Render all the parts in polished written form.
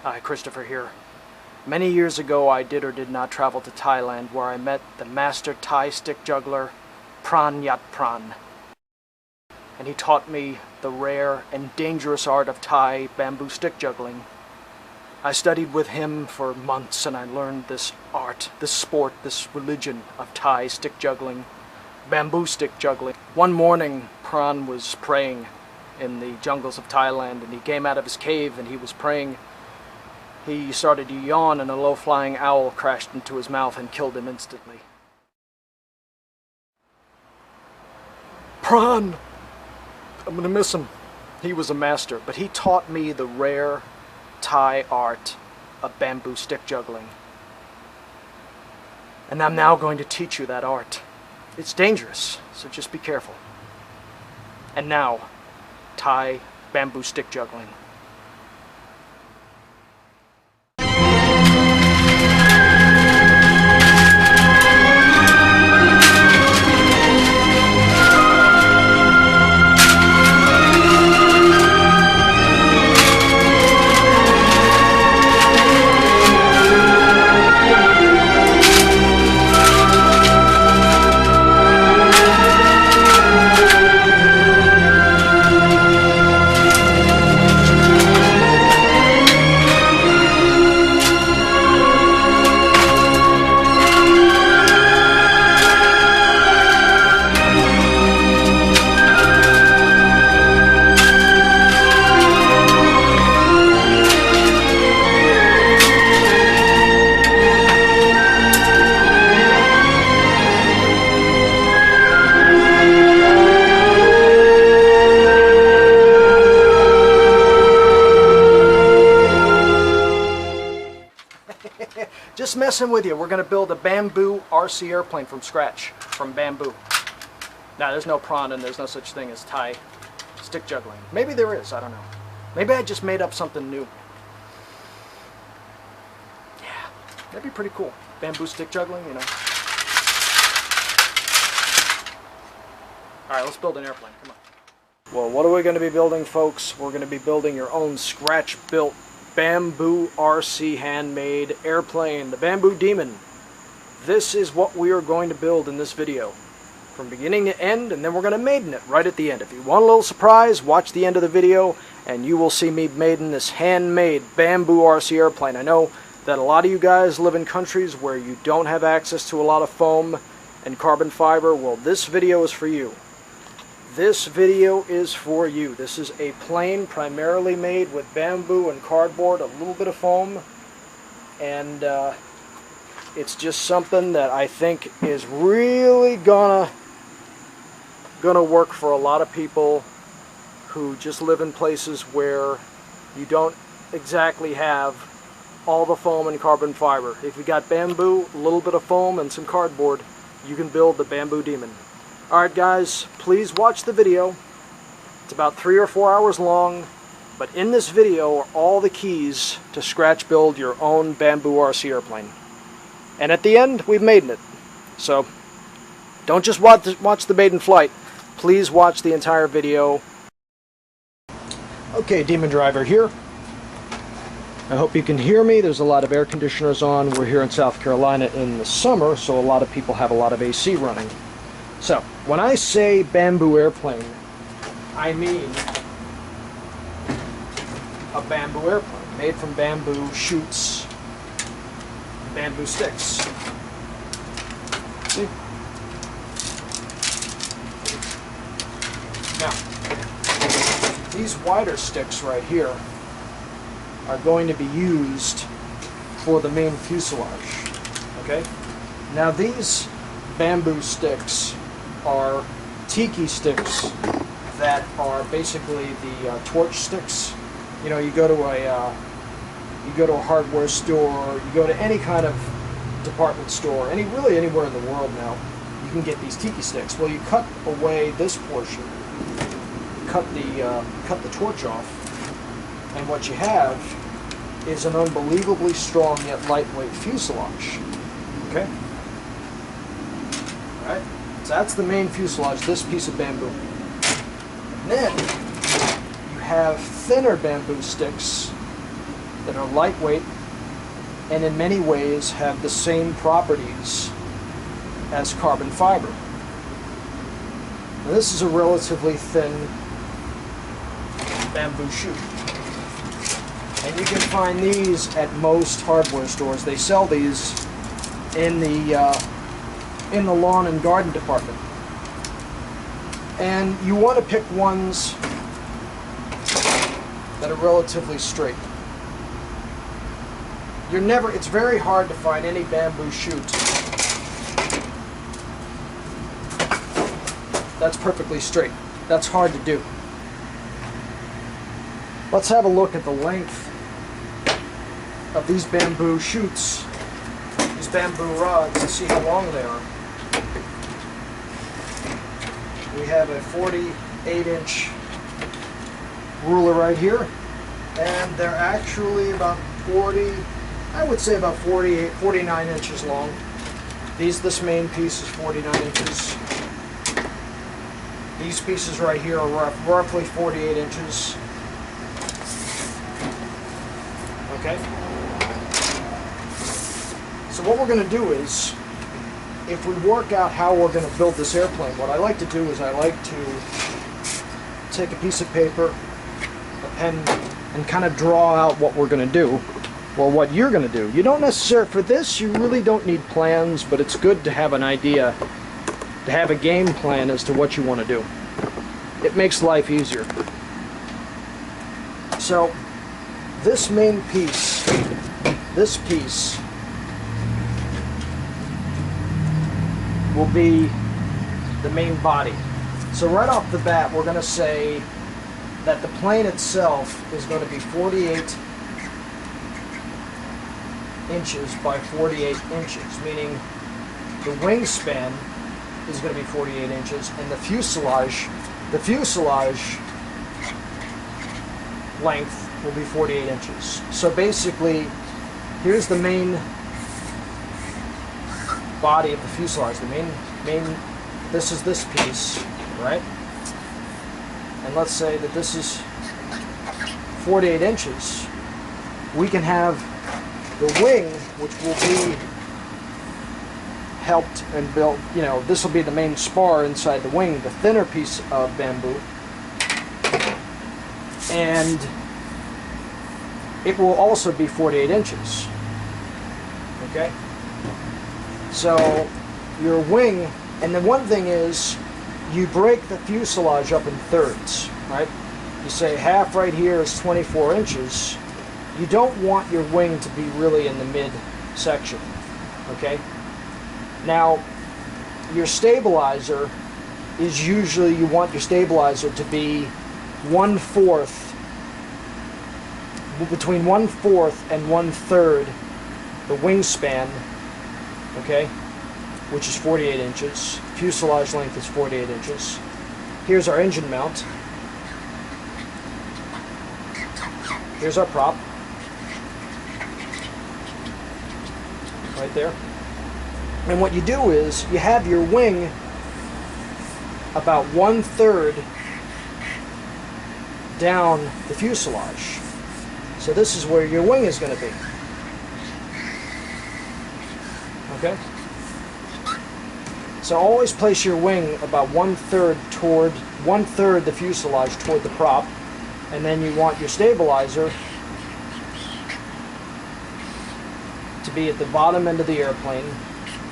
Hi, Christopher here. Many years ago I did or did not travel to Thailand, where I met the master Thai stick juggler, Pran. And he taught me the rare and dangerous art of Thai bamboo stick juggling. I studied with him for months and I learned this art, this sport, this religion of Thai stick juggling, bamboo stick juggling. One morning Pran was praying in the jungles of Thailand and he came out of his cave and he was praying. He started to yawn and a low-flying owl crashed into his mouth and killed him instantly. Pran! I'm gonna miss him. He was a master, but he taught me the rare Thai art of bamboo stick juggling. And I'm now going to teach you that art. It's dangerous, so just be careful. And now, Thai bamboo stick juggling. Just messing with you. We're going to build a bamboo RC airplane from scratch, from bamboo. Now, there's no prawn and there's no such thing as Thai stick juggling. Maybe there is, I don't know. Maybe I just made up something new. Yeah, that'd be pretty cool. Bamboo stick juggling, you know. Alright, let's build an airplane. Come on. Well, what are we going to be building, folks? We're going to be building your own scratch-built bamboo RC handmade airplane, the Bamboo Demon. This is what we are going to build in this video from beginning to end, and then we're going to maiden it right at the end. If you want a little surprise, watch the end of the video and you will see me maiden this handmade bamboo RC airplane. I know that a lot of you guys live in countries where you don't have access to a lot of foam and carbon fiber. Well, this video is for you. This video is for you. This is a plane primarily made with bamboo and cardboard, a little bit of foam, and it's just something that I think is really gonna work for a lot of people who just live in places where you don't exactly have all the foam and carbon fiber. If you got bamboo, a little bit of foam, and some cardboard, you can build the Bamboo Demon. Alright guys, please watch the video. It's about 3 or 4 hours long, but in this video are all the keys to scratch build your own bamboo RC airplane. And at the end, we've maiden it. So, don't just watch the maiden flight. Please watch the entire video. Okay, Demon Driver here. I hope you can hear me. There's a lot of air conditioners on. We're here in South Carolina in the summer, so a lot of people have a lot of AC running. So, when I say bamboo airplane, I mean a bamboo airplane made from bamboo shoots, bamboo sticks. See? Now, these wider sticks right here are going to be used for the main fuselage. Okay? Now these bamboo sticks are tiki sticks that are basically the torch sticks. You know, you go to a hardware store, you go to any kind of department store, really anywhere in the world now, you can get these tiki sticks. Well, you cut away this portion, cut the torch off, and what you have is an unbelievably strong yet lightweight fuselage. Okay? Alright? So that's the main fuselage, this piece of bamboo. And then you have thinner bamboo sticks that are lightweight and in many ways have the same properties as carbon fiber. Now, this is a relatively thin bamboo shoot. And you can find these at most hardware stores. They sell these in the lawn and garden department. And you want to pick ones that are relatively straight. It's very hard to find any bamboo shoot that's perfectly straight. That's hard to do. Let's have a look at the length of these bamboo shoots, these bamboo rods, and see how long they are. We have a 48-inch ruler right here, and they're actually about 40, I would say about 48, 49 inches long. This main piece is 49 inches. These pieces right here are roughly 48 inches. Okay? So what we're going to do is, if we work out how we're going to build this airplane, what I like to do is I like to take a piece of paper, a pen, and kind of draw out what we're going to do, or what you're going to do. You don't necessarily, for this, you really don't need plans, but it's good to have an idea, to have a game plan as to what you want to do. It makes life easier. So, this main piece, this piece, will be the main body. So right off the bat, we're going to say that the plane itself is going to be 48 inches by 48 inches, meaning the wingspan is going to be 48 inches, and the fuselage length will be 48 inches. So basically, here's the main body of the fuselage. The main, this is this piece, right? And let's say that this is 48 inches. We can have the wing, which will be helped and built, this will be the main spar inside the wing, the thinner piece of bamboo. And it will also be 48 inches. Okay? So your wing, and the one thing is, you break the fuselage up in thirds, right? You say half right here is 24 inches. You don't want your wing to be really in the mid section, okay? Now, your stabilizer is usually, you want your stabilizer to be 1/4, between 1/4 and 1/3 the wingspan, okay, which is 48 inches. Fuselage length is 48 inches. Here's our engine mount. Here's our prop. Right there. And what you do is, you have your wing about 1/3 down the fuselage. So this is where your wing is going to be. Okay? So always place your wing about 1/3 toward, 1/3 the fuselage toward the prop, and then you want your stabilizer to be at the bottom end of the airplane,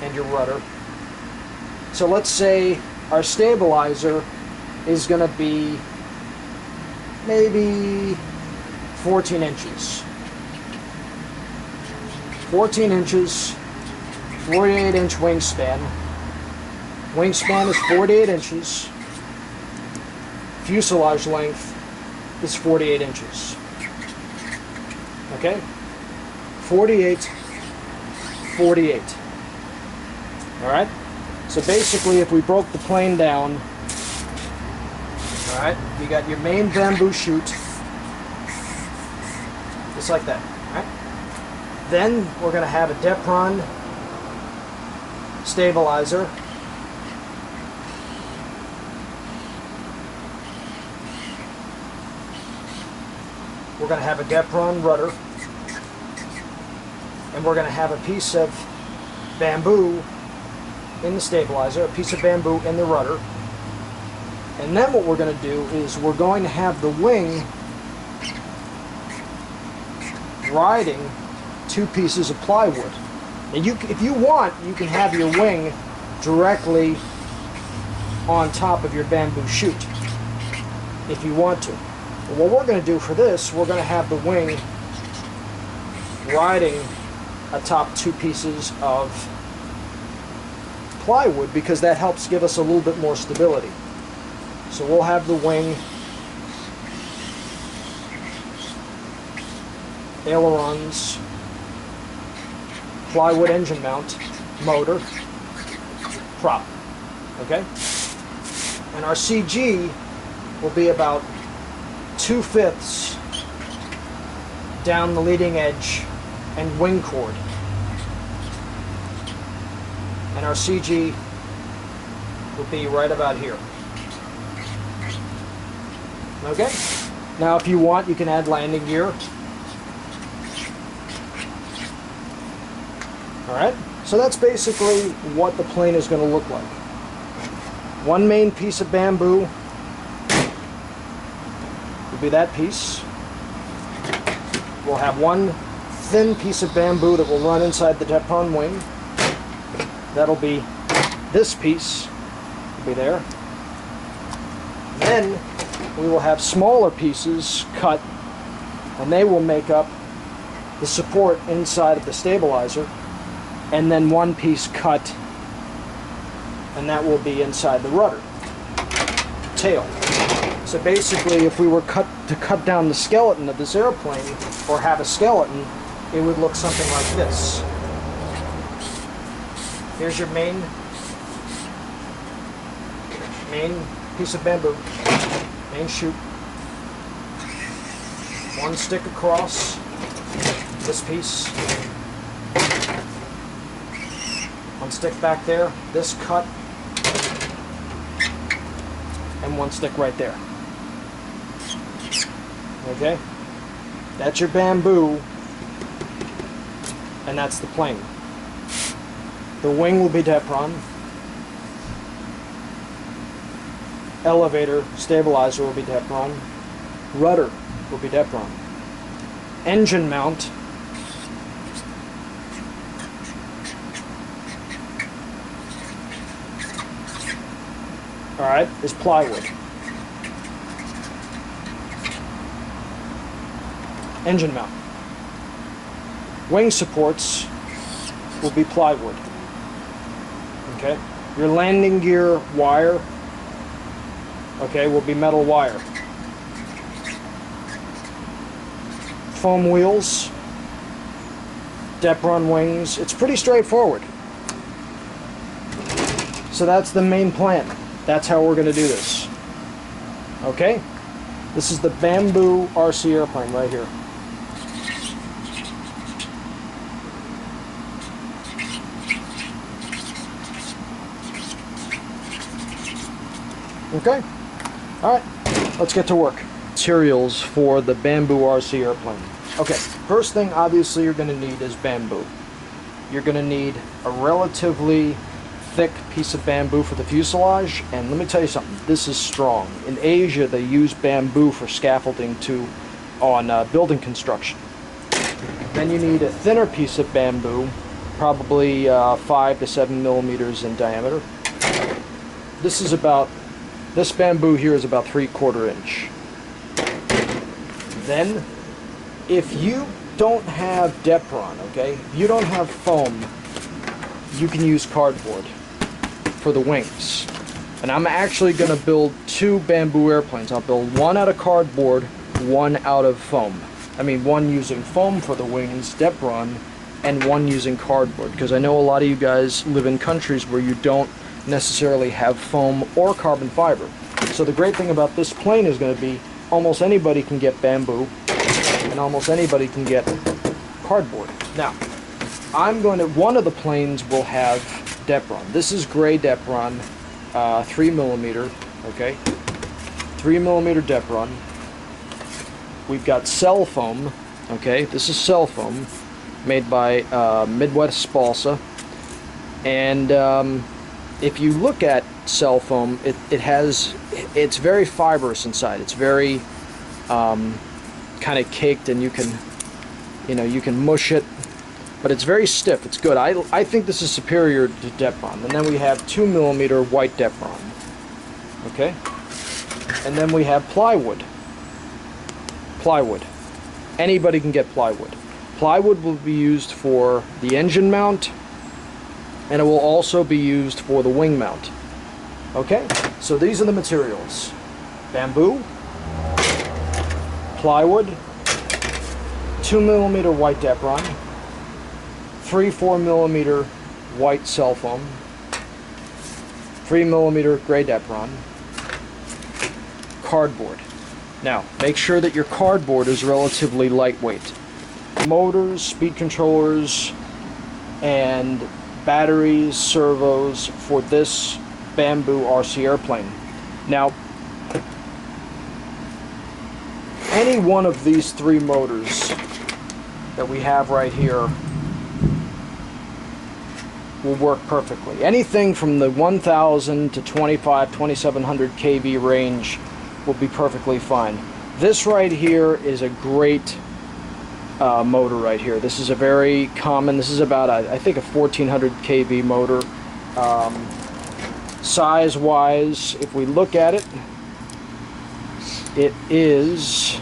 and your rudder. So let's say our stabilizer is going to be maybe 14 inches. 14 inches, 48 inch wingspan. Wingspan is 48 inches. Fuselage length is 48 inches. Okay? 48, 48. Alright? So basically, if we broke the plane down, alright, you got your main bamboo chute, just like that. Alright? Then we're going to have a Depron stabilizer. We're going to have a Depron rudder. and we're going to have a piece of bamboo in the stabilizer, a piece of bamboo in the rudder. And then what we're going to do is we're going to have the wing riding 2 pieces of plywood. And if you want, you can have your wing directly on top of your bamboo chute, if you want to. But what we're going to do for this, we're going to have the wing riding atop 2 pieces of plywood, because that helps give us a little bit more stability. So we'll have the wing, ailerons, plywood engine mount, motor, prop. Okay? And our CG will be about 2/5 down the leading edge and wing cord. And our CG will be right about here. Okay? Now if you want, you can add landing gear. Alright? So that's basically what the plane is going to look like. One main piece of bamboo will be that piece. We'll have one thin piece of bamboo that will run inside the Depron wing. That'll be this piece, will be there. Then we will have smaller pieces cut, and they will make up the support inside of the stabilizer, and then one piece cut, and that will be inside the rudder tail. So basically, if we were to cut down the skeleton of this airplane, or have a skeleton, it would look something like this. Here's your main piece of bamboo, main chute. One stick across this piece. One stick back there, this cut, and one stick right there. Okay? That's your bamboo, and that's the plane. The wing will be Depron. Elevator, stabilizer will be Depron. Rudder will be Depron. Engine mount is plywood. Engine mount. Wing supports will be plywood. Okay? Your landing gear wire, okay, will be metal wire. Foam wheels, Depron wings. It's pretty straightforward. So that's the main plan. That's how we're going to do this. Okay? This is the bamboo RC airplane right here. Okay? Alright, let's get to work. Materials for the bamboo RC airplane. Okay, first thing obviously you're going to need is bamboo. You're going to need a relatively thick piece of bamboo for the fuselage, and let me tell you something, this is strong. In Asia they use bamboo for scaffolding on building construction. Then you need a thinner piece of bamboo, probably 5 to 7 millimeters in diameter. This bamboo here is about 3/4 inch. Then, if you don't have Depron, okay, if you don't have foam, you can use cardboard for the wings. And I'm actually going to build 2 bamboo airplanes. I'll build one out of cardboard, one out of foam. I mean, one using foam for the wings, Depron, and one using cardboard, because I know a lot of you guys live in countries where you don't necessarily have foam or carbon fiber. So the great thing about this plane is going to be almost anybody can get bamboo and almost anybody can get cardboard. Now, one of the planes will have Depron. This is gray Depron, 3mm, okay? 3mm Depron. We've got cell foam, okay? This is cell foam. made by Midwest Balsa. And if you look at cell foam, it's very fibrous inside. It's very kind of caked, and you can mush it, but it's very stiff. It's good. I think this is superior to Depron. And then we have 2mm white Depron. Okay, and then we have plywood. Plywood. Anybody can get plywood. Plywood will be used for the engine mount, and it will also be used for the wing mount. Okay, so these are the materials: bamboo, plywood, 2mm white Depron, 3-4mm white cell foam, 3mm gray Depron, cardboard. Now, make sure that your cardboard is relatively lightweight. Motors, speed controllers, and batteries, servos for this bamboo RC airplane. Now, any one of these three motors that we have right here will work perfectly. Anything from the 1000 to 2700 kV range will be perfectly fine. This right here is a great motor right here. This is a very common, this is about I think a 1400 kV motor. Size wise, if we look at it, it is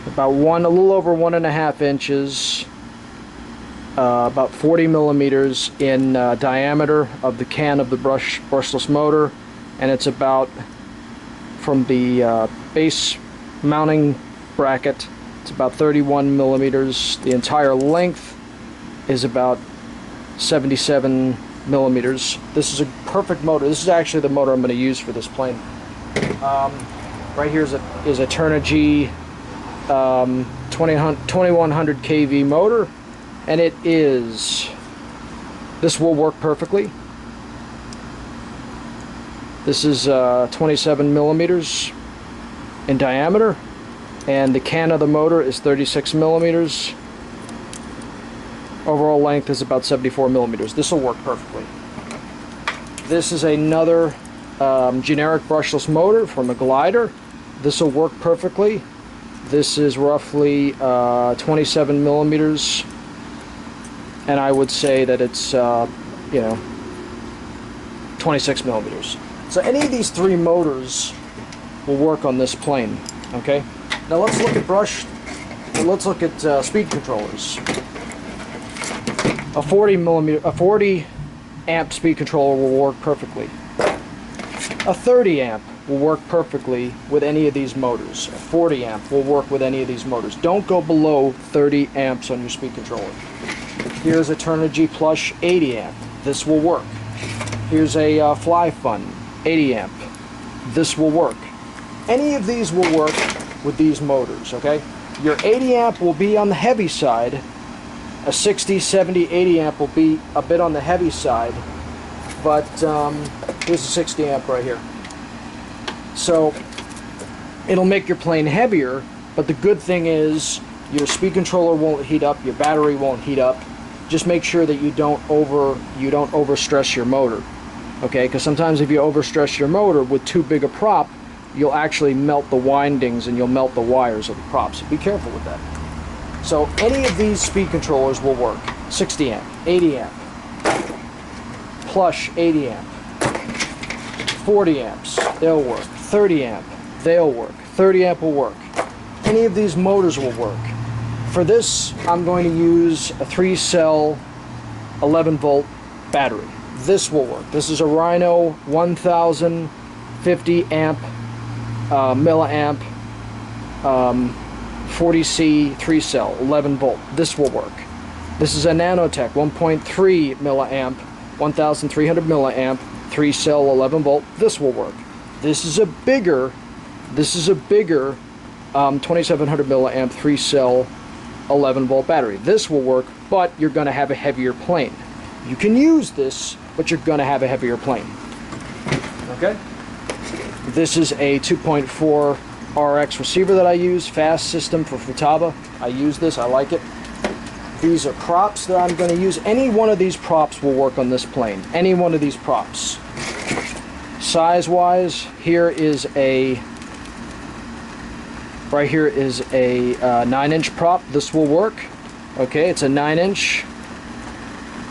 about a little over 1.5 inches, about 40mm in diameter of the can of the brushless motor, and it's about, from the base mounting bracket, it's about 31mm. The entire length is about 77mm. This is a perfect motor. This is actually the motor I'm going to use for this plane. Right here is a Turnigy 2100 kV motor, and this will work perfectly. This is 27mm in diameter, and the can of the motor is 36mm. Overall length is about 74mm. This will work perfectly. This is another generic brushless motor from a glider. This will work perfectly. This is roughly 27mm, and I would say that it's 26mm. So any of these three motors will work on this plane. Okay. Now let's look at speed controllers. A 40 amp speed controller will work perfectly. A 30 amp will work perfectly with any of these motors. A 40 amp will work with any of these motors. Don't go below 30 amps on your speed controller. Here's a Turnigy Plush 80 amp. This will work. Here's a Fly Fun 80 amp. This will work. Any of these will work with these motors, okay? Your 80 amp will be on the heavy side. A 60, 70, 80 amp will be a bit on the heavy side, but here's a 60 amp right here. So it'll make your plane heavier, but the good thing is your speed controller won't heat up, your battery won't heat up. Just make sure that you don't overstress your motor, okay? Because sometimes if you overstress your motor with too big a prop, you'll actually melt the windings and you'll melt the wires of the prop. So be careful with that. So any of these speed controllers will work. 60 amp, 80 amp, Plush 80 amp, 40 amps, they'll work. 30 amp, they'll work. 30 amp will work. Any of these motors will work. For this, I'm going to use a 3-cell 11-volt battery. This will work. This is a Rhino 1050 amp milliamp 40C 3-cell 11-volt. This will work. This is a Nanotech 1.3 milliamp 1300 milliamp 3-cell 11-volt. This will work. This is a bigger 2700 milliamp 3-cell 11-volt battery. This will work, but you're going to have a heavier plane. You can use this, but you're going to have a heavier plane. Okay? This is a 2.4 RX receiver that I use, fast system for Futaba. I use this, I like it. These are props that I'm going to use. Any one of these props will work on this plane. Any one of these props. Size-wise, here is a... Right here is a 9-inch prop. This will work. Okay, it's a 9-inch.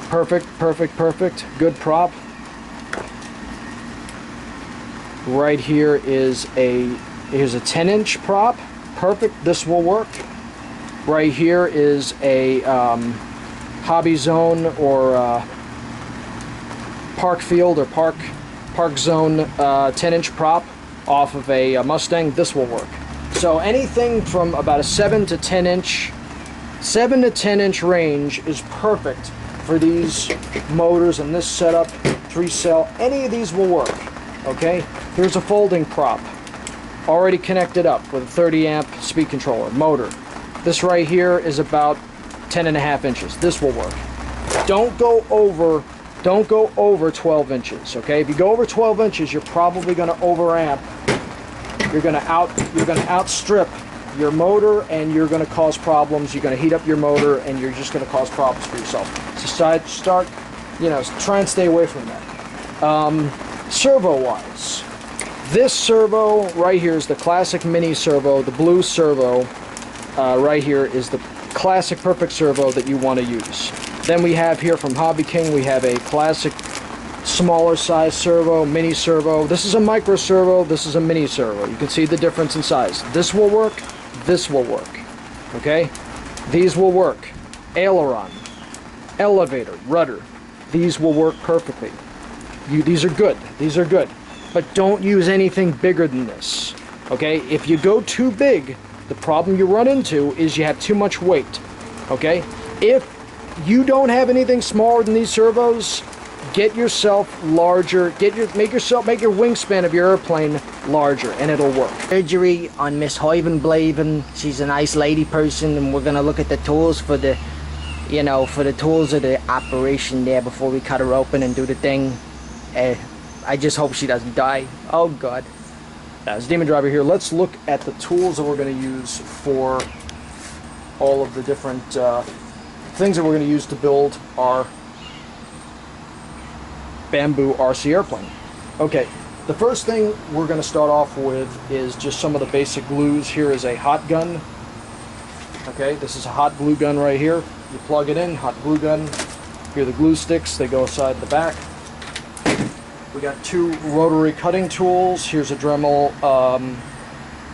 Perfect, perfect, perfect. Good prop. Right here is here's a 10-inch prop. Perfect, this will work. Right here is a hobby zone or park field or park zone 10-inch prop off of a Mustang. This will work. So anything from about a 7 to 10 inch range is perfect for these motors and this setup. 3-cell, any of these will work. Okay, here's a folding prop already connected up with a 30 amp speed controller motor. This right here is about 10.5 inches. This will work. Don't go over 12 inches. Okay, if you go over 12 inches, you're probably going to overamp. You're going to outstrip your motor, and you're going to cause problems. You're going to heat up your motor, and you're just going to cause problems for yourself. So start, you know, try and stay away from that. Servo-wise, this servo right here is the classic mini servo. The blue servo right here is the classic perfect servo that you want to use. Then we have here from Hobby King, we have a classic smaller size servo, mini servo. This is a micro servo, this is a mini servo. You can see the difference in size. This will work, this will work. Okay? These will work. Aileron, elevator, rudder. These will work perfectly. These are good. These are good. But don't use anything bigger than this. Okay? If you go too big, the problem you run into is you have too much weight. Okay? If you don't have anything smaller than these servos, get yourself larger. Make your wingspan of your airplane larger, and it'll work. Surgery on Miss Hoivenblaven. She's a nice lady person, and we're gonna look at the tools for the, you know, for the tools of the operation there before we cut her open and do the thing. I just hope she doesn't die. Oh God. As Demon Driver here, let's look at the tools that we're going to use for all of the different things that we're going to use to build our Bamboo RC airplane. Okay, the first thing we're going to start off with is just some of the basic glues. Here is a hot gun. Okay, this is a hot glue gun right here. You plug it in, hot glue gun. Here are the glue sticks, they go aside the back. We got 2 rotary cutting tools. Here's a Dremel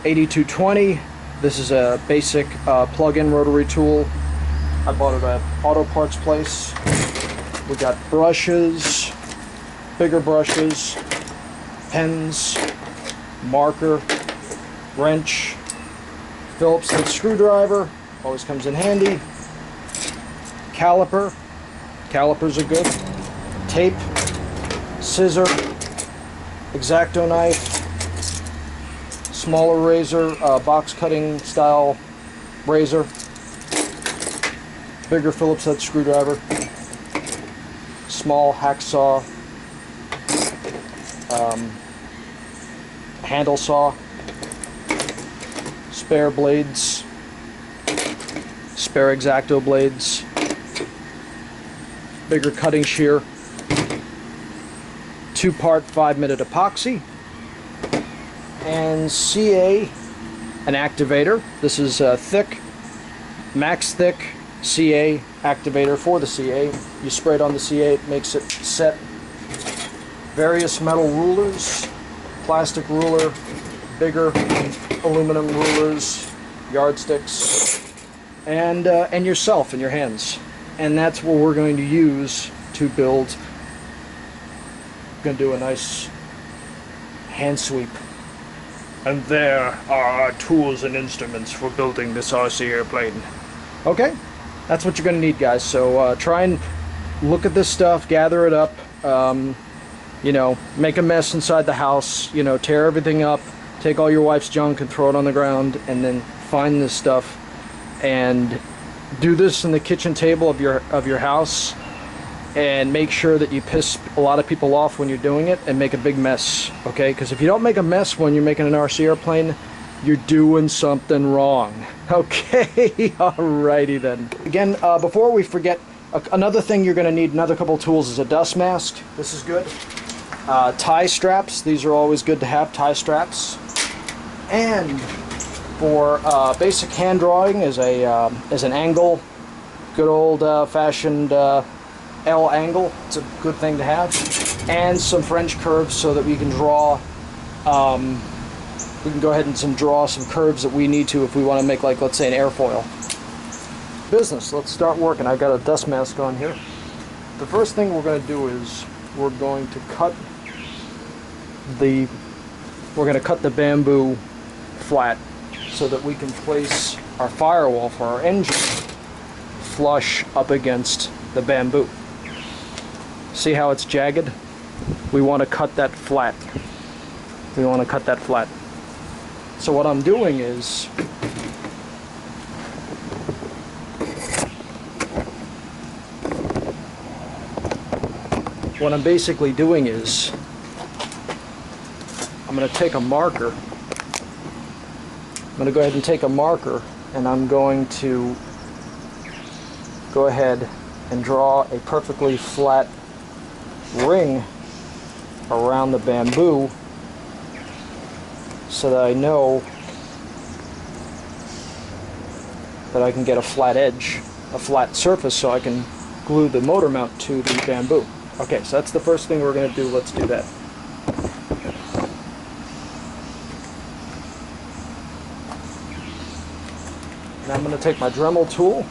8220. This is a basic plug-in rotary tool. I bought it at Auto Parts Place. We got brushes, bigger brushes, pens, marker, wrench, Phillips head screwdriver, always comes in handy. Caliper, calipers are good. Tape, scissor, X-Acto knife, smaller razor, box cutting style razor, bigger Phillips head screwdriver, small hacksaw, handle saw, spare blades, spare X-Acto blades, bigger cutting shear, 2-part 5-minute epoxy, and CA, an activator. This is thick, max thick CA activator for the CA. You spray it on the CA, it makes it set. Various metal rulers, plastic ruler, bigger aluminum rulers, yardsticks, and yourself in your hands. And that's what we're going to use to build. Going to do a nice hand sweep. And there are our tools and instruments for building this RC airplane. Okay, that's what you're going to need, guys. So try and look at this stuff, gather it up, you know, make a mess inside the house, you know, tear everything up, take all your wife's junk and throw it on the ground, and then find this stuff and do this in the kitchen table of your house, and make sure that you piss a lot of people off when you're doing it and make a big mess, okay? Because if you don't make a mess when you're making an RC airplane, you're doing something wrong. Okay, alrighty then. Again, before we forget, another thing you're going to need, another couple tools, is a dust mask. This is good. Tie straps. These are always good to have, tie straps. And for basic hand drawing is an angle, good old-fashioned L angle. It's a good thing to have. And some French curves so that we can draw. We can go ahead and draw some curves that we need to if we want to make, like, let's say, an airfoil. Business. Let's start working. I've got a dust mask on here. The first thing we're going to do is we're going to cut the bamboo flat so that we can place our firewall for our engine flush up against the bamboo. See how it's jagged? We want to cut that flat. We want to cut that flat. So what I'm doing is I'm going to take a marker. I'm going to go ahead and take a marker, and I'm going to go ahead and draw a perfectly flat ring around the bamboo so that I know that I can get a flat edge, a flat surface, so I can glue the motor mount to the bamboo. Okay, so that's the first thing we're going to do. Let's do that. And I'm going to take my Dremel tool.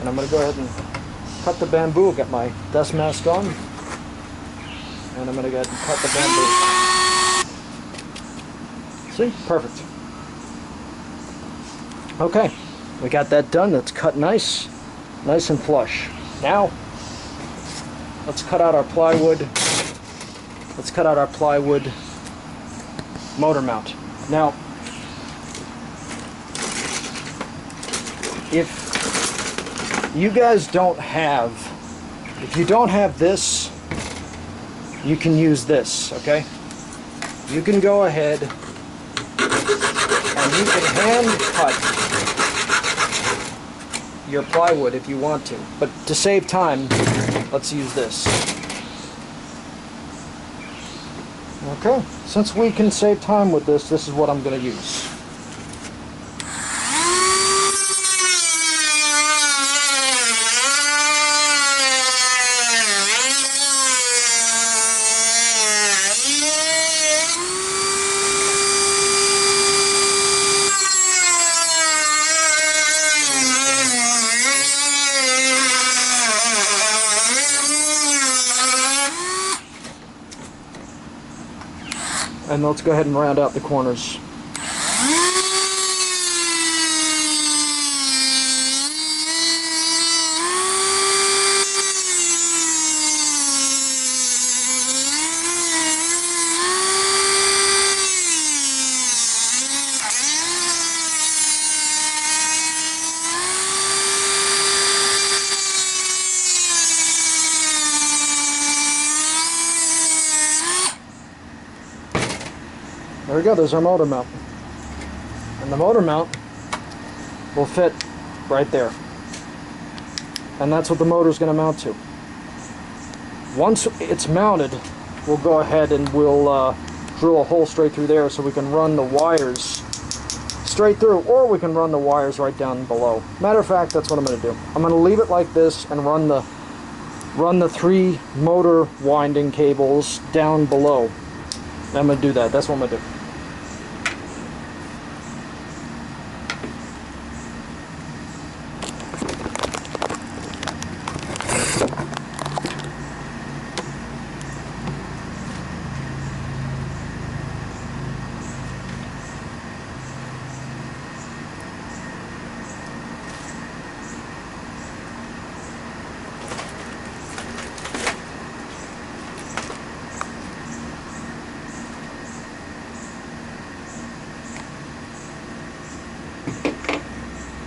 And I'm going to go ahead and cut the bamboo. Get my dust mask on. And I'm going to go ahead and cut the bamboo. See? Perfect. Okay. We got that done. That's cut nice and flush. Now, let's cut out our plywood. Let's cut out our plywood motor mount. Now, if you guys don't have, if you don't have this, you can use this, okay? You can go ahead and you can hand cut your plywood if you want to, but to save time, let's use this. Okay, since we can save time with this, this is what I'm going to use. And let's go ahead and round out the corners. There we go, there's our motor mount. And the motor mount will fit right there. And that's what the motor is going to mount to. Once it's mounted, we'll go ahead and we'll drill a hole straight through there so we can run the wires straight through, or we can run the wires right down below. Matter of fact, that's what I'm going to do. I'm going to leave it like this and run the 3 motor winding cables down below. I'm going to do that. That's what I'm going to do.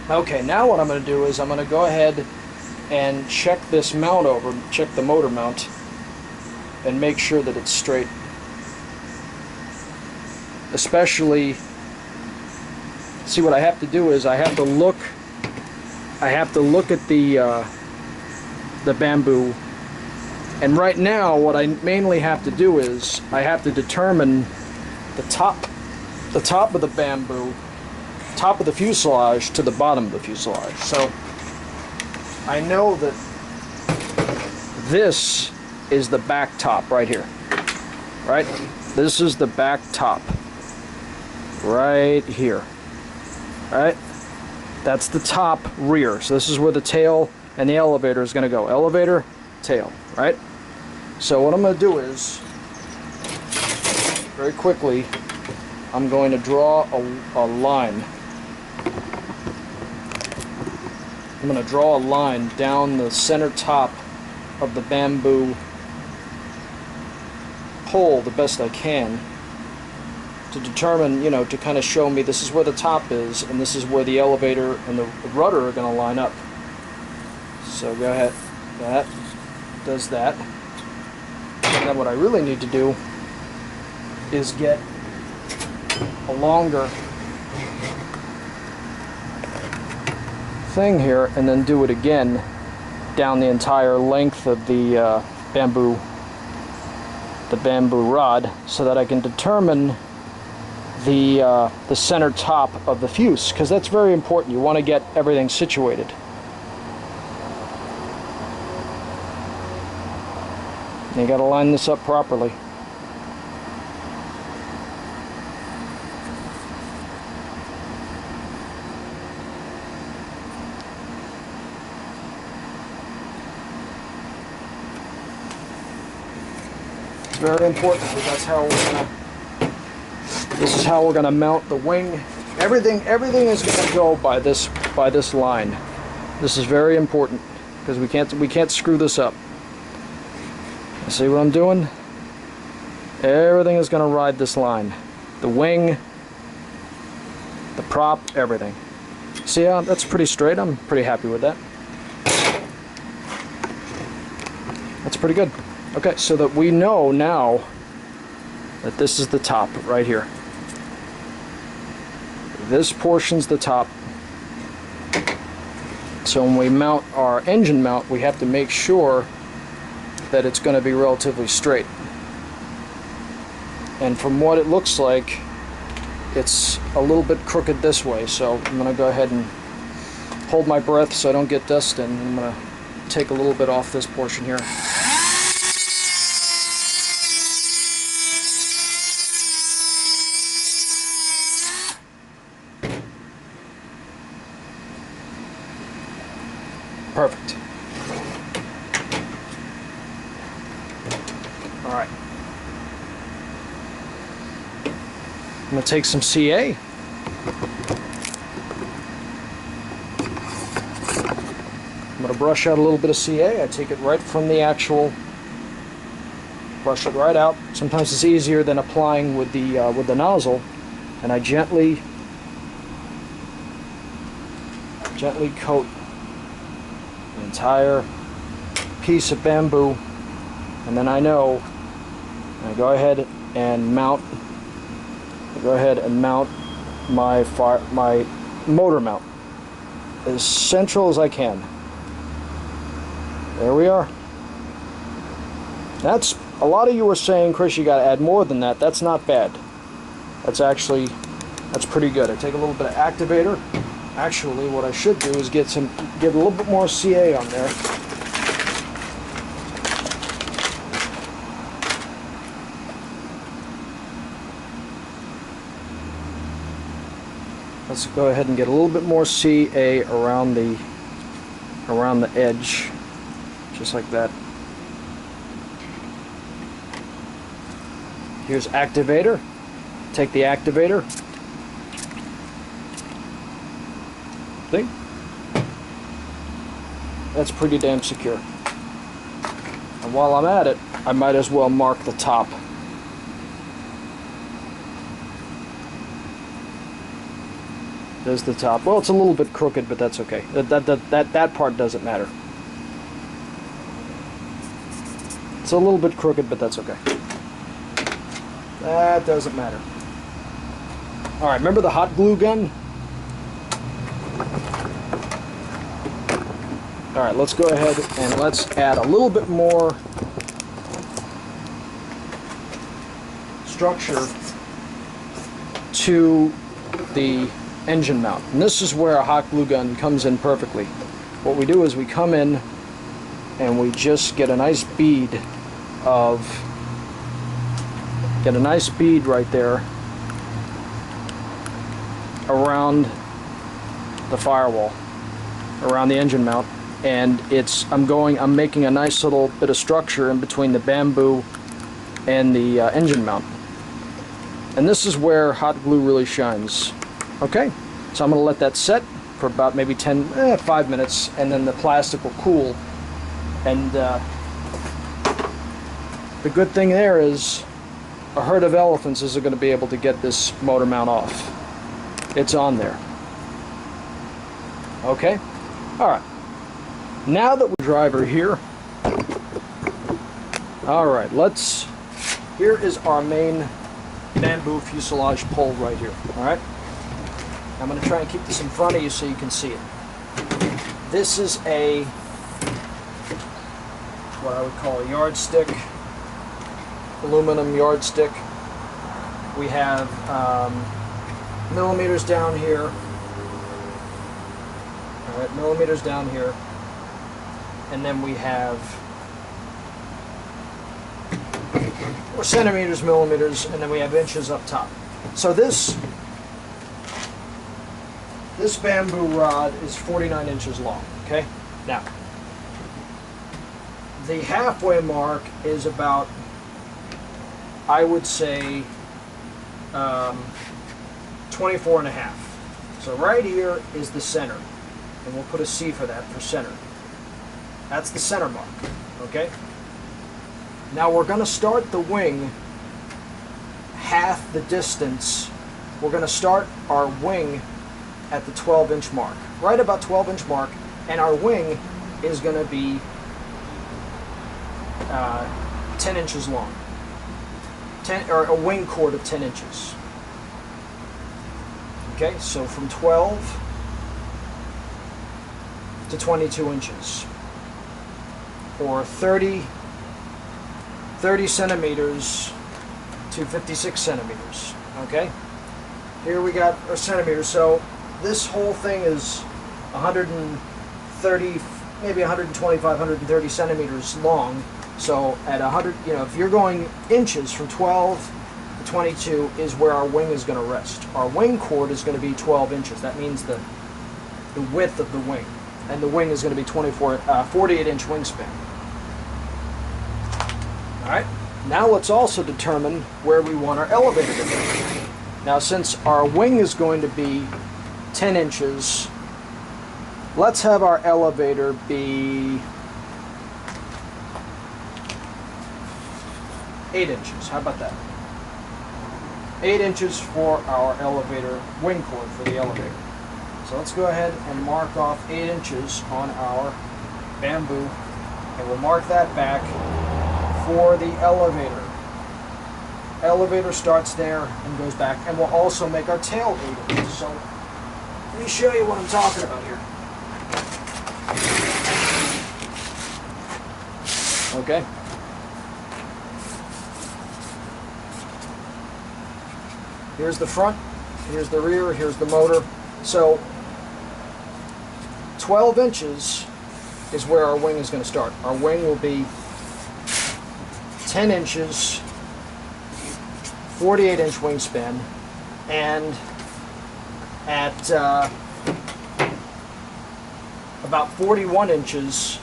Okay, now what I'm going to do is I'm going to go ahead and check this mount over, check the motor mount, and make sure that it's straight. Especially, see, what I have to do is I have to look at the bamboo, and right now what I mainly have to do is I have to determine the top of the bamboo, top of the fuselage to the bottom of the fuselage. So I know that this is the back top right here, right? This is the back top right here, right? That's the top rear. So this is where the tail and the elevator is going to go. Elevator, tail, right? So what I'm going to do is, very quickly, I'm going to draw a line. I'm going to draw a line down the center top of the bamboo pole the best I can to determine, you know, to kind of show me this is where the top is and this is where the elevator and the rudder are going to line up. So go ahead, that does that. And then what I really need to do is get a longer thing here and then do it again down the entire length of the bamboo rod, so that I can determine the center top of the fuse, because that's very important. You want to get everything situated. You got to line this up properly. It's very important, because that's how we're gonna. This is how we're gonna mount the wing. Everything is gonna go by this line. This is very important, because we can't screw this up. See what I'm doing? Everything is going to ride this line. The wing, the prop, everything. See how that's pretty straight? I'm pretty happy with that. That's pretty good. Okay, so that we know now that this is the top right here. This portion's the top. So when we mount our engine mount, we have to make sure that it's going to be relatively straight. And from what it looks like, it's a little bit crooked this way, so I'm going to go ahead and hold my breath so I don't get dust in. I'm going to take a little bit off this portion here. Perfect. Alright. I'm going to take some CA. I'm going to brush out a little bit of CA. I take it right from the actual, brush it right out. Sometimes it's easier than applying with the nozzle. And I gently coat the entire piece of bamboo. And then I know I go ahead and mount. My motor mount as central as I can. There we are. That's a lot of you were saying, Chris, you got to add more than that. That's not bad. That's pretty good. I take a little bit of activator. Actually, what I should do is get a little bit more CA on there. Let's go ahead and get a little bit more CA around the edge, just like that. Here's activator. Take the activator. See? That's pretty damn secure. And while I'm at it, I might as well mark the top. There's the top. Well, it's a little bit crooked, but that's okay. That part doesn't matter. a little bit crooked, but that's okay. That doesn't matter. Alright, remember the hot glue gun? Alright, let's go ahead and let's add a little bit more structure to the engine mount. And this is where a hot glue gun comes in perfectly. What we do is we come in and we just get a nice bead right there around the firewall, around the engine mount, and I'm making a nice little bit of structure in between the bamboo and the engine mount. And this is where hot glue really shines. Okay, so I'm going to let that set for about maybe 5 minutes, and then the plastic will cool. And the good thing there is a herd of elephants isn't going to be able to get this motor mount off. It's on there. Okay? Alright. Now that we're driver here, alright, here is our main bamboo fuselage pole right here. Alright? I'm going to try and keep this in front of you so you can see it. This is what I would call a yardstick, aluminum yardstick. We have millimeters down here. Alright, millimeters down here. And then we have centimeters, millimeters, and then we have inches up top. So this bamboo rod is 49 inches long, okay? Now, the halfway mark is about, I would say, 24 and a half. So right here is the center, and we'll put a C for that, for center. That's the center mark, okay? Now we're going to start the wing half the distance. We're going to start our wing at the 12-inch mark, right about 12-inch mark, and our wing is going to be 10 inches long, or a wing chord of 10 inches. Okay, so from 12 to 22 inches, or 30 centimeters to 56 centimeters. Okay, here we got our centimeters. So this whole thing is 130, maybe 125, 130 centimeters long. So at 100, if you're going inches, from 12 to 22 is where our wing is going to rest. Our wing chord is going to be 12 inches. That means the width of the wing. And the wing is going to be 48-inch wingspan. Alright, now let's also determine where we want our elevator to be. Now since our wing is going to be 10 inches, let's have our elevator be 8 inches. How about that? 8 inches for our elevator wing chord for the elevator. So let's go ahead and mark off 8 inches on our bamboo, and we'll mark that back for the elevator. Elevator starts there and goes back, and we'll also make our tail 8 inches. So let me show you what I'm talking about here. Okay. Here's the front, here's the rear, here's the motor. So 12 inches is where our wing is going to start. Our wing will be 10 inches, 48-inch wingspan, and at about 41 inches,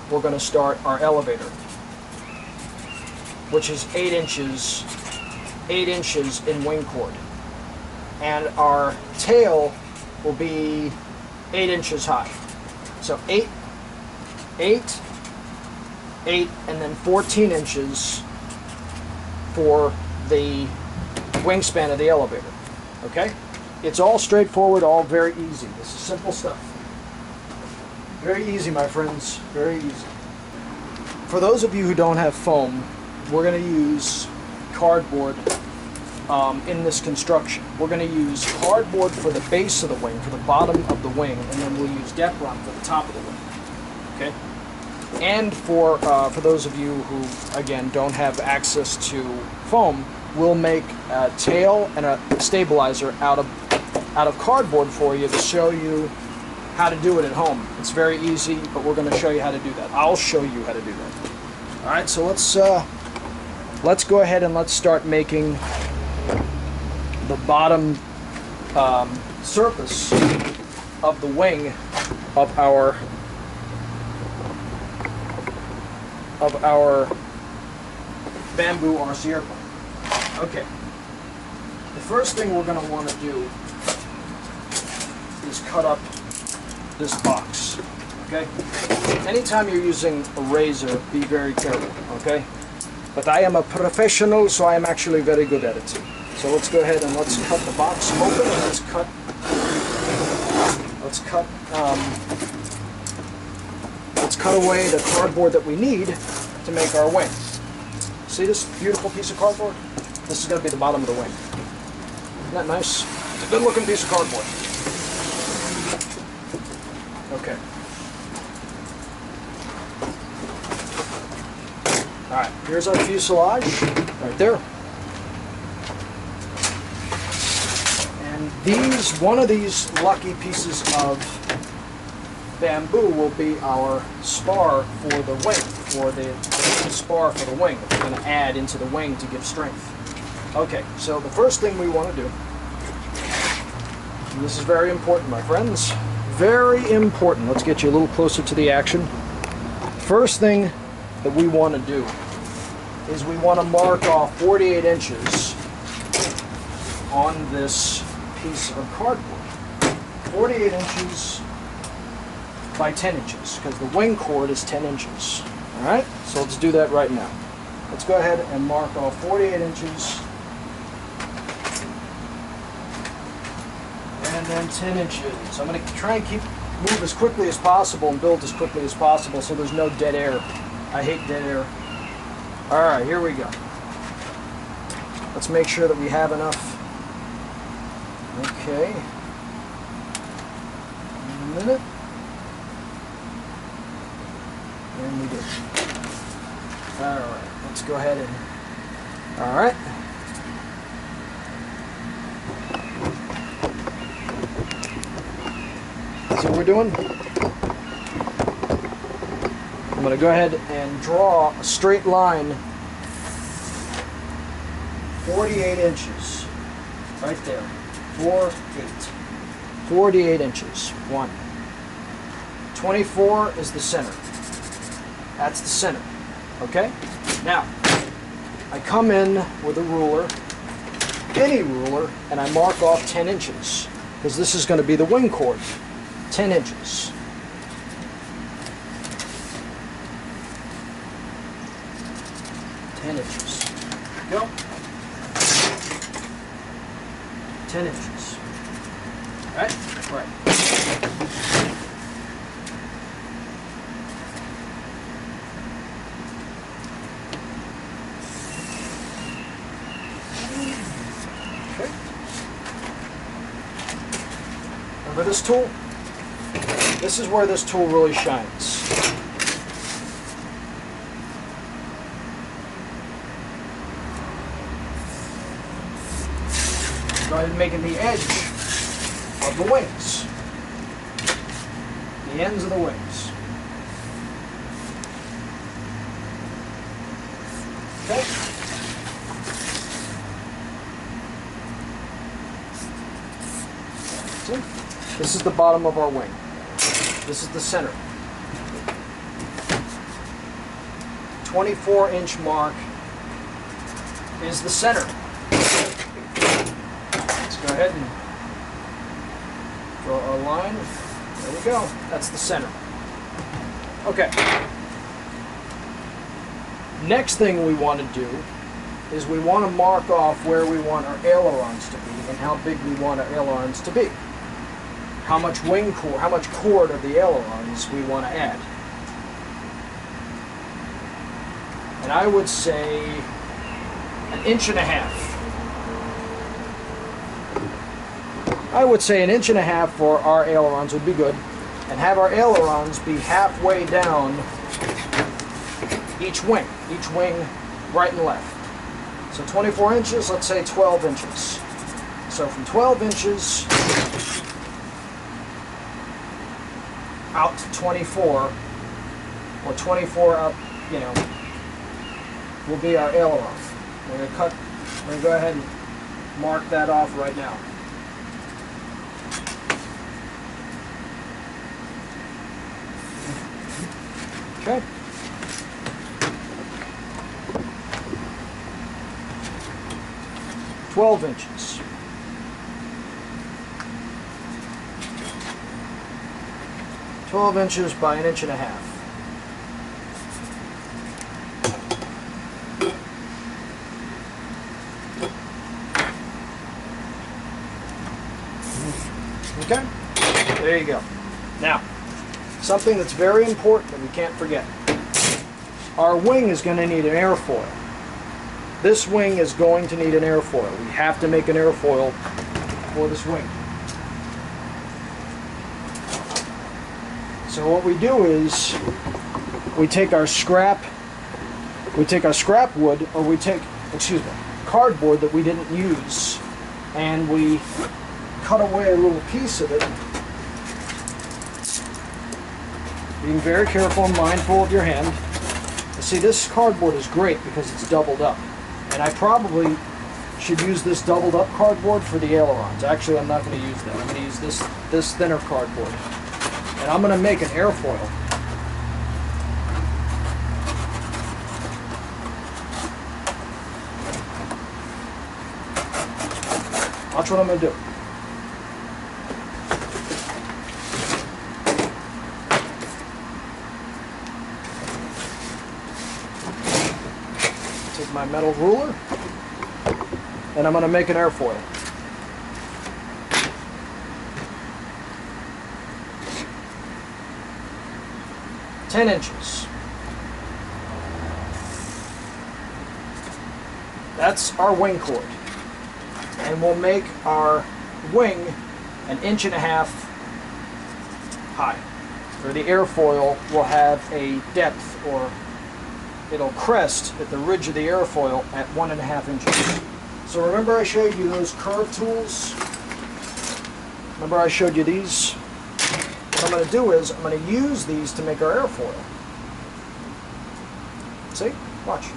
we're going to start our elevator, which is 8 inches in wing chord. And our tail will be 8 inches high. So 8, and then 14 inches for the wingspan of the elevator. Okay? It's all straightforward, all very easy. This is simple stuff. Very easy, my friends. Very easy. for those of you who don't have foam, we're going to use cardboard in this construction. We're going to use cardboard for the base of the wing, for the bottom of the wing, and then we'll use Depron for the top of the wing. Okay? And for those of you who, again, don't have access to foam, we'll make a tail and a stabilizer out of cardboard for you to show you how to do it at home. It's very easy, but we're going to show you how to do that. I'll show you how to do that. All right, so let's go ahead and let's start making the bottom surface of the wing of our bamboo RC airplane. Okay. The first thing we're going to want to do is cut up this box. Okay? Anytime you're using a razor, be very careful. Okay? But I am a professional, so I am actually very good at it. So let's go ahead and let's cut the box open, and let's cut away the cardboard that we need to make our wing. See this beautiful piece of cardboard? This is going to be the bottom of the wing. Isn't that nice? It's a good looking piece of cardboard. Okay. Alright, here's our fuselage, right there. And one of these lucky pieces of bamboo will be our spar for the wing, for the spar for the wing that we're going to add into the wing to give strength. Okay, so the first thing we want to do, and this is very important, my friends, very important. Let's get you a little closer to the action. First thing that we want to do is we want to mark off 48 inches on this piece of cardboard. 48 inches by 10 inches, because the wing chord is 10 inches. Alright, so let's do that right now. Let's go ahead and mark off 48 inches. And then 10 inches. I'm going to try and move as quickly as possible and build as quickly as possible so there's no dead air. I hate dead air. Alright, here we go. Let's make sure that we have enough. Okay. A minute. And we did. Alright, let's go ahead and... Alright. See what we're doing? I'm going to go ahead and draw a straight line 48 inches. Right there. 48 inches. 1. 24 is the center. That's the center. Okay? Now, I come in with a ruler, any ruler, and I mark off 10 inches. Because this is going to be the wing chord. 10 inches. Go. 10 inches. Right? Right. Okay. Remember this tool? This is where this tool really shines. Go ahead and making the edge of the wings. The ends of the wings. Okay. See? This is the bottom of our wing. This is the center. 24-inch mark is the center. Go ahead and draw our line. There we go. That's the center. Okay. Next thing we want to do is we want to mark off where we want our ailerons to be and how big we want our ailerons to be. How much wing cord, how much chord of the ailerons we want to add. and I would say 1.5 inches. I would say 1.5 inches for our ailerons would be good, and have our ailerons be halfway down each wing right and left. So 24 inches, let's say 12 inches. So from 12 inches out to 24, or 24 up, you know, will be our aileron. We're going to go ahead and mark that off right now. Okay. $12 inches. $12 inches by 1.5 inches. Okay, there you go. Now, something that's very important that we can't forget. Our wing is going to need an airfoil. This wing is going to need an airfoil. We have to make an airfoil for this wing. So what we do is we take our scrap wood, or we take, cardboard that we didn't use, and we cut away a little piece of it. Being very careful and mindful of your hand. You see, this cardboard is great because it's doubled up. And I probably should use this doubled up cardboard for the ailerons. Actually, I'm not going to use that. I'm going to use this thinner cardboard. And I'm going to make an airfoil. Watch what I'm going to do. Take my metal ruler, and I'm going to make an airfoil. $10 inches. That's our wing cord. And we'll make our wing 1.5 inches high. Or the airfoil will have a depth, or it'll crest at the ridge of the airfoil at 1.5 inches. So remember I showed you those curve tools? Remember I showed you these? What I'm going to do is I'm going to use these to make our airfoil. See? Watch.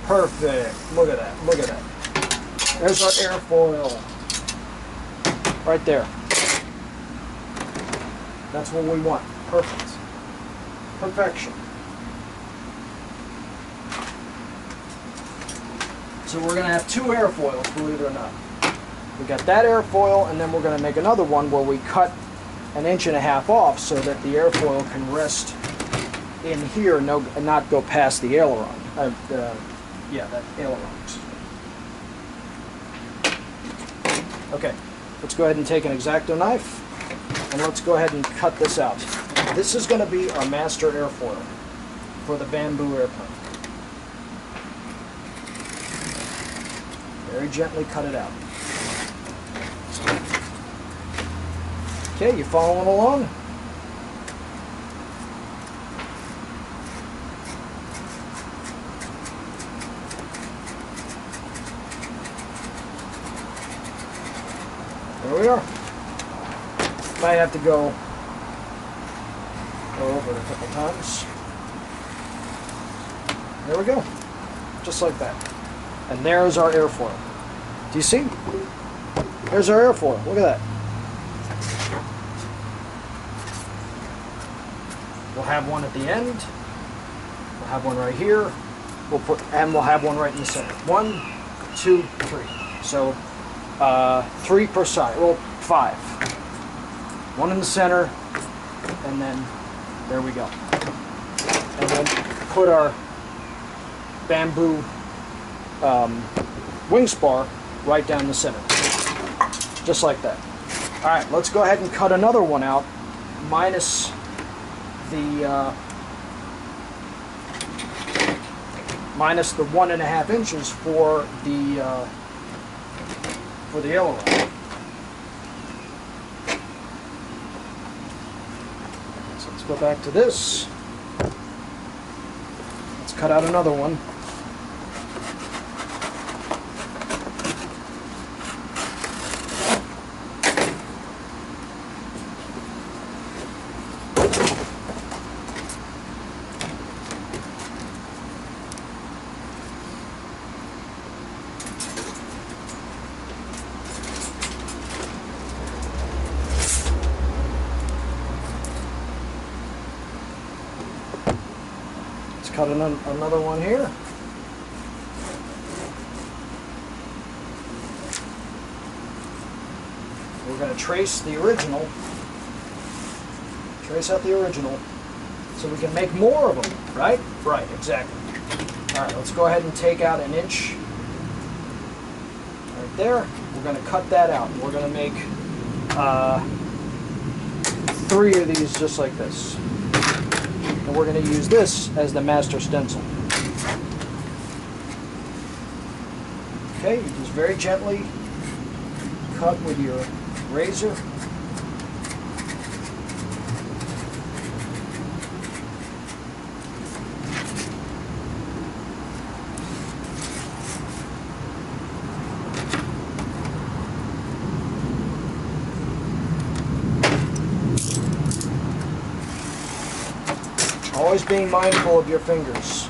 Perfect. Look at that. Look at that. There's our airfoil. Right there. That's what we want. Perfect. Perfection. So we're going to have 2 airfoils, believe it or not. We got that airfoil, and then we're going to make another one where we cut 1.5 inches off so that the airfoil can rest in here and not go past the aileron. Yeah, that aileron. Okay, let's go ahead and take an X-Acto knife, and let's go ahead and cut this out. This is going to be our master airfoil for the bamboo airplane. Very gently cut it out. Okay, you following along? There we are. Might have to go over it a couple times. There we go. Just like that. And there's our airfoil. Do you see? There's our airfoil. Look at that. We'll have one at the end. We'll have one right here. We'll have one right in the center. 1, 2, 3. So 3 per side. Well, 5. 1 in the center, and then there we go. And then put our bamboo wing spar right down the center. Just like that. Alright, let's go ahead and cut another one out, minus the minus the 1.5 inches for the aileron. So let's go back to this. Let's cut out another one. Cut another one here. We're going to trace the original. Trace out the original so we can make more of them, right? Right, exactly. All right, let's go ahead and take out 1 inch right there. We're going to cut that out. We're going to make 3 of these just like this. And we're going to use this as the master stencil. Okay, you just very gently cut with your razor. Always being mindful of your fingers.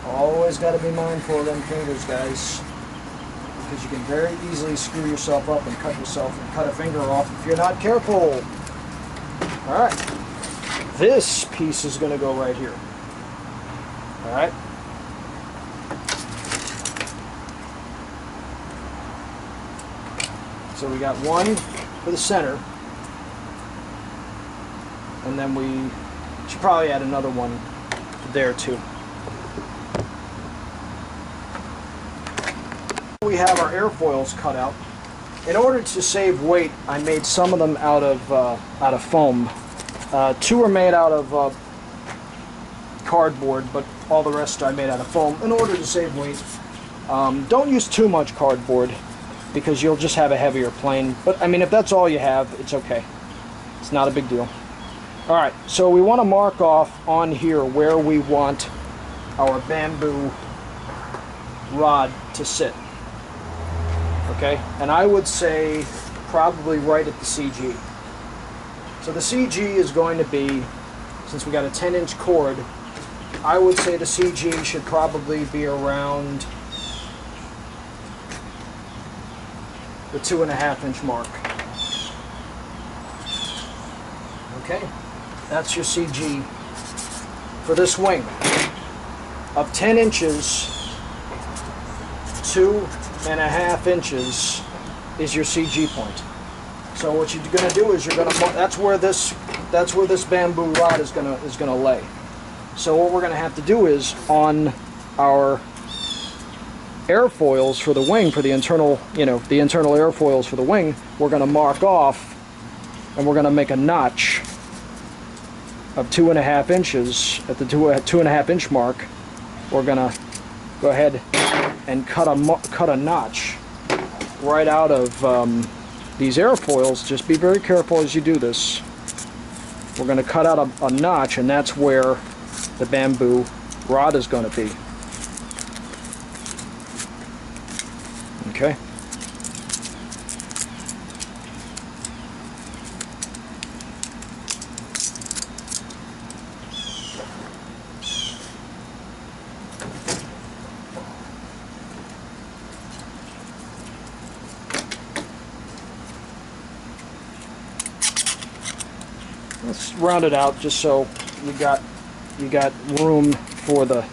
Always got to be mindful of them fingers, guys, because you can very easily screw yourself up and cut a finger off if you're not careful. All right, this piece is going to go right here. All right. So we got one for the center, and then we should probably add another one there too. We have our airfoils cut out. In order to save weight, I made some of them out of foam. 2 are made out of cardboard, but all the rest I made out of foam in order to save weight. Don't use too much cardboard because you'll just have a heavier plane. But I mean, if that's all you have, it's okay. It's not a big deal. Alright, so we want to mark off on here where we want our bamboo rod to sit. Okay, and I would say probably right at the CG. So the CG is going to be, since we got a 10-inch cord, I would say the CG should probably be around the 2.5-inch mark. Okay, that's your CG for this wing. Of 10 inches, 2.5 inches is your CG point. So what you're going to do is that's where this bamboo rod is going to lay. So what we're going to have to do is on our airfoils for the wing, for the internal, the internal airfoils for the wing, we're going to mark off and we're going to make a notch of 2.5 inches at the 2.5 inch mark. We're going to go ahead and cut a notch right out of these airfoils. Just be very careful as you do this. We're going to cut out a notch, and that's where the bamboo rod is going to be. Okay. Let's round it out just so you got room for the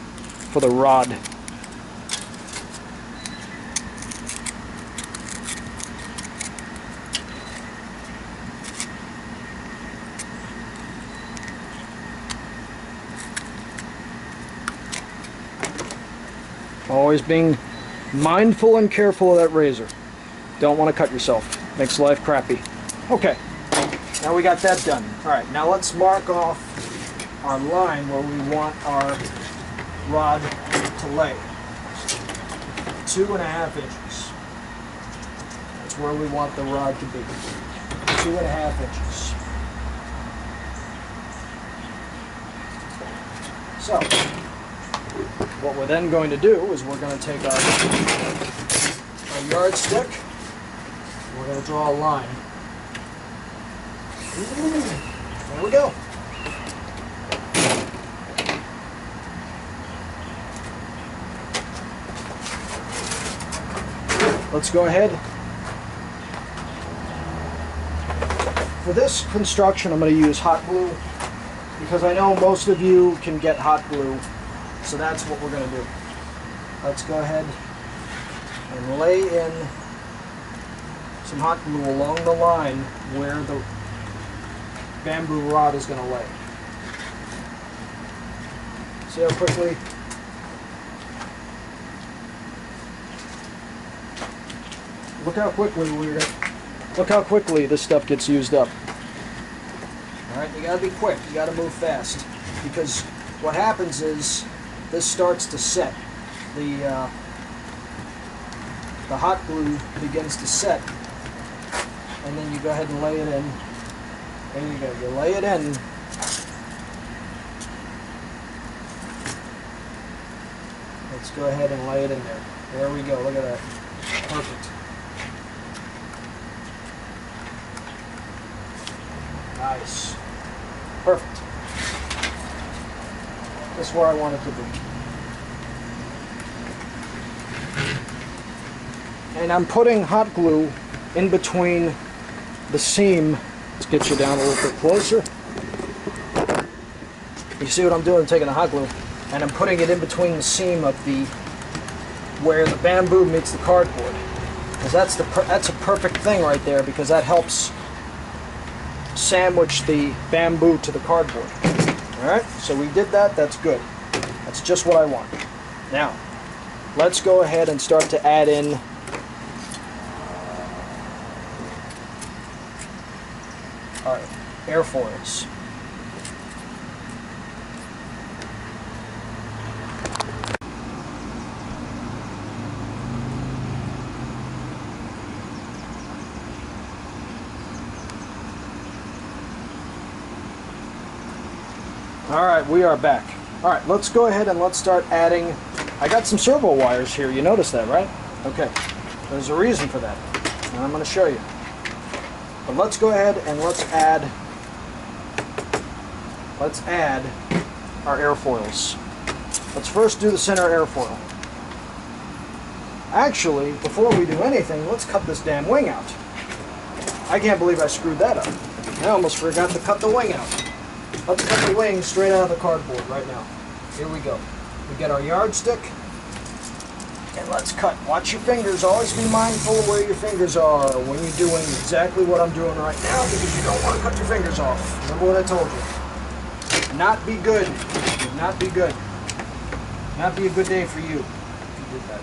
rod. Always being mindful and careful of that razor. Don't want to cut yourself. Makes life crappy. Okay. Now we got that done. Alright, now let's mark off our line where we want our rod to lay. 2.5 inches. That's where we want the rod to be. 2.5 inches. So, what we're then going to do is we're going to take our yardstick, we're going to draw a line. There we go. Let's go ahead. For this construction, I'm going to use hot glue because I know most of you can get hot glue, so that's what we're going to do. Let's go ahead and lay in some hot glue along the line where the bamboo rod is going to lay. See how quickly? Look how quickly this stuff gets used up. All right, you gotta be quick. You gotta move fast because what happens is this starts to set. The hot glue begins to set, and then you go ahead and lay it in. There you go. You lay it in. Let's go ahead and lay it in there. There we go. Look at that. Perfect. Nice. Perfect. That's where I want it to be. And I'm putting hot glue in between the seam. Let's get you down a little bit closer. You see what I'm doing? I'm taking the hot glue and I'm putting it in between the seam of where the bamboo meets the cardboard. Because that's a perfect thing right there, because that helps sandwich the bamboo to the cardboard. Alright, so we did that. That's good. That's just what I want. Now, let's go ahead and start to add in our airfoils. Alright, we are back. Alright, let's go ahead and let's start adding. I got some servo wires here. You noticed that, right? Okay. There's a reason for that. And I'm going to show you. But let's go ahead and let's add our airfoils. Let's first do the center airfoil. Actually, before we do anything, let's cut this damn wing out. I can't believe I screwed that up. I almost forgot to cut the wing out. Let's cut the wing straight out of the cardboard right now. Here we go. We get our yardstick, and let's cut. Watch your fingers. Always be mindful of where your fingers are when you're doing exactly what I'm doing right now, because you don't want to cut your fingers off. Remember what I told you. Not be good. Would not be good. Not be a good day for you if you did that.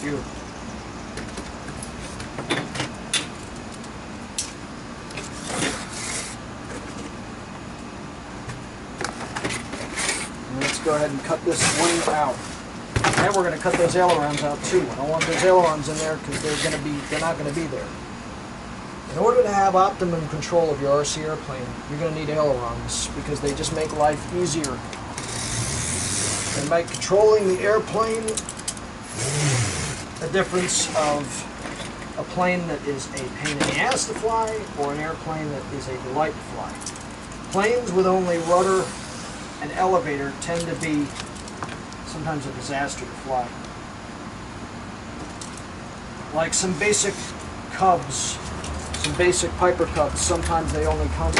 Beautiful. Let's go ahead and cut this wing out. And we're going to cut those ailerons out too. I don't want those ailerons in there because they're not going to be there. In order to have optimum control of your RC airplane, you're going to need ailerons because they just make life easier. They make controlling the airplane the difference of a plane that is a pain in the ass to fly or an airplane that is a delight to fly. Planes with only rudder and elevator tend to be sometimes a disaster to fly. Like some basic Cubs, some basic Piper Cubs, sometimes they only come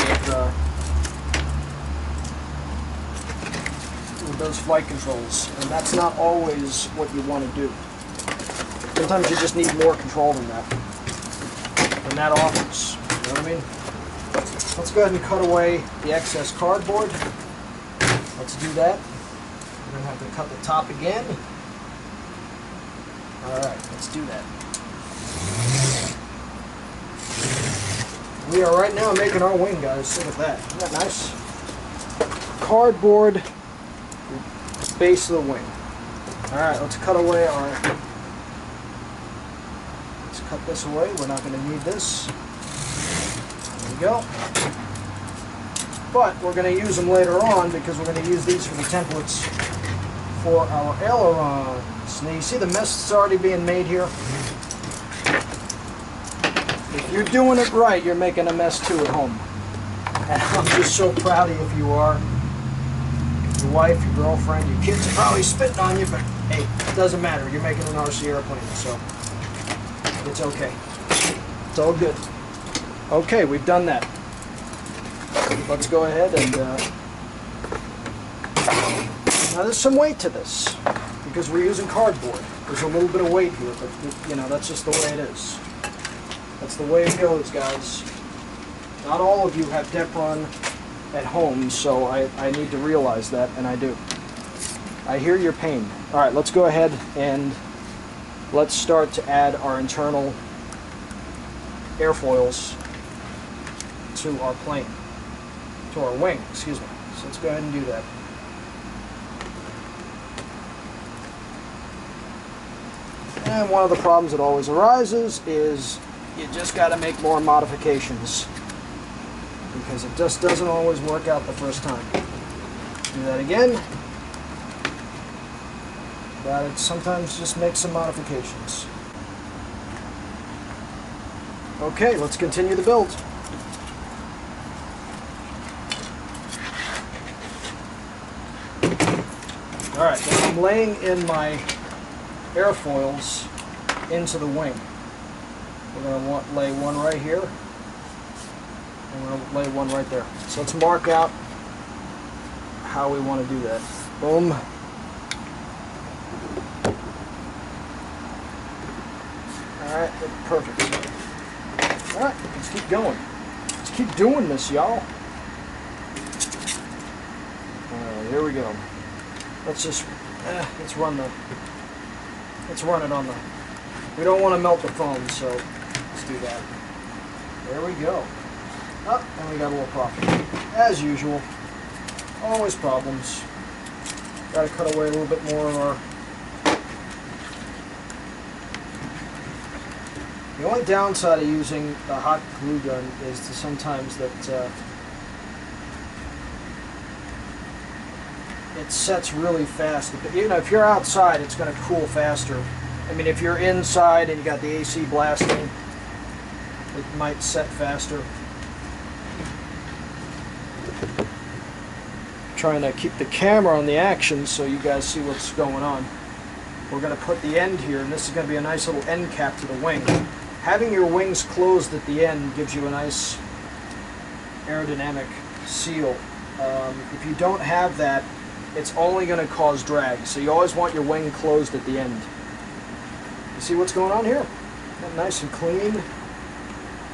with those flight controls, and that's not always what you want to do. Sometimes you just need more control than that offers. You know what I mean? Let's go ahead and cut away the excess cardboard. Let's do that. We're going to have to cut the top again. Alright, let's do that. We are right now making our wing, guys. Look at that. Isn't that nice? Cardboard base of the wing. Alright, let's cut away our... Let's cut this away. We're not going to need this. There we go. But we're going to use them later on because we're going to use these for the templates for our ailerons. Now you see the mess that's already being made here? If you're doing it right, you're making a mess too at home. And I'm just so proud of you if you are. Your wife, your girlfriend, your kids are probably spitting on you, but hey, it doesn't matter. You're making an RC airplane, so it's okay. It's all good. Okay, we've done that. Let's go ahead and... now there's some weight to this because we're using cardboard. There's a little bit of weight here, but you know, that's just the way it is. That's the way it goes, guys. Not all of you have Depron at home, so I need to realize that, and I do. I hear your pain. Alright, let's go ahead and let's start to add our internal airfoils to our plane. To our wing, excuse me. So let's go ahead and do that. And one of the problems that always arises is you just got to make more modifications because it just doesn't always work out the first time. Do that again. But it sometimes just makes some modifications. Okay, let's continue the build. Alright, I'm laying in my airfoils into the wing. We're going to lay one right here, and we're going to lay one right there. So let's mark out how we want to do that. Boom. Alright, perfect. Alright, let's keep going. Let's keep doing this, y'all. Alright, here we go. Let's just, let's run it on the, we don't want to melt the foam, so let's do that. There we go. Oh, and we got a little problem. As usual, always problems. Got to cut away a little bit more of our... The only downside of using the hot glue gun is to sometimes that it sets really fast. You know, if you're outside, it's going to cool faster. I mean, if you're inside and you got the AC blasting, it might set faster. Trying to keep the camera on the action so you guys see what's going on. We're going to put the end here, and this is going to be a nice little end cap to the wing. Having your wings closed at the end gives you a nice aerodynamic seal. If you don't have that, it's only going to cause drag. So you always want your wing closed at the end. You see what's going on here? Isn't that nice and clean?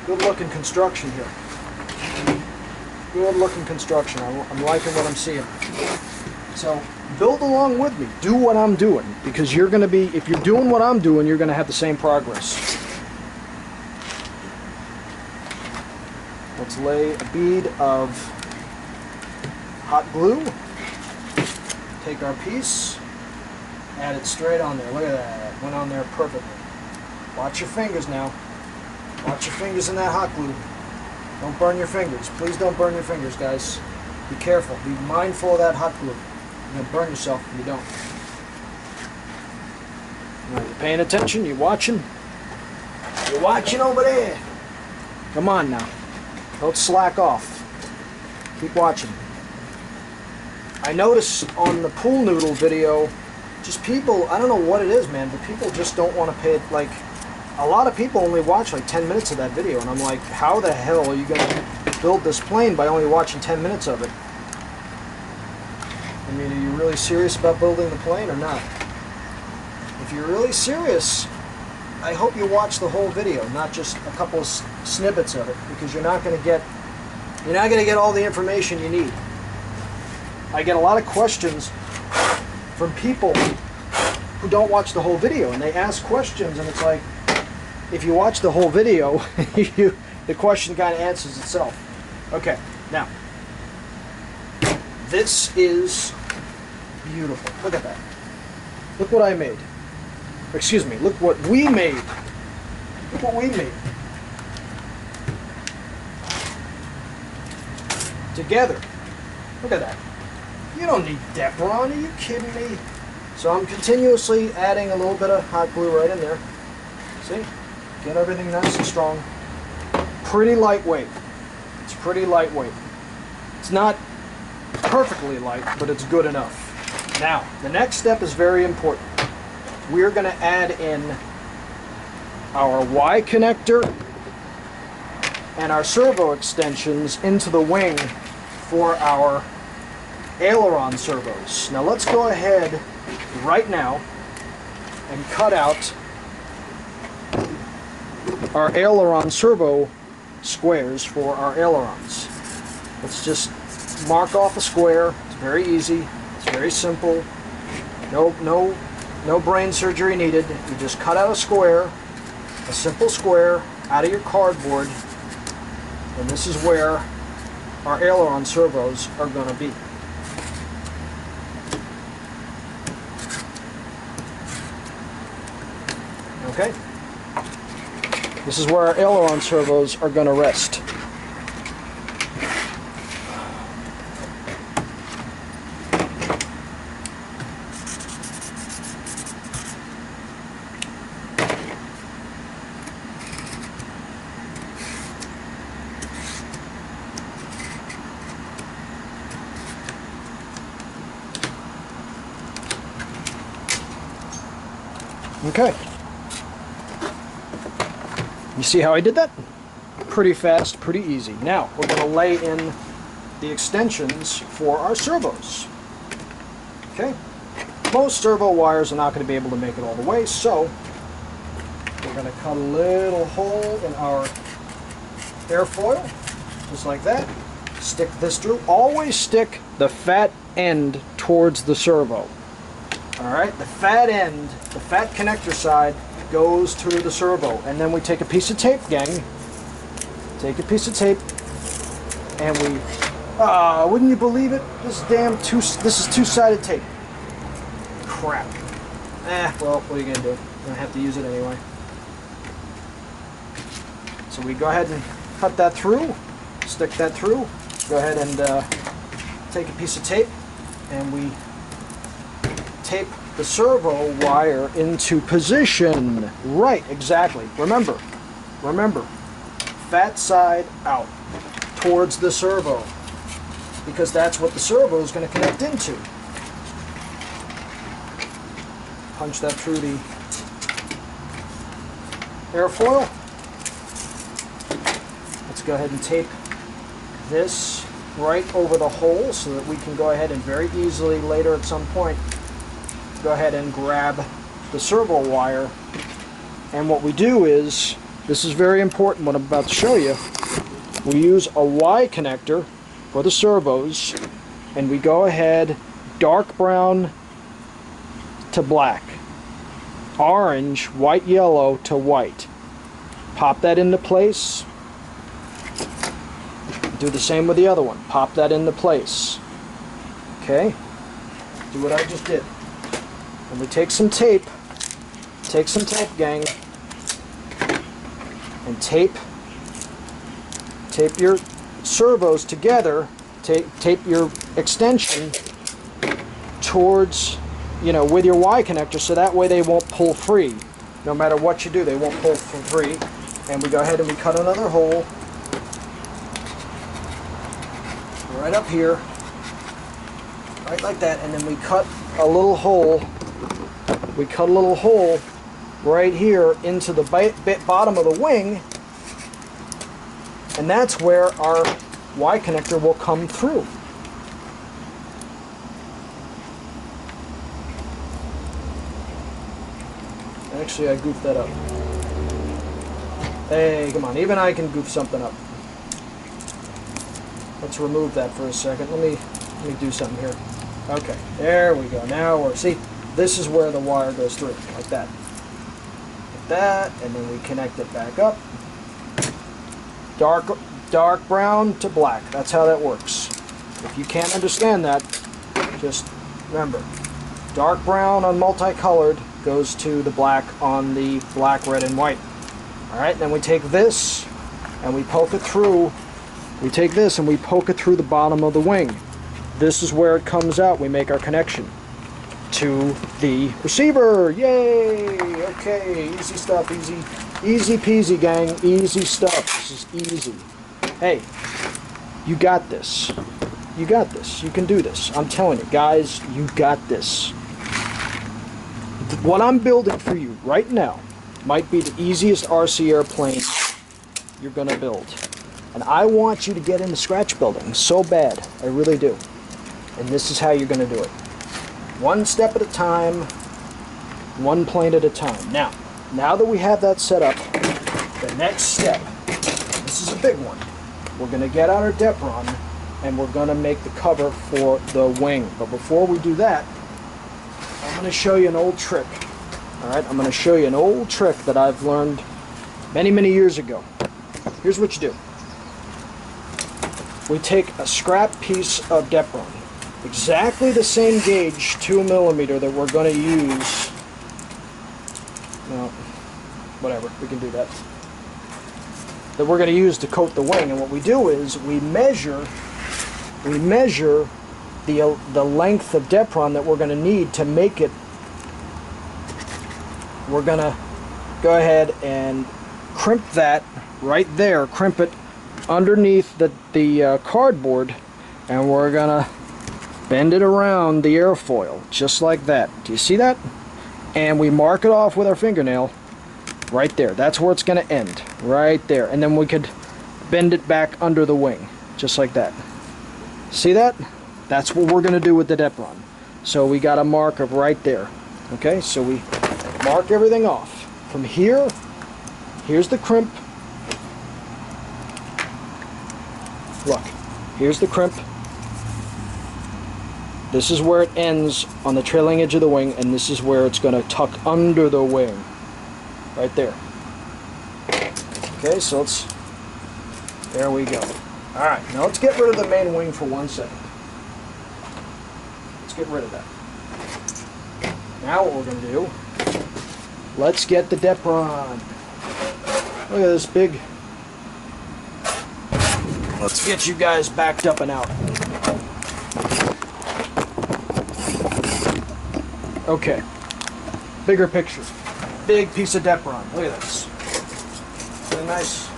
Good looking construction here. Good looking construction. I'm liking what I'm seeing. So build along with me. Do what I'm doing, because you're going to be, if you're doing what I'm doing, you're going to have the same progress. Let's lay a bead of hot glue. Take our piece, add it straight on there. Look at that. Went on there perfectly. Watch your fingers now. Watch your fingers in that hot glue. Don't burn your fingers. Please don't burn your fingers, guys. Be careful. Be mindful of that hot glue. You're going to burn yourself if you don't. All right, you paying attention? You watching? You're watching over there. Come on now. Don't slack off. Keep watching. I notice on the Pool-noodle video, just people, I don't know what it is, man, but people just don't want to pay it. Like, a lot of people only watch like 10 minutes of that video, and I'm like, how the hell are you going to build this plane by only watching 10 minutes of it? I mean, are you really serious about building the plane or not? If you're really serious, I hope you watch the whole video, not just a couple of snippets of it, because you're not going to get all the information you need. I get a lot of questions from people who don't watch the whole video, and they ask questions, and it's like, if you watch the whole video, the question kind of answers itself. Okay, now, this is beautiful. Look at that. Look what I made. Excuse me, look what we made. Look what we made. Together. Look at that. You don't need Depron, are you kidding me? So I'm continuously adding a little bit of hot glue right in there. See? Get everything nice and strong. Pretty lightweight. It's pretty lightweight. It's not perfectly light, but it's good enough. Now, the next step is very important. We're going to add in our Y connector and our servo extensions into the wing for our aileron servos. Now let's go ahead right now and cut out our aileron servo squares for our ailerons. Let's just mark off a square. It's very easy. It's very simple. No brain surgery needed. You just cut out a square, a simple square, out of your cardboard, and this is where our aileron servos are going to be. Okay? This is where our aileron servos are going to rest. Okay. You see how I did that? Pretty fast, pretty easy. Now, we're going to lay in the extensions for our servos. Okay? Most servo wires are not going to be able to make it all the way, so we're going to cut a little hole in our airfoil, just like that. Stick this through. Always stick the fat end towards the servo. Alright, the fat end, the fat connector side goes to the servo. And then we take a piece of tape, gang. Take a piece of tape and we, wouldn't you believe it? This is two-sided tape. Crap. Well, what are you going to do? You're going to have to use it anyway. So we go ahead and cut that through, stick that through. Go ahead and take a piece of tape and we tape the servo wire into position. Right, exactly. Remember, fat side out towards the servo, because that's what the servo is going to connect into. Punch that through the airfoil. Let's go ahead and tape this right over the hole so that we can go ahead and very easily later at some point go ahead and grab the servo wire. And what we do is, this is very important what I'm about to show you, we use a Y connector for the servos and we go ahead dark brown to black, orange, white, yellow to white. Pop that into place. Do the same with the other one. Pop that into place. Okay? Do what I just did. And we take some tape, gang, and tape your servos together, tape your extension towards, with your Y connector, so that way they won't pull free. No matter what you do, they won't pull free. And we go ahead and we cut another hole right up here, right like that, and then we cut a little hole. We cut a little hole right here into the bottom of the wing, and that's where our Y connector will come through. Actually, I goofed that up. Hey, come on, even I can goof something up. Let's remove that for a second. Let me do something here. Okay, there we go. Now we're, see, this is where the wire goes through, like that. Like that, and then we connect it back up. dark brown to black. That's how that works. If you can't understand that, just remember, dark brown on multicolored goes to the black on the black, red, and white. Alright, then we take this and we poke it through. We take this and we poke it through the bottom of the wing. This is where it comes out. We make our connection to the receiver. Yay! Okay, easy stuff, easy peasy, gang. Easy stuff. This is easy. Hey, you got this. You got this. You can do this. I'm telling you, guys, you got this. What I'm building for you right now might be the easiest RC airplane you're going to build. And I want you to get into scratch building so bad. I really do. And this is how you're going to do it. One step at a time, one plane at a time. Now that we have that set up, the next step, this is a big one. We're going to get out our Depron and we're going to make the cover for the wing. But before we do that, I'm going to show you an old trick. Alright, I'm going to show you an old trick that I've learned many years ago. Here's what you do. We take a scrap piece of Depron, exactly the same gauge, 2mm, that we're going to use. No, whatever, we can do that. That we're going to use to coat the wing. And what we do is we measure the length of Depron that we're going to need to make it. We're going to go ahead and crimp that right there, crimp it underneath the cardboard, and we're going to bend it around the airfoil just like that. Do you see that? And we mark it off with our fingernail right there. That's where it's going to end, right there. And then we could bend it back under the wing just like that. See that? That's what we're going to do with the Depron. So we got a mark of right there. Okay, so we mark everything off. From here, here's the crimp. Look, here's the crimp. This is where it ends on the trailing edge of the wing, and this is where it's going to tuck under the wing. Right there. Okay, so there we go. Alright, now let's get rid of the main wing for 1 second. Let's get rid of that. Now what we're going to do, let's get the Depron. Look at this big. Let's get you guys backed up and out. Okay, bigger picture. Big piece of Depron. Look at this. Really nice.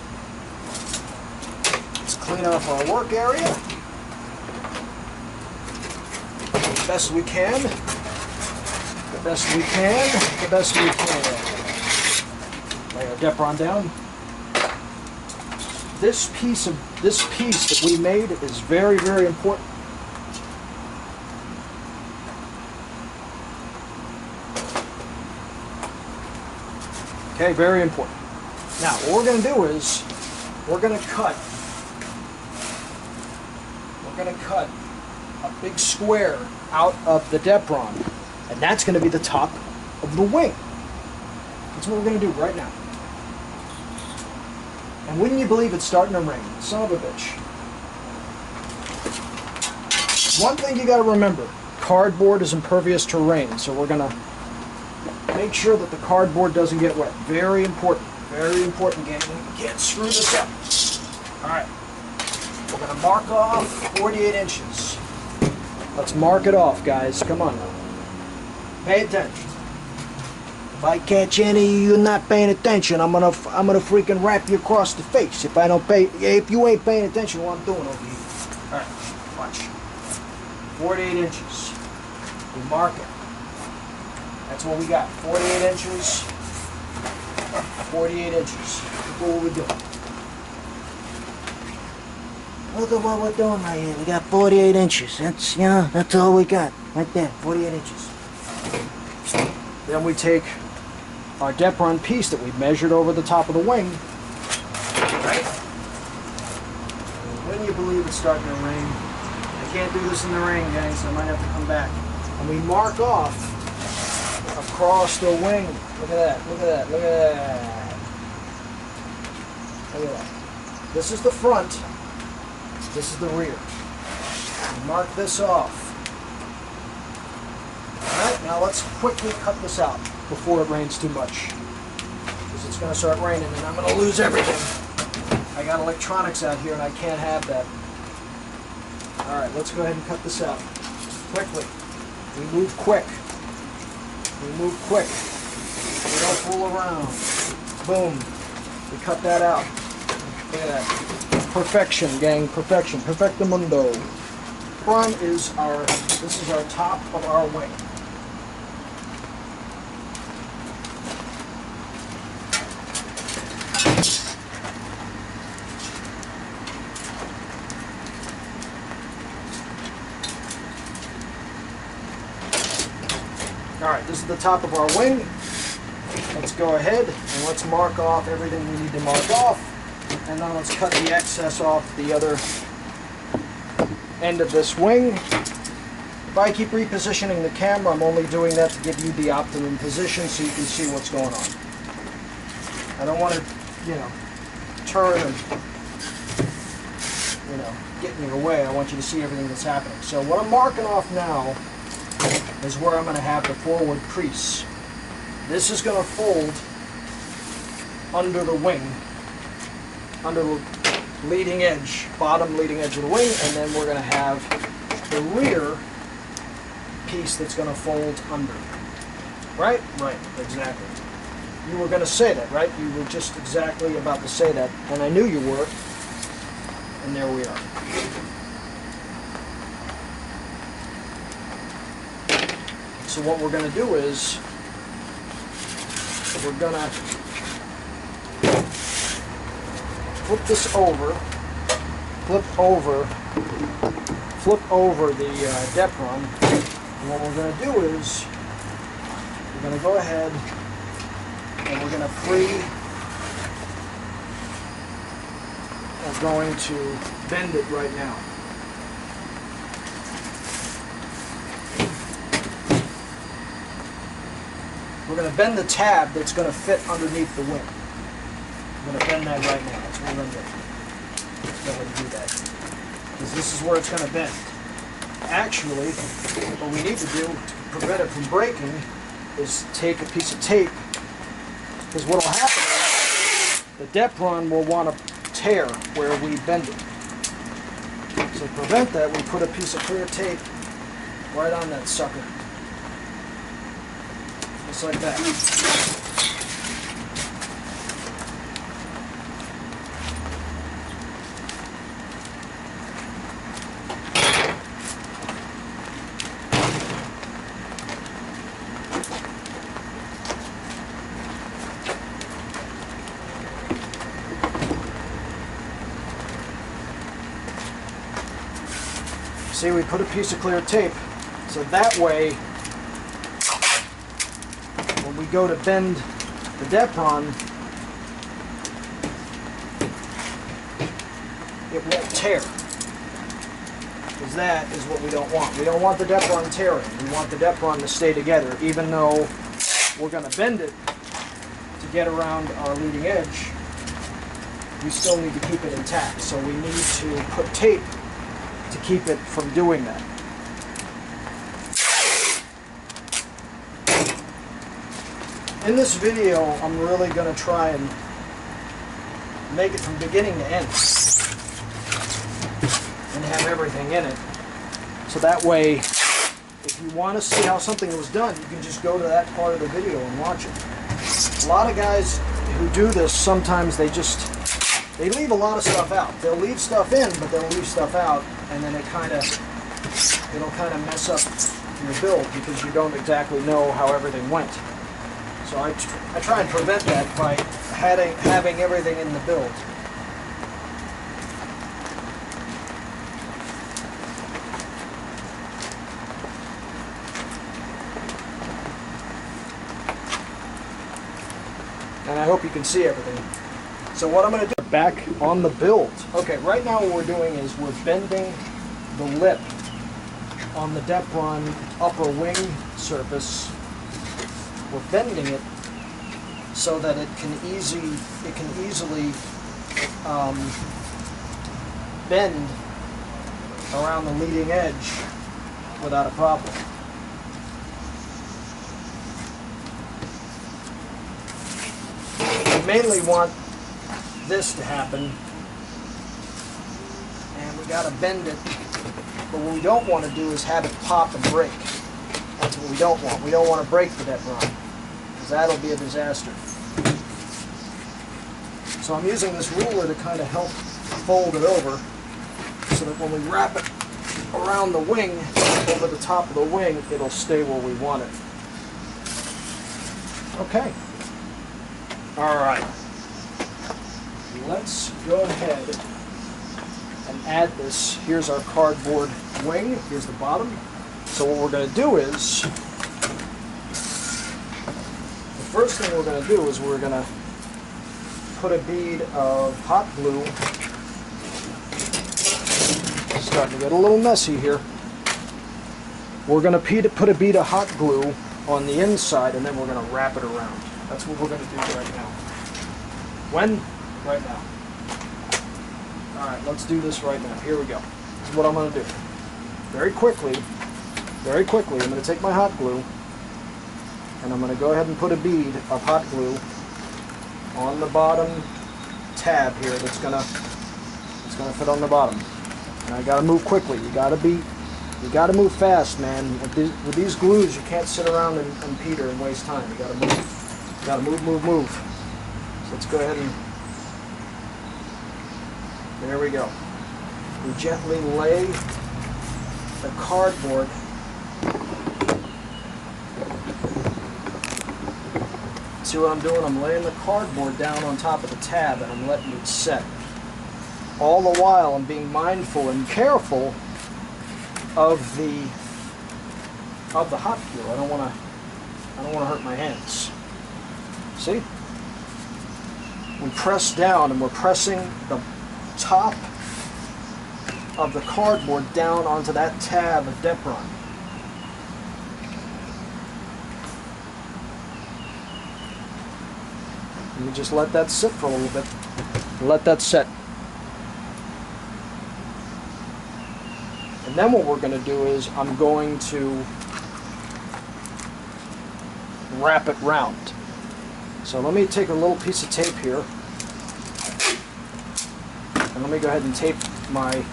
Let's clean off our work area the best we can. The best we can. The best we can. Lay our Depron down. This piece that we made is very important. Okay, very important. Now, what we're going to do is we're going to cut a big square out of the Depron, and that's going to be the top of the wing. That's what we're going to do right now. And wouldn't you believe it's starting to rain? Son of a bitch. One thing you got to remember, cardboard is impervious to rain, so we're going to make sure that the cardboard doesn't get wet. Very important, gang. Can't screw this up. Alright, we're going to mark off 48 inches. Let's mark it off, guys. Come on now. Pay attention. If I catch any of you not paying attention, I'm gonna freaking rap you across the face. If you ain't paying attention to what I'm doing over here. Alright, watch. 48 inches. We mark it. That's what we got. 48 inches. 48 inches. Look what we're doing. Look at what we're doing right here. We got 48 inches. That's all we got. Right there. 48 inches. Then we take our Depron piece that we measured over the top of the wing. Right? Wouldn't you believe it's starting to rain? I can't do this in the rain, guys, so I might have to come back. And we mark off across the wing. Look at that, look at that, look at that. Look at that. This is the front. This is the rear. Mark this off. Alright, now let's quickly cut this out before it rains too much. Because it's going to start raining and I'm going to lose everything. I got electronics out here and I can't have that. Alright, let's go ahead and cut this out. Quickly. We move quick. We move quick. We don't fool around. Boom. We cut that out. Look at that. Perfection, gang. Perfection. Perfectamundo. Front is this is our top of our wing. Alright, this is the top of our wing. Let's go ahead and let's mark off everything we need to mark off. And then let's cut the excess off the other end of this wing. If I keep repositioning the camera, I'm only doing that to give you the optimum position so you can see what's going on. I don't want to, turn and, get in your way. I want you to see everything that's happening. So what I'm marking off now is where I'm going to have the forward crease. This is going to fold under the wing, under the leading edge, bottom leading edge of the wing, and then we're going to have the rear piece that's going to fold under. Right? Right, exactly. You were going to say that, right? You were just exactly about to say that, and I knew you were, and there we are. So what we're going to do is, we're going to flip this over, flip over the Depron, and what we're going to do is, we're going to go ahead and we're going to we're going to bend it right now. We're going to bend the tab that's going to fit underneath the wing. I'm going to bend that right now. That's what we're going to do. Let's go ahead and do that. Because this is where it's going to bend. Actually, what we need to do to prevent it from breaking is take a piece of tape. Because what will happen is the Depron will want to tear where we bend it. So to prevent that, we put a piece of clear tape right on that sucker. Just like that. See, we put a piece of clear tape, so that way when we go to bend the Depron, it won't tear. Because that is what we don't want. We don't want the Depron tearing. We want the Depron to stay together, even though we're going to bend it to get around our leading edge. We still need to keep it intact, so we need to put tape to keep it from doing that. In this video, I'm really going to try and make it from beginning to end and have everything in it. So that way, if you want to see how something was done, you can just go to that part of the video and watch it. A lot of guys who do this, sometimes they leave a lot of stuff out. They'll leave stuff in, but they'll leave stuff out, and then it'll kind of mess up your build because you don't exactly know how everything went. So I try and prevent that by having everything in the build. And I hope you can see everything. So what I'm going to do, back on the build. Okay, right now what we're doing is we're bending the lip on the Depron upper wing surface. We're bending it so that it can easily bend around the leading edge without a problem. We mainly want this to happen, and we gotta bend it, but what we don't want to do is have it pop and break. That's what we don't want. We don't want to break the Depron, because that'll be a disaster. So I'm using this ruler to kind of help fold it over, so that when we wrap it around the wing, over the top of the wing, it'll stay where we want it. Okay. Alright. Let's go ahead and add this. Here's our cardboard wing. Here's the bottom. So what we're going to do is, the first thing we're going to do is we're going to put a bead of hot glue. It's starting to get a little messy here. We're going to put a bead of hot glue on the inside, and then we're going to wrap it around. That's what we're going to do right now. When? Right now. Alright, let's do this right now. Here we go. This is what I'm going to do. Very quickly, I'm going to take my hot glue, and I'm going to go ahead and put a bead of hot glue on the bottom tab here that's going to fit on the bottom. And I got to move quickly. You got to move fast, man. With these glues, you can't sit around and peter and waste time. You got to move. You got to move. So let's go ahead and, there we go. We gently lay the cardboard see what I'm doing? I'm laying the cardboard down on top of the tab and I'm letting it set. All the while I'm being mindful and careful of the hot glue. I don't want to hurt my hands. See? We press down and we're pressing the top of the cardboard down onto that tab of Depron. And we just let that sit for a little bit. Let that set. And then what we're going to do is I'm going to wrap it round. So let me take a little piece of tape here. And let me go ahead and tape my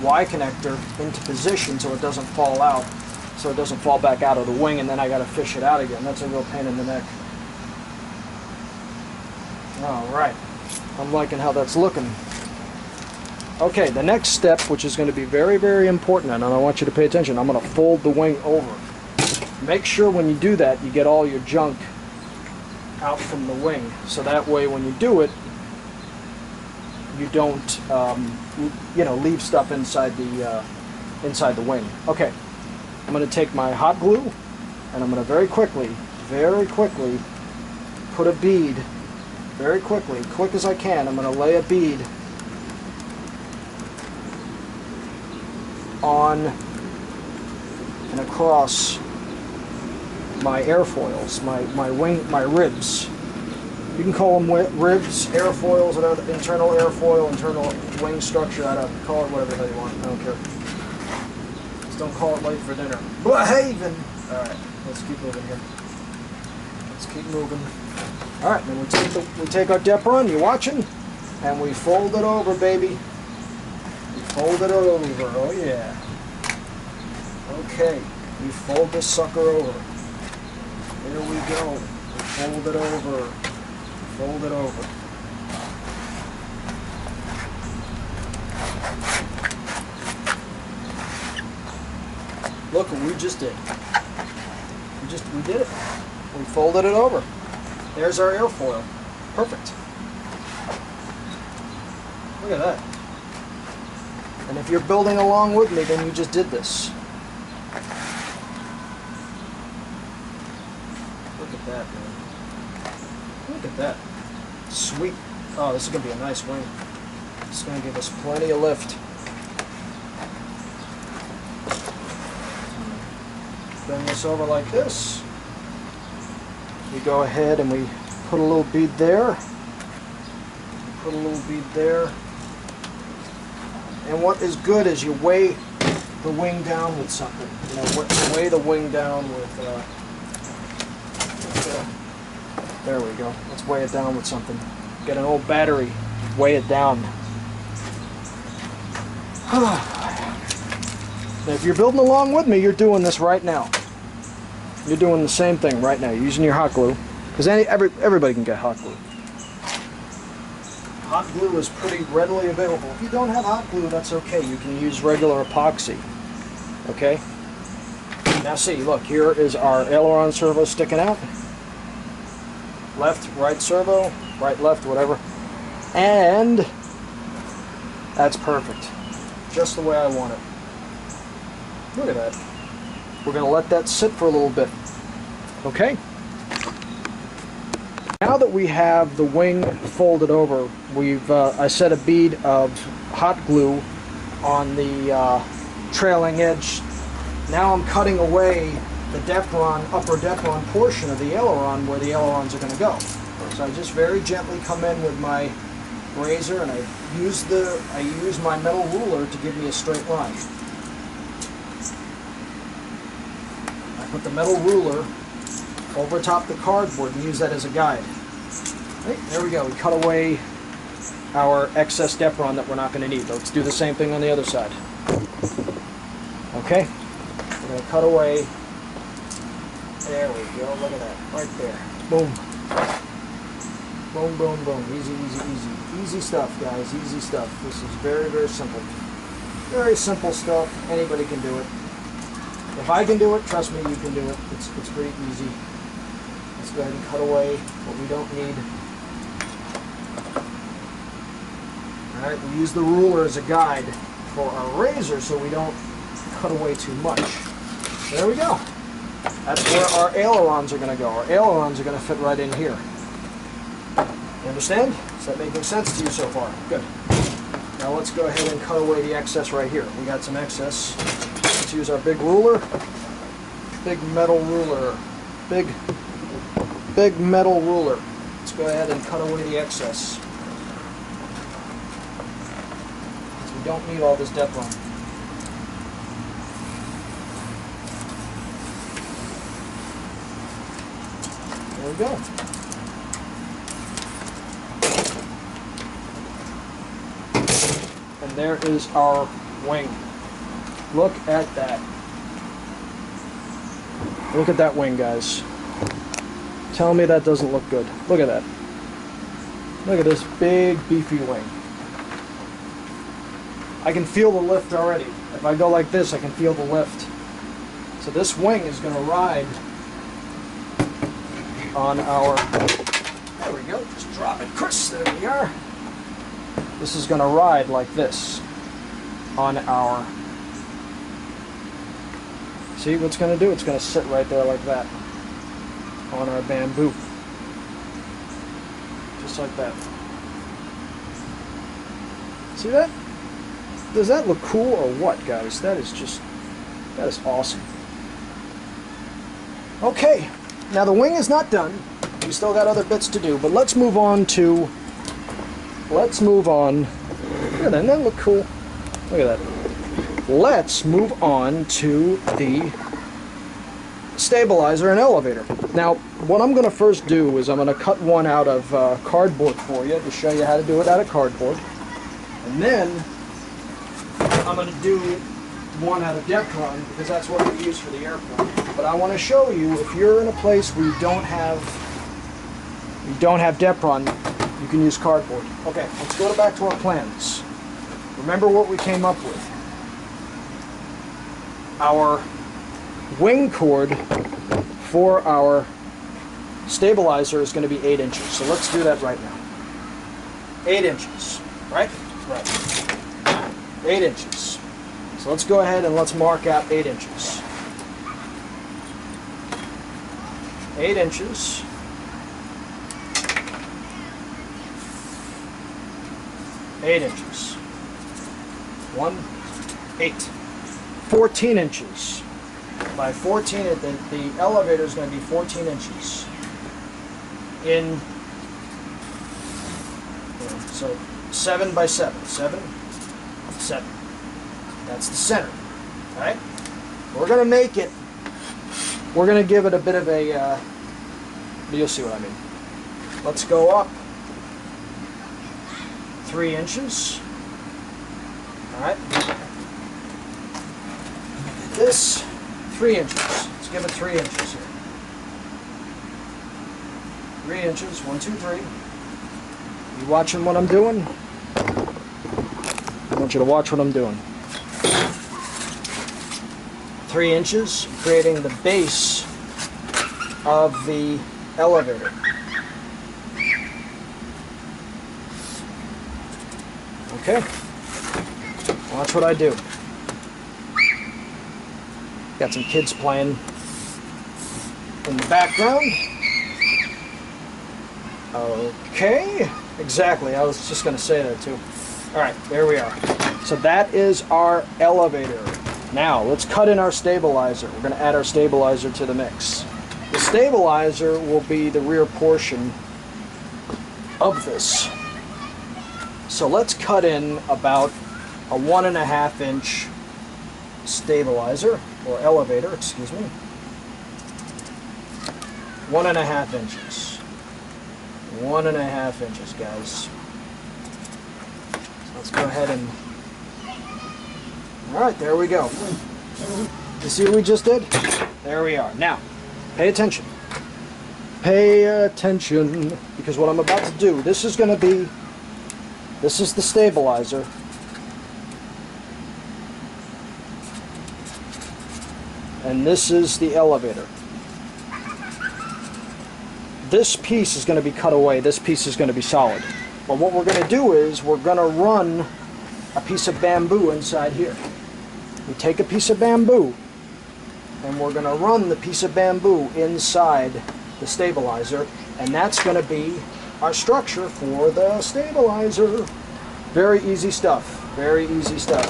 Y connector into position so it doesn't fall out, so it doesn't fall back out of the wing, and then I got to fish it out again. That's a real pain in the neck. Alright, I'm liking how that's looking. Okay, the next step, which is going to be very, very important, and I want you to pay attention, I'm going to fold the wing over. Make sure when you do that, you get all your junk out from the wing, so that way when you do it, you don't, leave stuff inside the wing. Okay, I'm going to take my hot glue, and I'm going to very quickly put a bead. Very quickly, quick as I can, I'm going to lay a bead on and across my airfoils, my ribs. You can call them ribs, airfoils, internal airfoil, internal wing structure. I don't call it whatever the hell you want. I don't care. Just don't call it late for dinner. Behaving. All right, let's keep moving here. Let's keep moving. All right, then we take our Depron. You watching? And we fold it over, baby. We fold it over. Oh yeah. Okay, we fold this sucker over. There we go. We fold it over. Fold it over. Look what we just did. We did it. We folded it over. There's our airfoil. Perfect. Look at that. And if you're building along with me, then you just did this. Look at that, man. Look at that. Sweet. Oh, this is going to be a nice wing. This is going to give us plenty of lift. Bring this over like this. We go ahead and we put a little bead there. Put a little bead there. And what is good is you weigh the wing down with something. You know, weigh the wing down with there we go. Let's weigh it down with something. Get an old battery, weigh it down. Now, if you're building along with me, you're doing this right now. You're doing the same thing right now. You're using your hot glue, because everybody can get hot glue. Hot glue is pretty readily available. If you don't have hot glue, that's okay. You can use regular epoxy. Okay? Now see, look, here is our aileron servo sticking out. Left, right servo, right, left, whatever. And that's perfect. Just the way I want it. Look at that. We're going to let that sit for a little bit. Okay? Now that we have the wing folded over, I set a bead of hot glue on the trailing edge. Now I'm cutting away the Depron, upper Depron portion of the aileron where the ailerons are going to go. So I just very gently come in with my razor, and I use my metal ruler to give me a straight line. I put the metal ruler over top the cardboard and use that as a guide. Right, there we go. We cut away our excess Depron that we're not going to need. Let's do the same thing on the other side. Okay, we're going to cut away. There we go. Look at that. Right there. Boom. Boom, boom, boom. Easy, easy, easy. Easy stuff, guys. Easy stuff. This is very, very simple. Very simple stuff. Anybody can do it. If I can do it, trust me, you can do it. It's pretty easy. Let's go ahead and cut away what we don't need. Alright, we use the ruler as a guide for our razor so we don't cut away too much. There we go. That's where our ailerons are going to go. Our ailerons are going to fit right in here. You understand? Is that making sense to you so far? Good. Now let's go ahead and cut away the excess right here. We got some excess. Let's use our big ruler. Big metal ruler. Big metal ruler. Let's go ahead and cut away the excess. Because we don't need all this Depron. There we go. And there is our wing. Look at that. Look at that wing, guys. Tell me that doesn't look good. Look at that. Look at this big, beefy wing. I can feel the lift already. If I go like this, I can feel the lift. So this wing is going to ride on our, there we go, just drop it, Chris, there we are. This is going to ride like this on our, see what it's going to do? It's going to sit right there like that on our bamboo. Just like that. See that? Does that look cool or what, guys? That is awesome. Okay. Now the wing is not done. We still got other bits to do, but let's move on to, look at that, doesn't that look cool? Look at that. Let's move on to the stabilizer and elevator. Now, what I'm going to first do is I'm going to cut one out of cardboard for you to show you how to do it out of cardboard. And then I'm going to do one out of Depron because that's what we use for the airplane. But I want to show you, if you're in a place where you don't have Depron, you can use cardboard. Okay, let's go back to our plans. Remember what we came up with. Our wing cord for our stabilizer is going to be 8 inches. So let's do that right now. 8 inches, right? Right. 8 inches. So let's go ahead and let's mark out 8 inches. 8 inches. 8 inches. 1, 8. 14 inches. By 14, the elevator is going to be 14 inches. In, So 7 by 7. 7, 7. That's the center. Alright? We're going to make it, we're going to give it a bit of a, you'll see what I mean. Let's go up 3 inches. Alright? This, 3 inches. Let's give it 3 inches here. 3 inches, 1, 2, 3. You watching what I'm doing? I want you to watch what I'm doing. 3 inches, creating the base of the elevator. Okay, watch what I do. Got some kids playing in the background. Okay, exactly, I was just going to say that too. Alright, there we are. So that is our elevator. Now, let's cut in our stabilizer. We're going to add our stabilizer to the mix. The stabilizer will be the rear portion of this. So let's cut in about a 1.5 inch stabilizer, or elevator, excuse me. 1.5 inches. 1.5 inches, guys. So let's go ahead and... Alright, there we go. You see what we just did? There we are. Now, pay attention. Pay attention, because what I'm about to do, this is going to be... This is the stabilizer. And this is the elevator. This piece is going to be cut away. This piece is going to be solid. But what we're going to do is we're going to run a piece of bamboo inside here. We take a piece of bamboo and we're going to run the piece of bamboo inside the stabilizer, and that's going to be our structure for the stabilizer. Very easy stuff. Very easy stuff.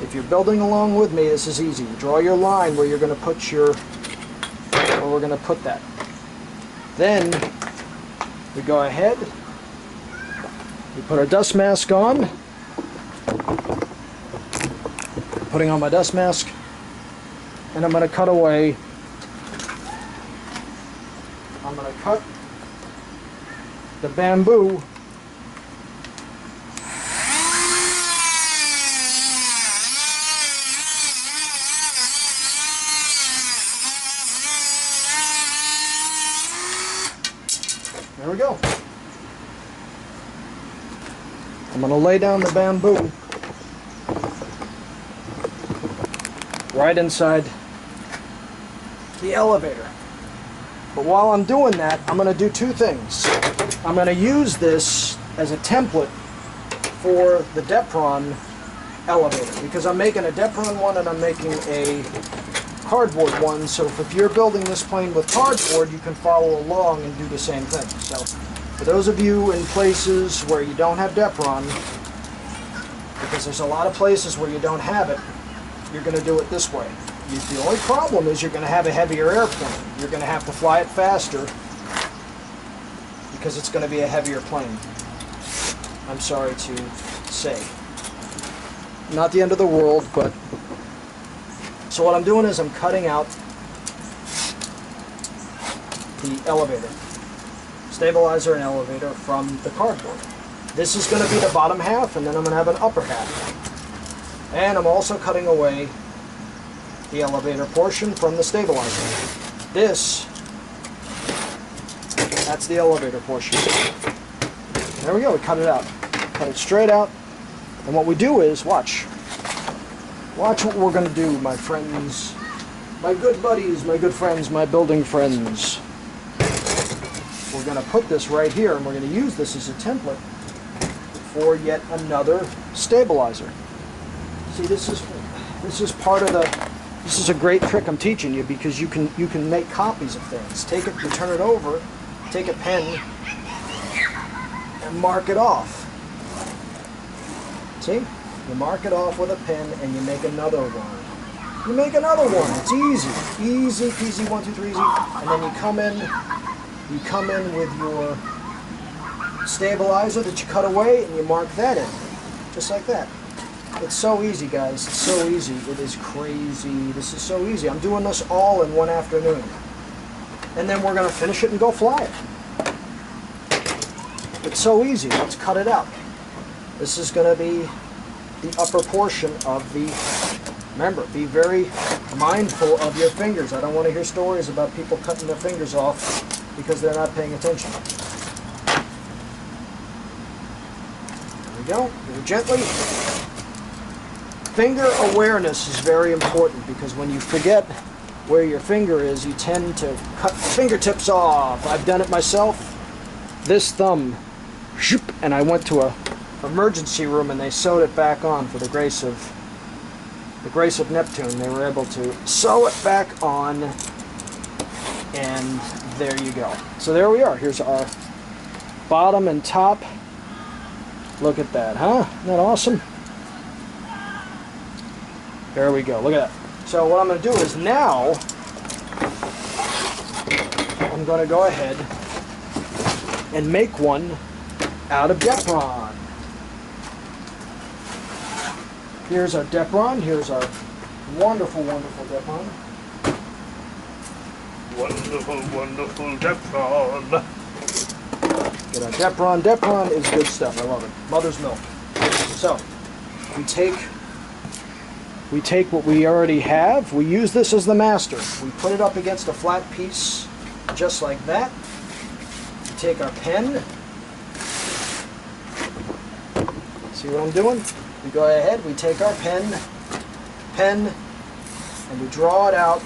If you're building along with me, this is easy. Draw your line where you're going to put your, where we're going to put that. Then we go ahead, we put our dust mask on. Putting on my dust mask, and I'm going to cut away. I'm going to cut the bamboo . There we go. I'm going to lay down the bamboo right inside the elevator. But while I'm doing that, I'm going to do 2 things. I'm going to use this as a template for the Depron elevator, because I'm making a Depron one and I'm making a cardboard one, so if you're building this plane with cardboard, you can follow along and do the same thing. So for those of you in places where you don't have Depron, because there's a lot of places where you don't have it, you're going to do it this way. The only problem is you're going to have a heavier airplane. You're going to have to fly it faster because it's going to be a heavier plane. I'm sorry to say. Not the end of the world, but... So what I'm doing is I'm cutting out the elevator. Stabilizer and elevator from the cardboard. This is going to be the bottom half, and then I'm going to have an upper half. And I'm also cutting away the elevator portion from the stabilizer. This, that's the elevator portion. There we go, we cut it out. Cut it straight out. And what we do is, watch. Watch what we're going to do, my friends. My good buddies, my good friends, my building friends. We're going to put this right here, and we're going to use this as a template for yet another stabilizer. See, this is part of the... This is a great trick I'm teaching you, because you can make copies of things. Take it and turn it over, take a pen, and mark it off. See? You mark it off with a pen and you make another one. You make another one. It's easy. Easy peasy, 1, 2, 3, easy. And then you come in with your stabilizer that you cut away, and you mark that in. Just like that. It's so easy, guys. It's so easy. It is crazy. This is so easy. I'm doing this all in one afternoon. And then we're going to finish it and go fly it. It's so easy. Let's cut it out. This is going to be the upper portion of the... Remember, be very mindful of your fingers. I don't want to hear stories about people cutting their fingers off because they're not paying attention. There we go. Very gently. Finger awareness is very important because when you forget where your finger is, you tend to cut fingertips off. I've done it myself. This thumb, and I went to a emergency room and they sewed it back on for the grace of Neptune. They were able to sew it back on, and there you go. So there we are. Here's our bottom and top. Look at that, huh? Isn't that awesome? There we go. Look at that. So what I'm going to do is now I'm going to go ahead and make one out of Depron. Here's our Depron. Here's our wonderful, wonderful Depron. Wonderful, wonderful Depron. Get our Depron. Depron is good stuff. I love it. Mother's milk. So we take what we already have. We use this as the master. We put it up against a flat piece, just like that. We take our pen. See what I'm doing? We go ahead, we take our pen, and we draw it out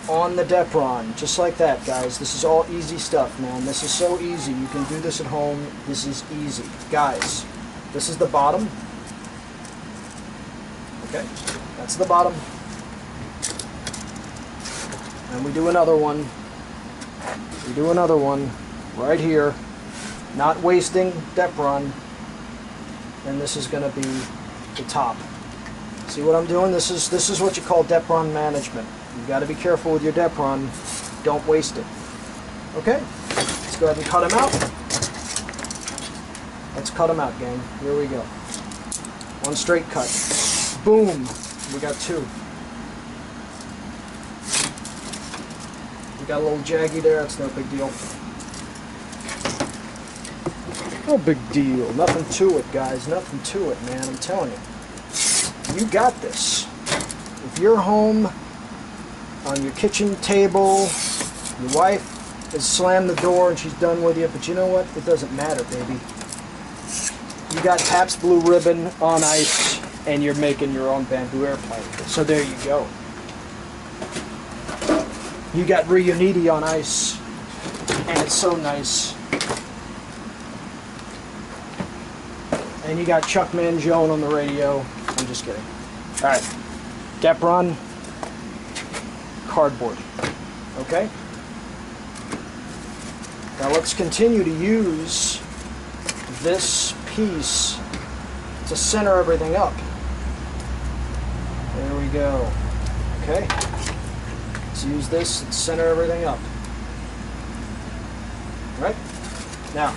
on the Depron, just like that, guys. This is all easy stuff, man. This is so easy. You can do this at home. This is easy. Guys, this is the bottom. Okay, that's the bottom. And we do another one. We do another one right here. Not wasting Depron. And this is going to be the top. See what I'm doing? This is what you call Depron management. You've got to be careful with your Depron. Don't waste it. Okay? Let's go ahead and cut them out. Let's cut them out, gang. Here we go. One straight cut. Boom. We got two. We got a little jaggy there. It's no big deal. No big deal. Nothing to it, guys. Nothing to it, man. I'm telling you. You got this. If you're home on your kitchen table, your wife has slammed the door and she's done with you, but you know what? It doesn't matter, baby. You got Pabst Blue Ribbon on ice and you're making your own bamboo airplane. So there you go. You got Reuniti on ice and it's so nice. And you got Chuck Mangione on the radio. I'm just kidding. Alright. Depron cardboard. Okay? Now let's continue to use this piece to center everything up. There we go. Okay? Let's use this and center everything up. Right? Now,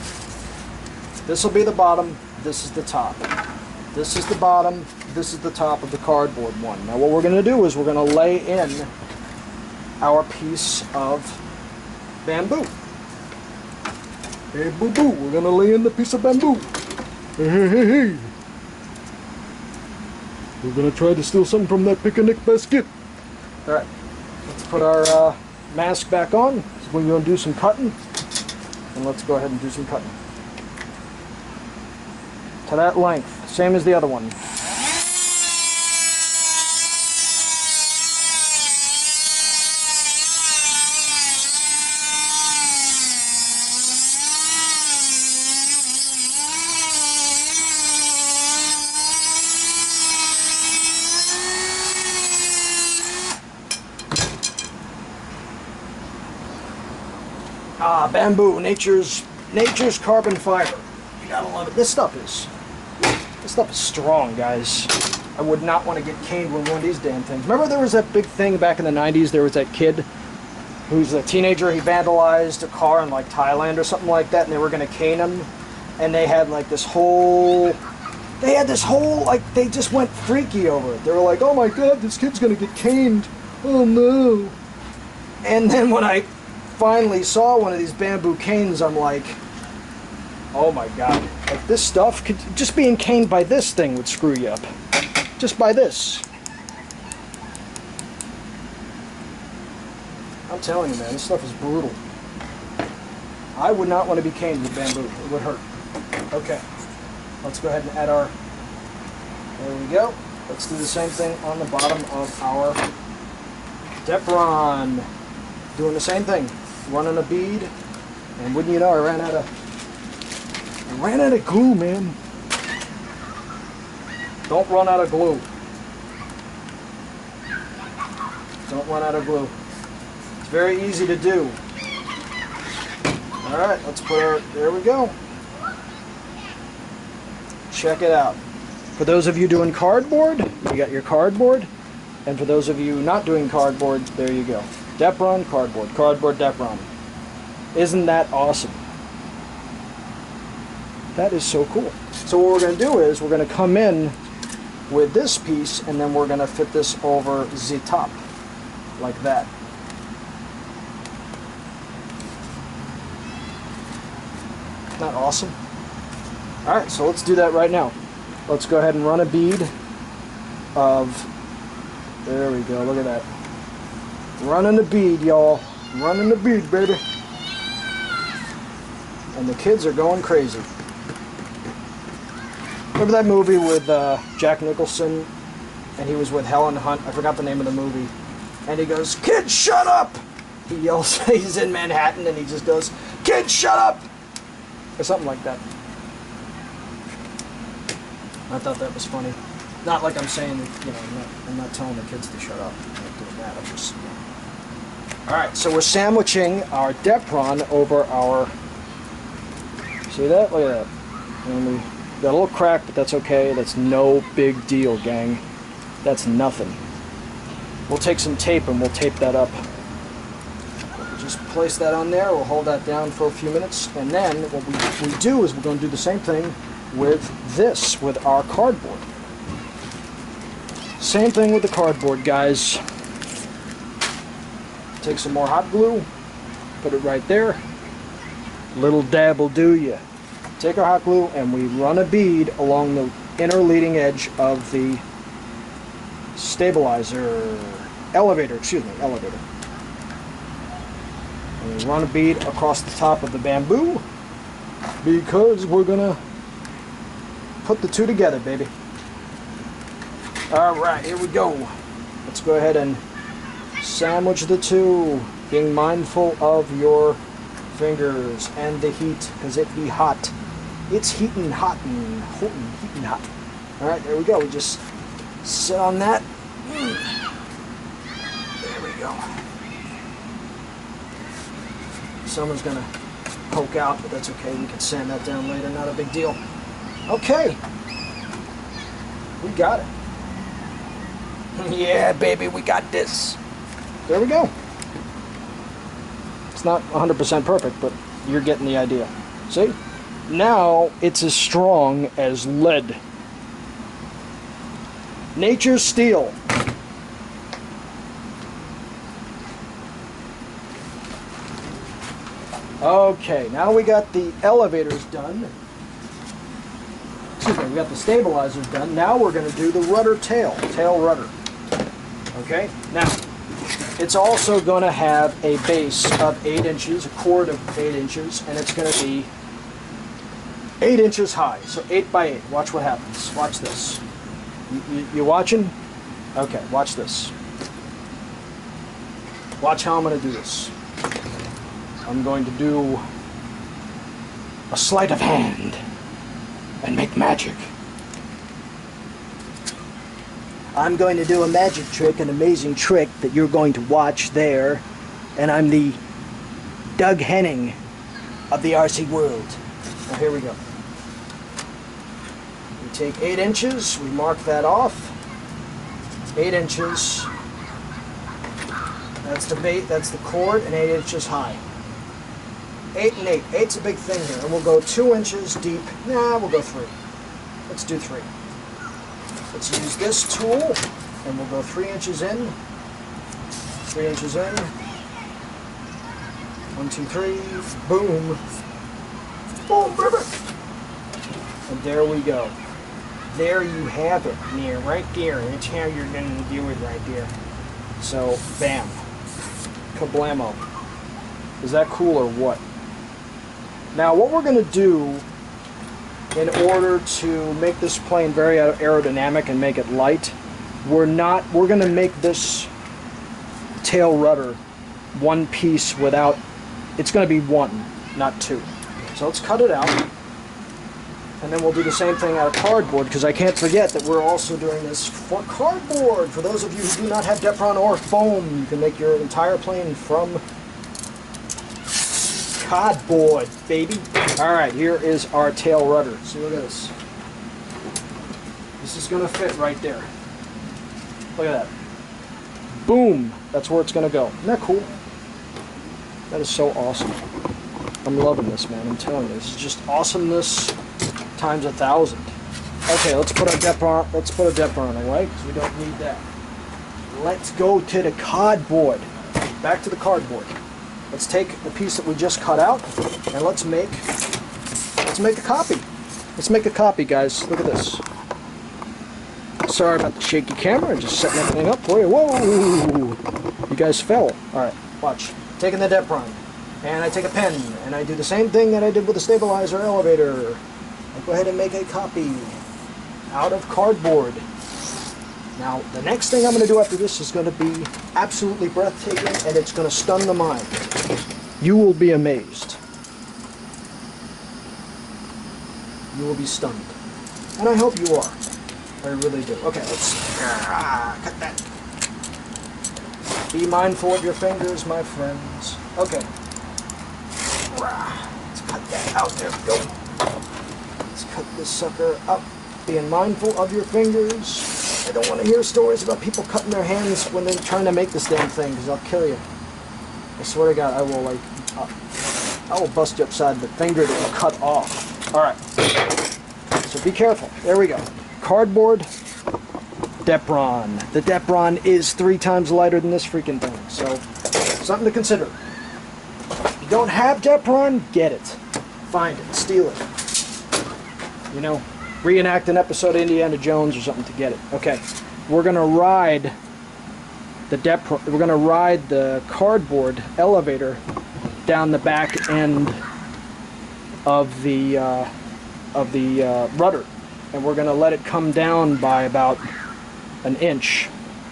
this will be the bottom. This is the top. This is the bottom. This is the top of the cardboard one. Now what we're going to do is we're going to lay in our piece of bamboo. Hey, boo-boo, we're going to lay in the piece of bamboo. Hey, hey, hey, hey. We're going to try to steal something from that picnic basket. Alright, let's put our mask back on. So we're going to do some cutting. And let's go ahead and do some cutting. To that length, same as the other one. Ah, bamboo, nature's carbon fiber. You gotta love it. This stuff is strong, guys. I would not want to get caned with one of these damn things. Remember there was that big thing back in the 90s? There was that kid who's a teenager. He vandalized a car in like Thailand or something like that, and they were going to cane him. And they had like this whole... like, they just went freaky over it. They were like, oh my god, this kid's going to get caned. Oh no. And then when I finally saw one of these bamboo canes, I'm like, oh my god. Like, this stuff, could just being caned by this thing would screw you up. Just by this. I'm telling you, man, this stuff is brutal. I would not want to be caned with bamboo. It would hurt. Okay. Let's go ahead and add our... There we go. Let's do the same thing on the bottom of our Depron. Doing the same thing. Running a bead. And wouldn't you know, I ran out of glue, man. Don't run out of glue. Don't run out of glue. It's very easy to do. Alright, let's put our... There we go. Check it out. For those of you doing cardboard, you got your cardboard. And for those of you not doing cardboard, there you go. Depron, cardboard. Cardboard, Depron. Isn't that awesome? That is so cool. So what we're going to do is we're going to come in with this piece, and then we're going to fit this over the top. Like that. Isn't that awesome? Alright, so let's do that right now. Let's go ahead and run a bead of... There we go, look at that. Running the bead, y'all. Running the bead, baby. And the kids are going crazy. Remember that movie with Jack Nicholson? And he was with Helen Hunt. I forgot the name of the movie. And he goes, "Kids, shut up!" He yells, he's in Manhattan, and he just goes, "Kids, shut up!" Or something like that. I thought that was funny. Not like I'm saying, you know, I'm not telling the kids to shut up. I'm not doing that. I'm just... Alright, so we're sandwiching our Depron over our... See that? Look at that. And we got a little crack, but that's okay. That's no big deal, gang. That's nothing. We'll take some tape and we'll tape that up. We'll just place that on there. We'll hold that down for a few minutes. And then what we do is we're going to do the same thing with this, with our cardboard. Same thing with the cardboard, guys. Take some more hot glue, put it right there. Little dab will do ya. Take our hot glue and we run a bead along the inner leading edge of the elevator. And we run a bead across the top of the bamboo because we're gonna put the two together, baby. Alright, here we go. Let's go ahead and sandwich the two, being mindful of your fingers and the heat, because it be hot. It's heating hot and heating hot. Alright, there we go. We just sit on that. There we go. Someone's gonna poke out, but that's okay. We can sand that down later. Not a big deal. Okay. We got it. Yeah, baby, we got this. There we go. It's not 100% perfect, but you're getting the idea. See? Now it's as strong as lead. Nature's steel. Okay, now we got the elevators done. Excuse me, we got the stabilizers done. Now we're going to do the rudder tail rudder. Okay, now it's also going to have a base of 8 inches, a chord of 8 inches, and it's going to be 8 inches high. So 8 by 8. Watch what happens. Watch this. You watching? Okay, watch this. Watch how I'm going to do this. I'm going to do a sleight of hand and make magic. I'm going to do a magic trick, an amazing trick that you're going to watch there. And I'm the Doug Henning of the RC world. Now here we go. We take 8 inches, we mark that off. 8 inches. That's the bait, that's the cord, and 8 inches high. 8 and 8. 8's a big thing here. And we'll go 2 inches deep. Nah, we'll go 3. Let's do 3. Let's use this tool, and we'll go 3 inches in. 3 inches in. 1, 2, 3. Boom. Boom, baby. And there we go. There you have it. Yeah, right there. That's how you're going to do it right there. So, bam. Kablamo. Is that cool or what? Now, what we're going to do in order to make this plane very aerodynamic and make it light, we're going to make this tail rudder one piece without, it's going to be 1, not 2. So let's cut it out. And then we'll do the same thing out of cardboard, because I can't forget that we're also doing this for cardboard. For those of you who do not have Depron or foam, you can make your entire plane from cardboard, baby. Alright, here is our tail rudder. See, look at this. This is going to fit right there. Look at that. Boom! That's where it's going to go. Isn't that cool? That is so awesome. I'm loving this, man. I'm telling you. This is just awesomeness times 1,000. Okay, let's put our Depron. Let's put a Depron away, because we don't need that. Let's go to the cardboard. Back to the cardboard. Let's take the piece that we just cut out, and let's make a copy. Let's make a copy, guys. Look at this. Sorry about the shaky camera. Just setting everything up for you. Whoa! You guys fell. All right, watch. Taking the Depron, and I take a pen, and I do the same thing that I did with the stabilizer elevator. I go ahead and make a copy out of cardboard. Now, the next thing I'm going to do after this is going to be absolutely breathtaking, and it's going to stun the mind. You will be amazed. You will be stunned. And I hope you are. I really do. Okay, let's cut that. Be mindful of your fingers, my friends. Okay. Let's cut that out. There we go. Let's cut this sucker up. Being mindful of your fingers. I don't want to hear stories about people cutting their hands when they're trying to make this damn thing, because I'll kill you. I swear to God, I will bust you upside the finger that you cut off. Alright. So be careful. There we go. Cardboard, Depron. The Depron is 3 times lighter than this freaking thing, so something to consider. If you don't have Depron, get it. Find it. Steal it. You know, reenact an episode of Indiana Jones or something to get it. Okay, we're gonna ride the Depron. We're gonna ride the cardboard elevator down the back end of the rudder, and we're gonna let it come down by about 1 inch.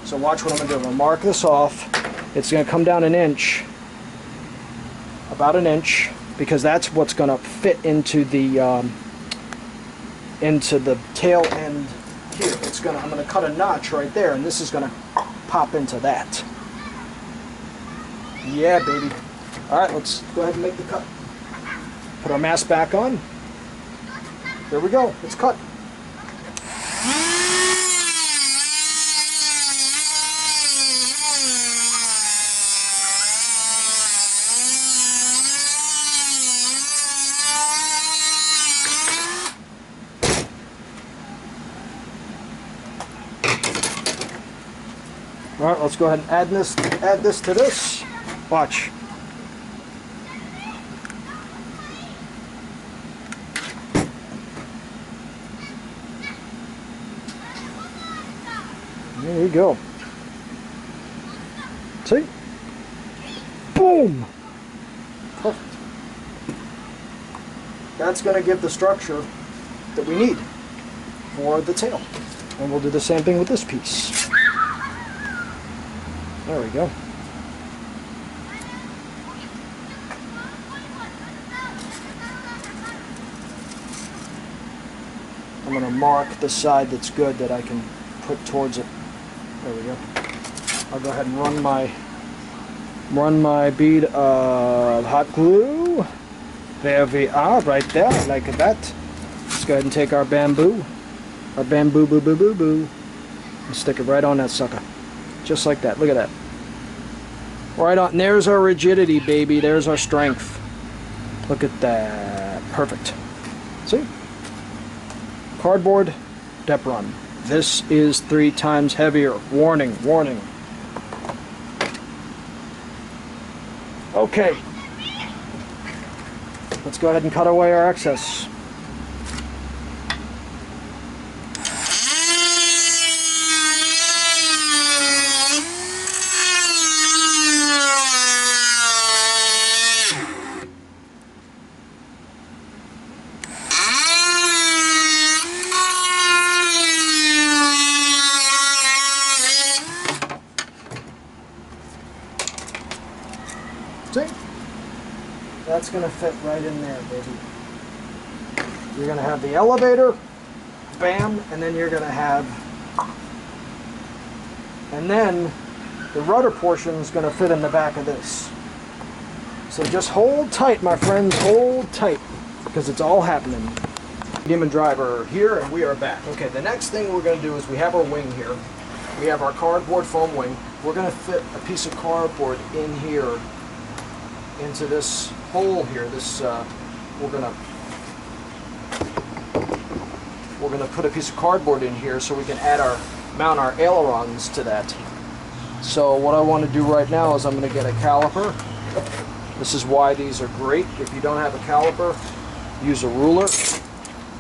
So watch what I'm gonna do. I'm gonna mark this off. It's gonna come down 1 inch, about 1 inch, because that's what's gonna fit into the tail end here. I'm gonna cut a notch right there, and this is gonna pop into that. Yeah, baby. All right, let's go ahead and make the cut. Put our mask back on. There we go. It's cut. All right, let's go ahead and add this to this. Watch. There you go. See? Boom! Perfect. That's going to give the structure that we need for the tail. And we'll do the same thing with this piece. There we go. I'm going to mark the side that's good that I can put towards it. There we go. I'll go ahead and run my bead of hot glue. There we are, right there, like that. Let's go ahead and take our bamboo and stick it right on that sucker. Just like that. Look at that. Right on. There's our rigidity, baby. There's our strength. Look at that. Perfect. See? Cardboard, Depron. This is 3 times heavier. Warning, warning. Okay. Let's go ahead and cut away our excess. See? That's going to fit right in there, baby. You're going to have the elevator, bam, and then you're going to have, and then the rudder portion is going to fit in the back of this. So just hold tight, my friends, hold tight, because it's all happening. Demon driver here, and we are back. Okay, the next thing we're going to do is we have our wing here. We have our cardboard foam wing. We're going to fit a piece of cardboard in here, into this hole here. This we're gonna put a piece of cardboard in here so we can mount our ailerons to that. So what I want to do right now is I'm going to get a caliper. This is why these are great. If you don't have a caliper, use a ruler,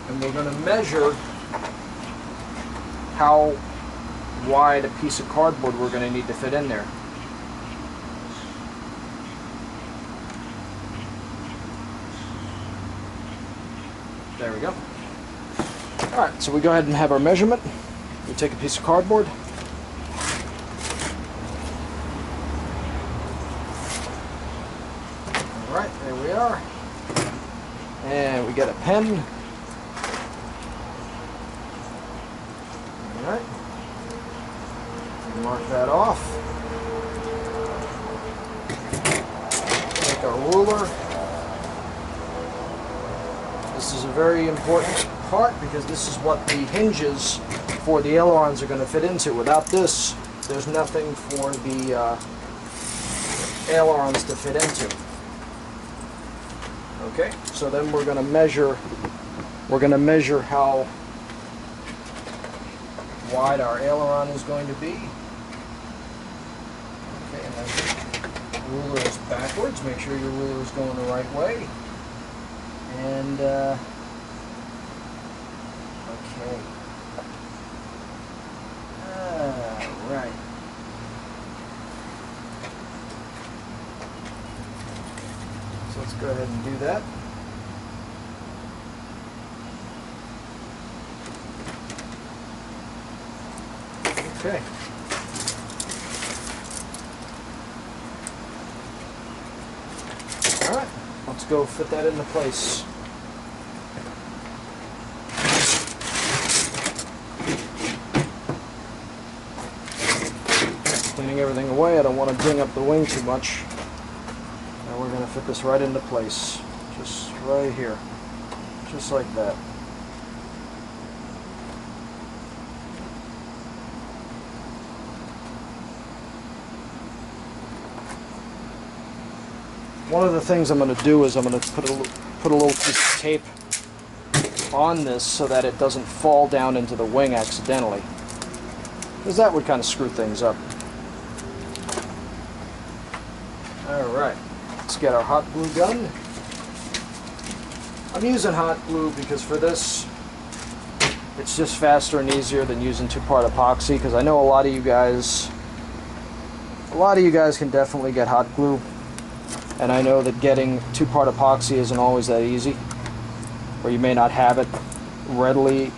and we're going to measure how wide a piece of cardboard we're going to need to fit in there. There we go. Alright, so we go ahead and have our measurement. We take a piece of cardboard. Alright, there we are. And we get a pen. Alright. Mark that off. Take our ruler. This is a very important part because this is what the hinges for the ailerons are going to fit into. Without this, there's nothing for the ailerons to fit into. Okay, so then we're going to measure how wide our aileron is going to be. Okay, and then the ruler is backwards. Make sure your ruler is going the right way. And okay. Right. So let's go ahead and do that. Okay. All right. Let's go fit that into place. Cleaning everything away, I don't want to bring up the wing too much. And we're going to fit this right into place. Just right here. Just like that. One of the things I'm going to do is I'm going to put a little piece of tape on this so that it doesn't fall down into the wing accidentally, because that would kind of screw things up. Alright, let's get our hot glue gun. I'm using hot glue because for this it's just faster and easier than using 2-part epoxy, because I know a lot of you guys can definitely get hot glue. And I know that getting 2-part epoxy isn't always that easy, or you may not have it readily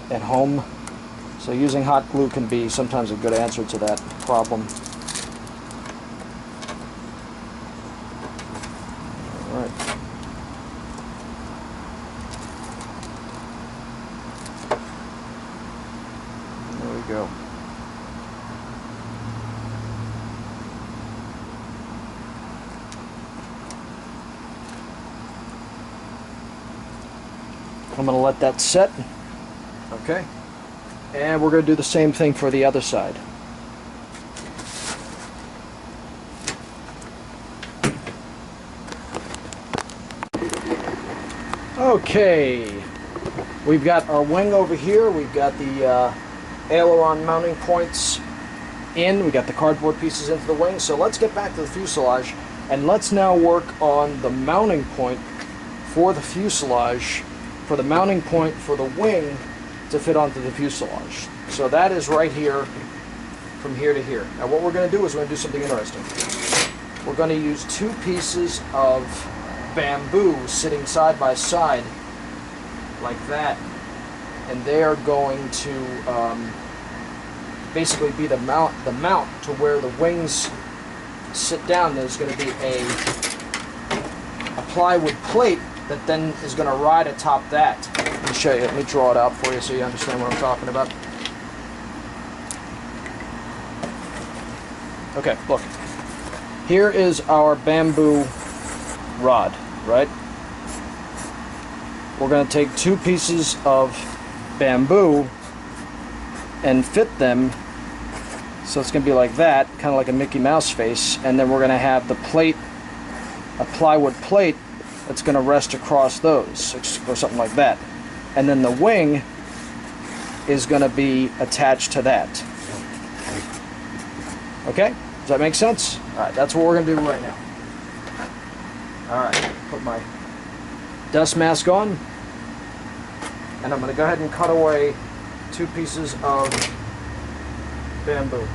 at home. So using hot glue can be sometimes a good answer to that problem. All right. There we go. I'm going to let that set. Okay. And we're going to do the same thing for the other side. Okay, we've got our wing over here. We've got the aileron mounting points in. We got the cardboard pieces into the wing. So let's get back to the fuselage, and let's now work on the mounting point for the fuselage, for the mounting point for the wing to fit onto the fuselage. So that is right here, from here to here. Now what we're going to do is we're going to do something interesting. We're going to use two pieces of bamboo sitting side by side like that, and they are going to basically be the mount to where the wings sit down. There's going to be a plywood plate that then is going to ride atop that. Let me show you. Let me draw it out for you so you understand what I'm talking about. Okay, look. Here is our bamboo rod, right? We're going to take two pieces of bamboo and fit them, so it's going to be like that, kind of like a Mickey Mouse face, and then we're going to have the plate, a plywood plate that's going to rest across those, or something like that. And then the wing is going to be attached to that. Okay? Does that make sense? Alright, that's what we're going to do right now. Alright, put my dust mask on, and I'm going to go ahead and cut away two pieces of bamboo.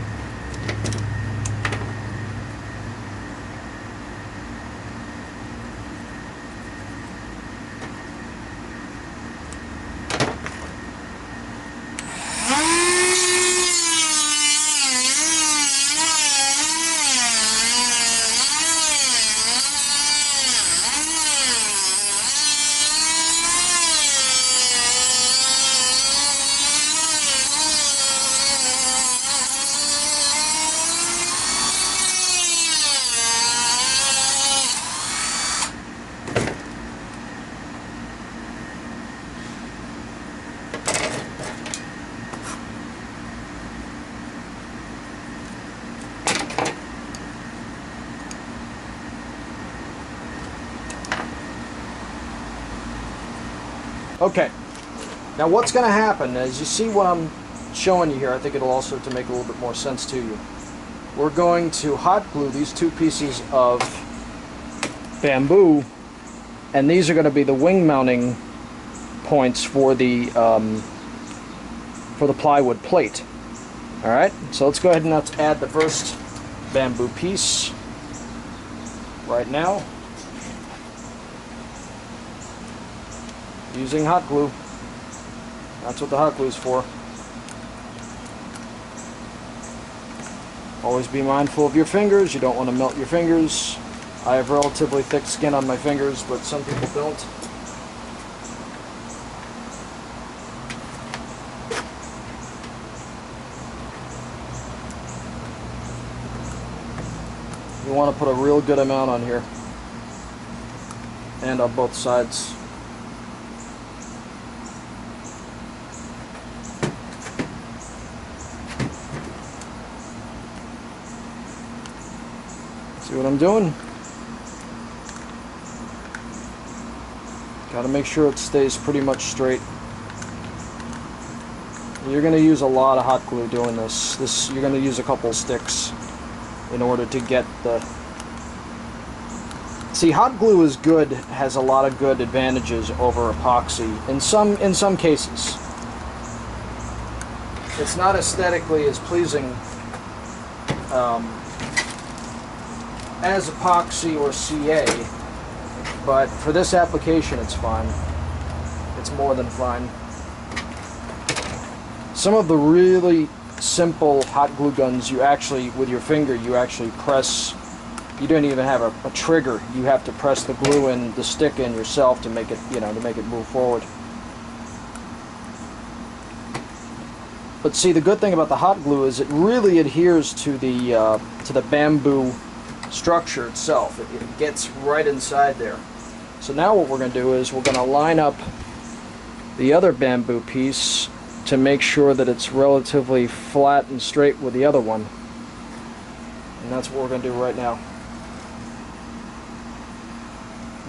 Okay, now what's going to happen is, you see what I'm showing you here, I think it'll also to make a little bit more sense to you. We're going to hot glue these two pieces of bamboo, and these are going to be the wing mounting points for the plywood plate. Alright, so let's go ahead and let's add the first bamboo piece right now, using hot glue. That's what the hot glue is for. Always be mindful of your fingers. You don't want to melt your fingers. I have relatively thick skin on my fingers, but some people don't. You want to put a real good amount on here, and on both sides. See what I'm doing? Got to make sure it stays pretty much straight. You're going to use a lot of hot glue doing this. You're going to use a couple sticks in order to get the... See, hot glue is good, has a lot of good advantages over epoxy in some cases. It's not aesthetically as pleasing as epoxy or CA, but for this application it's fine. It's more than fine. Some of the really simple hot glue guns, you actually, with your finger, you actually press, you don't even have a trigger. You have to press the glue in, the stick in yourself to make it, to make it move forward. But see, the good thing about the hot glue is it really adheres to the bamboo structure itself. It gets right inside there. So now what we're going to do is we're going to line up the other bamboo piece to make sure that it's relatively flat and straight with the other one. And that's what we're going to do right now.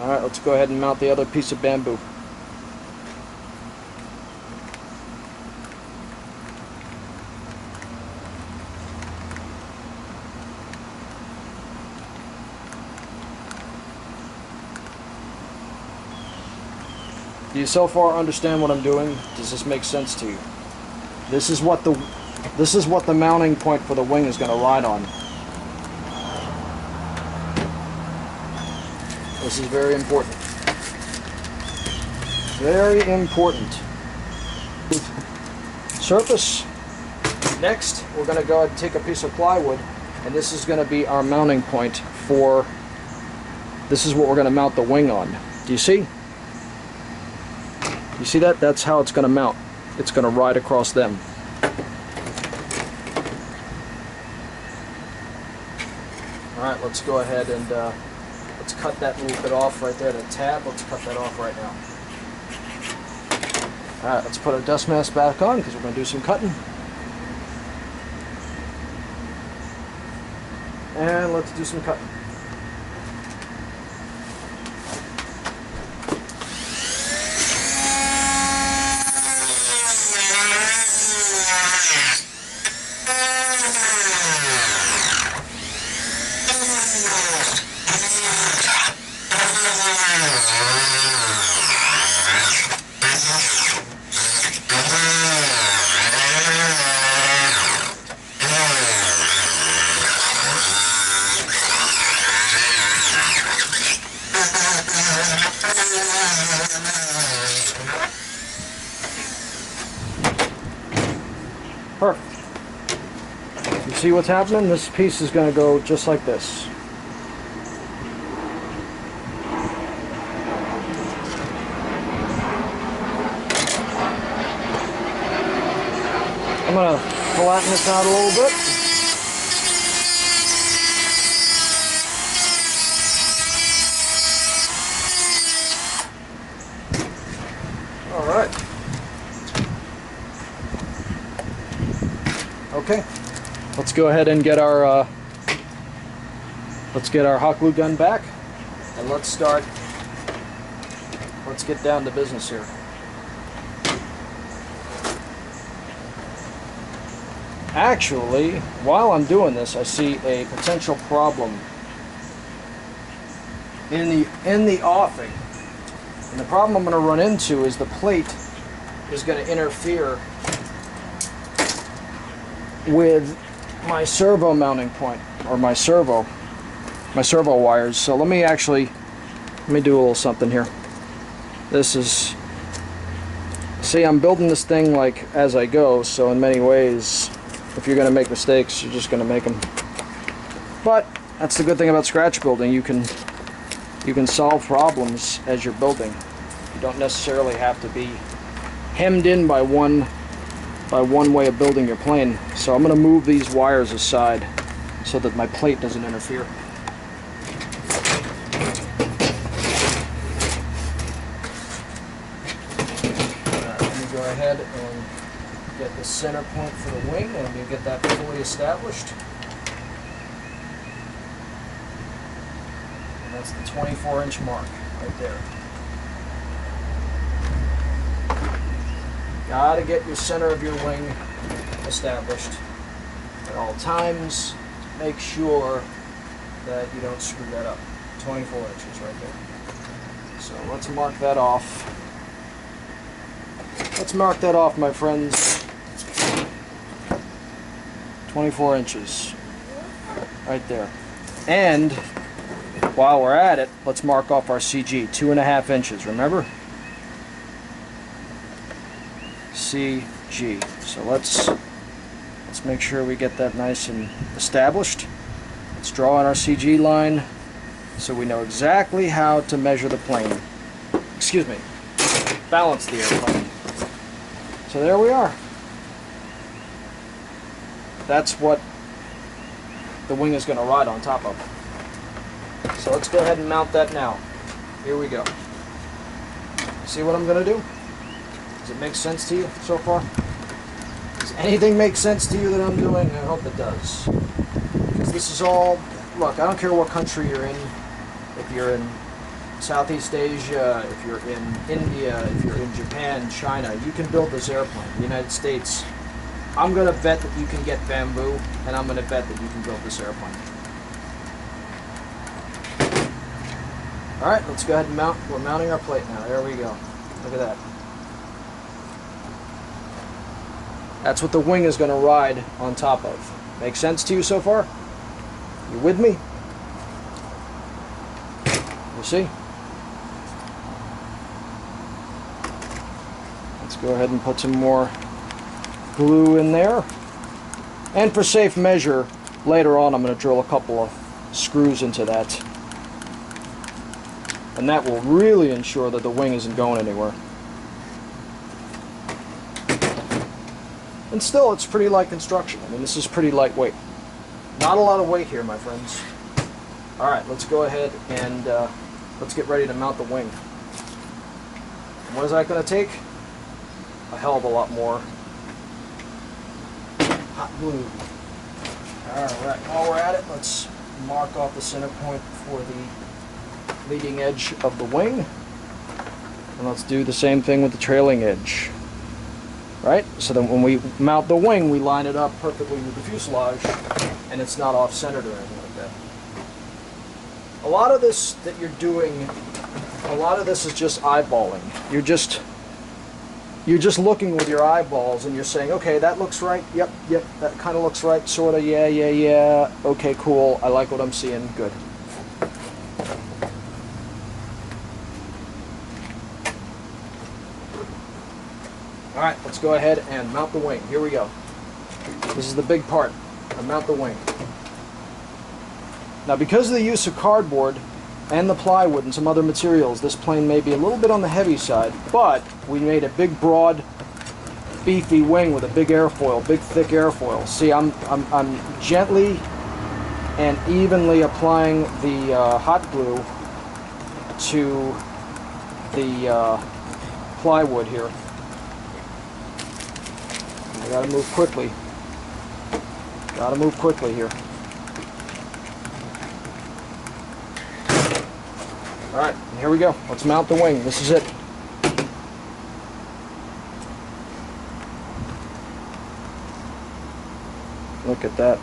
Alright, let's go ahead and mount the other piece of bamboo. Do you so far understand what I'm doing? Does this make sense to you? This is what the mounting point for the wing is going to ride on. This is very important. Very important. Surface. Next, we're going to go ahead and take a piece of plywood, and this is going to be our mounting point for, this is what we're going to mount the wing on. Do you see? You see that? That's how it's going to mount. It's going to ride across them. Alright, let's go ahead and let's cut that little bit off right there, the tab. Let's cut that off right now. Alright, let's put our dust mask back on because we're going to do some cutting. And let's do some cutting. Perfect. You see what's happening? This piece is going to go just like this. I'm going to flatten this out a little bit. All right. Okay, let's go ahead and get our hot glue gun back, and let's get down to business here. Actually, while I'm doing this, I see a potential problem in the offing, and the problem I'm going to run into is the plate is going to interfere with my servo mounting point, or my servo wires. So let me do a little something here. This is, see, I'm building this thing like as I go, so in many ways, if you're going to make mistakes, you're just going to make them. But that's the good thing about scratch building. You can solve problems as you're building. You don't necessarily have to be hemmed in by one way of building your plane. So I'm going to move these wires aside so that my plate doesn't interfere. Let me go ahead and get the center point for the wing, and let me get that fully established. And that's the 24-inch mark right there. Gotta get your center of your wing established at all times. Make sure that you don't screw that up. 24 inches right there. So let's mark that off. Let's mark that off, my friends. 24 inches right there. And while we're at it, let's mark off our CG, 2.5 inches, remember? CG. So let's make sure we get that nice and established. Let's draw on our CG line so we know exactly how to measure the plane. Excuse me. Balance the airplane. So there we are. That's what the wing is going to ride on top of. So let's go ahead and mount that now. Here we go. See what I'm going to do? Does it make sense to you so far? Does anything make sense to you that I'm doing? I hope it does. Because this is all, look, I don't care what country you're in. If you're in Southeast Asia, if you're in India, if you're in Japan, China, you can build this airplane. The United States, I'm going to bet that you can get bamboo, and I'm going to bet that you can build this airplane. Alright, let's go ahead and mount. We're mounting our plate now. There we go. Look at that. That's what the wing is going to ride on top of. Make sense to you so far? You with me? You see? Let's go ahead and put some more glue in there. And for safe measure, later on I'm going to drill a couple of screws into that. And that will really ensure that the wing isn't going anywhere. And still, it's pretty light construction. I mean, this is pretty lightweight. Not a lot of weight here, my friends. Alright, let's go ahead and let's get ready to mount the wing. And what is that going to take? A hell of a lot more hot glue. Alright, while we're at it, let's mark off the center point for the leading edge of the wing. And let's do the same thing with the trailing edge. Right? So then when we mount the wing, we line it up perfectly with the fuselage, and it's not off-centered or anything like that. A lot of this that you're doing, a lot of this is just eyeballing. You're just looking with your eyeballs and you're saying, okay, that looks right, yep, that kind of looks right, sort of, yeah, okay, cool, I like what I'm seeing, good. Alright, let's go ahead and mount the wing. Here we go. This is the big part. Mount the wing. Now, because of the use of cardboard and the plywood and some other materials, this plane may be a little bit on the heavy side, but we made a big, broad, beefy wing with a big airfoil, big, thick airfoil. See, I'm gently and evenly applying the hot glue to the plywood here. I gotta move quickly. Gotta move quickly here. Alright, here we go. Let's mount the wing. This is it. Look at that.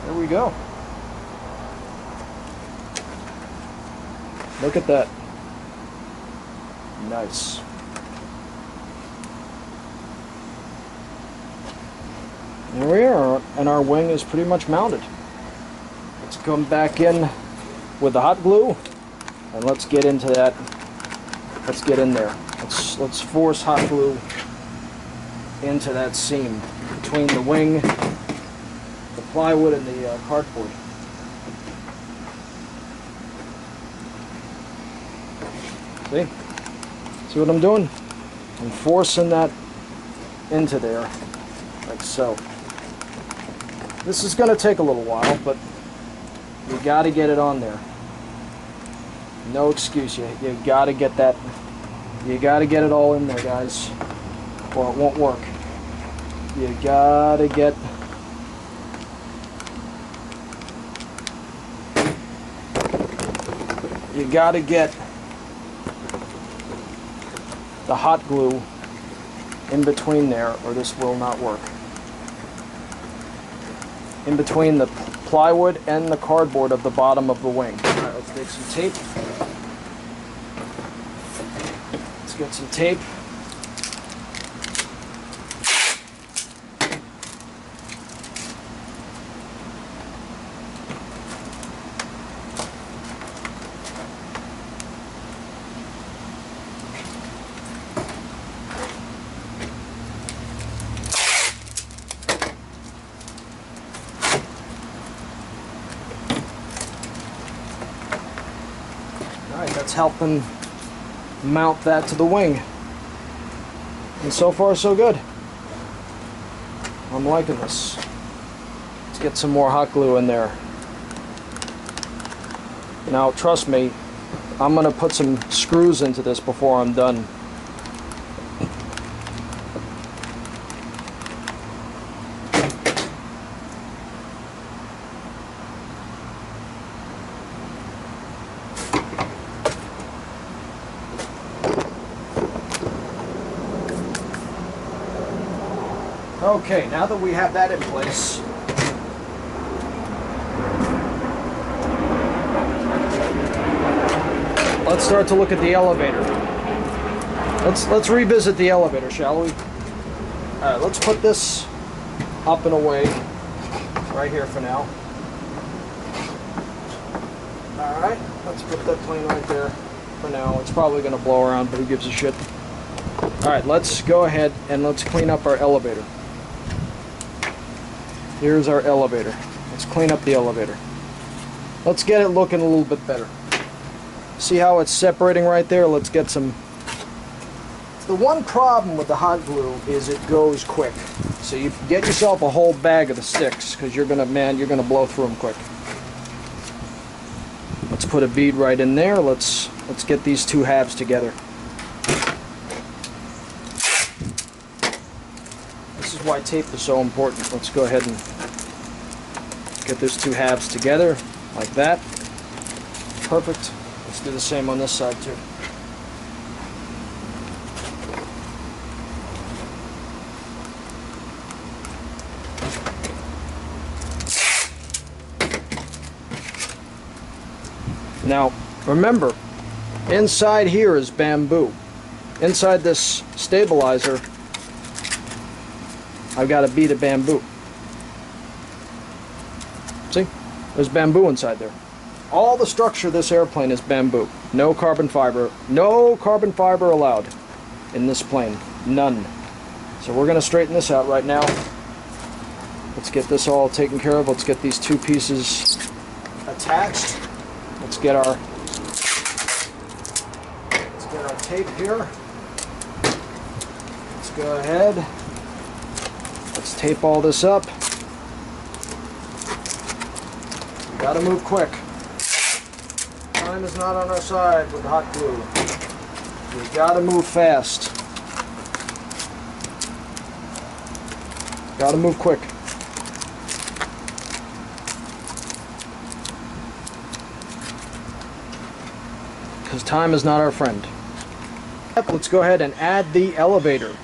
There we go. Look at that. Nice. There we are, and our wing is pretty much mounted. Let's come back in with the hot glue, and let's get into that. Let's get in there. Let's force hot glue into that seam between the wing, the plywood, and the cardboard. See? See what I'm doing? I'm forcing that into there, like so. This is going to take a little while, but you got to get it on there. No excuse. You got to get that. You got to get it all in there, guys, or it won't work. You got to get. You got to get the hot glue in between there, or this will not work. In between the plywood and the cardboard of the bottom of the wing. Alright, let's take some tape. Let's get some tape. Alright, that's helping mount that to the wing. And so far, so good. I'm liking this. Let's get some more hot glue in there. Now, trust me, I'm going to put some screws into this before I'm done. Okay, now that we have that in place, let's start to look at the elevator. Let's revisit the elevator, shall we? Alright, let's put this up and away right here for now. Alright, let's put that plane right there for now. It's probably going to blow around, but who gives a shit? Alright, let's go ahead and let's clean up our elevator. Here's our elevator. Let's clean up the elevator. Let's get it looking a little bit better. See how it's separating right there? Let's get some... The one problem with the hot glue is it goes quick. So you get yourself a whole bag of the sticks, because you're gonna blow through them quick. Let's put a bead right in there. Let's get these two halves together. This is why tape is so important. Let's go ahead and get those two halves together like that. Perfect. Let's do the same on this side too. Now, remember, inside here is bamboo. Inside this stabilizer, I've got a bead of bamboo. See? There's bamboo inside there. All the structure of this airplane is bamboo. No carbon fiber. No carbon fiber allowed in this plane. None. So we're going to straighten this out right now. Let's get this all taken care of. Let's get these two pieces attached. Let's get our tape here. Let's go ahead. Let's tape all this up. We gotta move quick. Time is not on our side with hot glue. We gotta move fast. Gotta move quick. Because time is not our friend. Let's go ahead and add the elevator,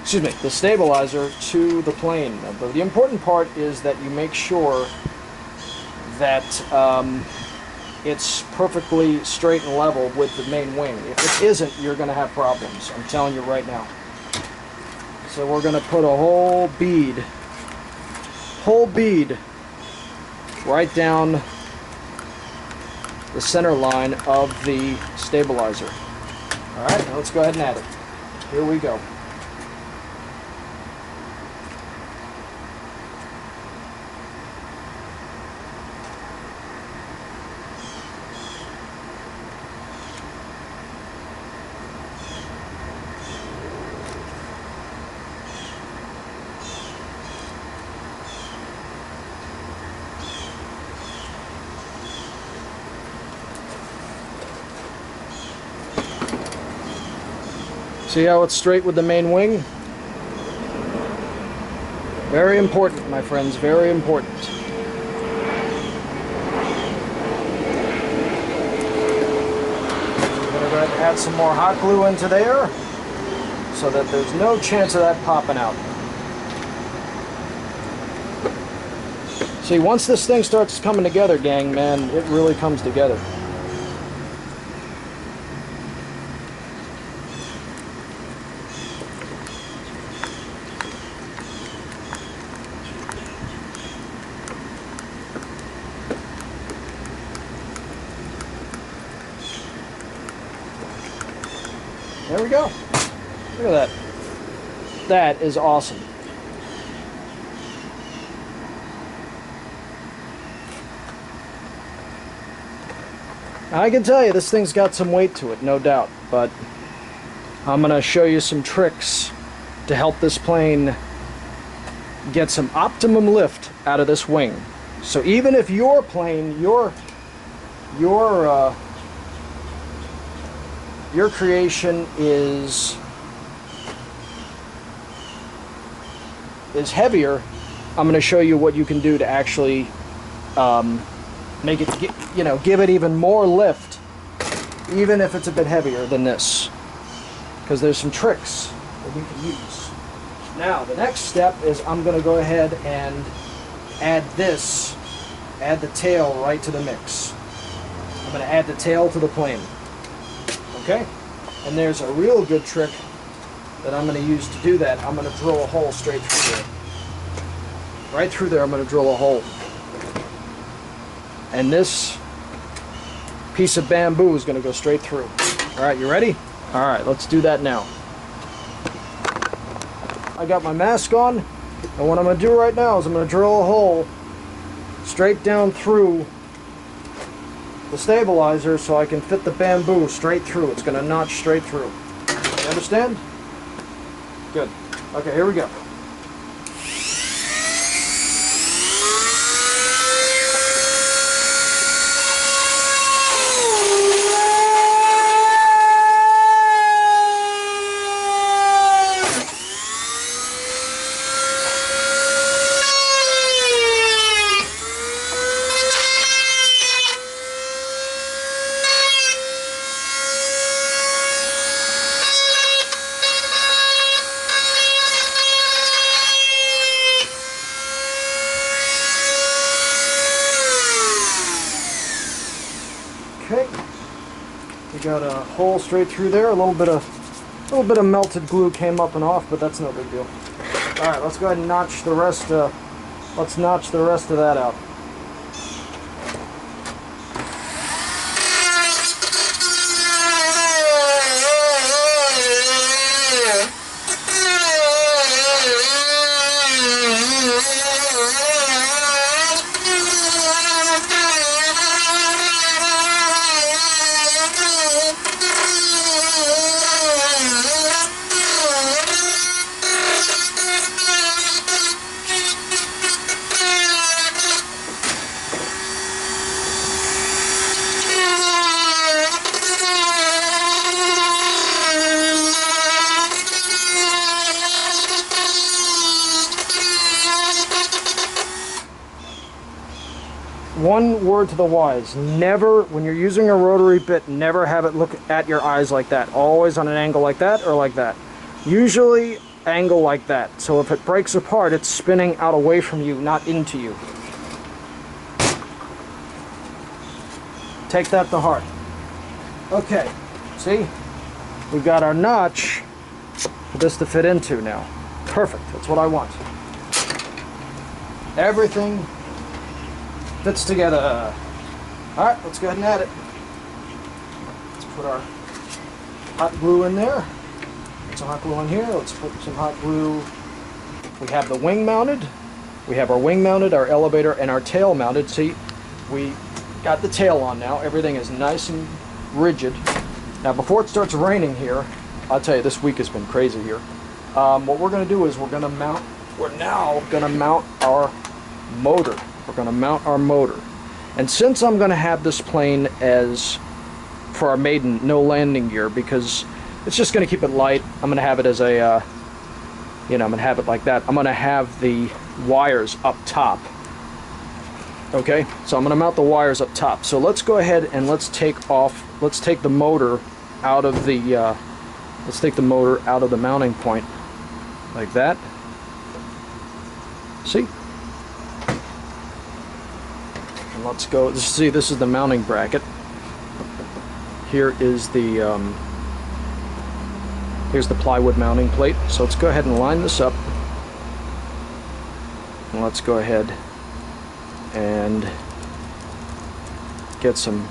excuse me, the stabilizer to the plane. But the important part is that you make sure that it's perfectly straight and level with the main wing. If it isn't, you're going to have problems. I'm telling you right now. So we're going to put a whole bead right down the center line of the stabilizer. Alright, now let's go ahead and add it. Here we go. See how it's straight with the main wing? Very important, my friends, very important. We're going to go ahead and add some more hot glue into there so that there's no chance of that popping out. See, once this thing starts coming together, gang, man, it really comes together. There we go. Look at that. That is awesome. I can tell you this thing's got some weight to it, no doubt, but I'm going to show you some tricks to help this plane get some optimum lift out of this wing. So even if your plane, your creation is heavier, I'm going to show you what you can do to actually make it, give it even more lift, even if it's a bit heavier than this, because there's some tricks that you can use. Now the next step is I'm going to go ahead and add the tail right to the mix. I'm going to add the tail to the plane. Okay? And there's a real good trick that I'm going to use to do that. I'm going to drill a hole straight through there. Right through there I'm going to drill a hole. And this piece of bamboo is going to go straight through. Alright, you ready? Alright, let's do that now. I got my mask on, and what I'm going to do right now is I'm going to drill a hole straight down through the stabilizer so I can fit the bamboo straight through. It's going to notch straight through. You understand? Good. Okay, here we go. Okay, we got a hole straight through there. A little bit of melted glue came up and off, but that's no big deal. All right, let's go ahead and notch the rest. Let's notch the rest of that out. One word to the wise: never, when you're using a rotary bit, never have it look at your eyes like that. Always on an angle like that or like that. Usually angle like that. So if it breaks apart, it's spinning out away from you, not into you. Take that to heart. Okay, see? We've got our notch for this to fit into now. Perfect, that's what I want. Everything fits together. Alright, let's go ahead and add it. Let's put our hot glue in there. Put some hot glue on here. Let's put some hot glue. We have the wing mounted. We have our wing mounted, our elevator, and our tail mounted. See, we got the tail on now. Everything is nice and rigid. Now, before it starts raining here, I'll tell you, this week has been crazy here. What we're going to do is we're now going to mount our motor. We're going to mount our motor. And since I'm going to have this plane as, for our Maiden, no landing gear, because it's just going to keep it light, I'm going to have it as a, I'm going to have it like that. I'm going to have the wires up top. Okay, so I'm going to mount the wires up top. So let's go ahead and let's take the motor out of the, mounting point, like that. See? And let's go, see, this is the mounting bracket. Here is the, here's the plywood mounting plate. So let's go ahead and line this up. And let's go ahead and get some,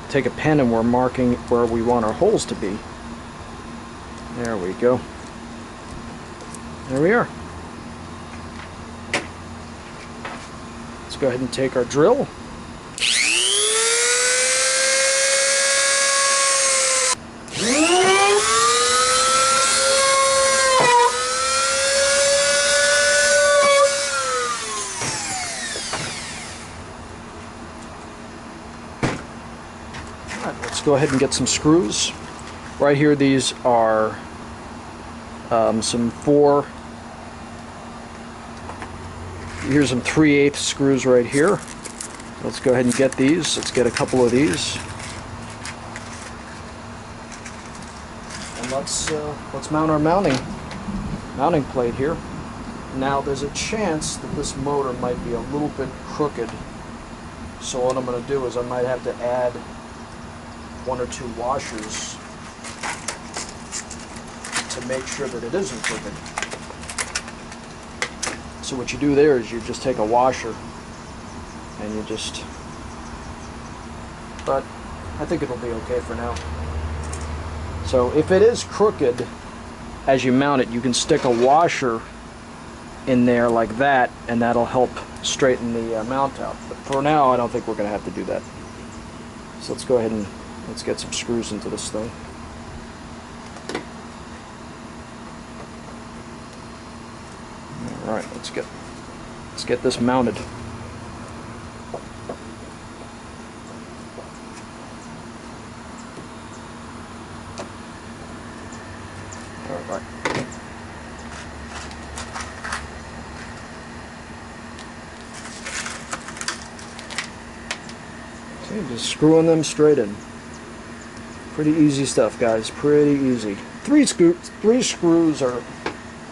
take a pen, and we're marking where we want our holes to be. There we go. There we are. Let's go ahead and take our drill. Let's go ahead and get some screws. Right here, these are here's some 3/8 screws right here. Let's go ahead and get these. Let's get a couple of these. And let's mount our mounting plate here. Now there's a chance that this motor might be a little bit crooked. So what I'm going to do is I might have to add 1 or 2 washers to make sure that it isn't crooked. So what you do there is you just take a washer and you just, but I think it'll be okay for now. So if it is crooked, as you mount it, you can stick a washer in there like that, and that'll help straighten the mount out. But for now, I don't think we're going to have to do that. So let's go ahead and let's get some screws into this thing. All right, let's get this mounted. All right. Okay, just screwing them straight in. Pretty easy stuff, guys. Pretty easy. Three screws are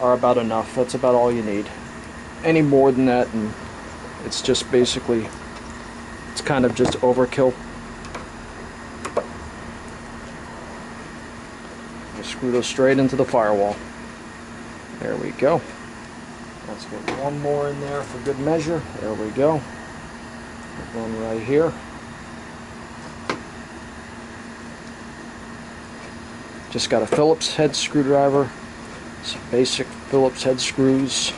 about enough. That's about all you need. Any more than that, and it's just basically, it's kind of just overkill. Just screw those straight into the firewall. There we go. Let's get one more in there for good measure. There we go. Put one right here. Just got a Phillips head screwdriver, some basic Phillips head screws,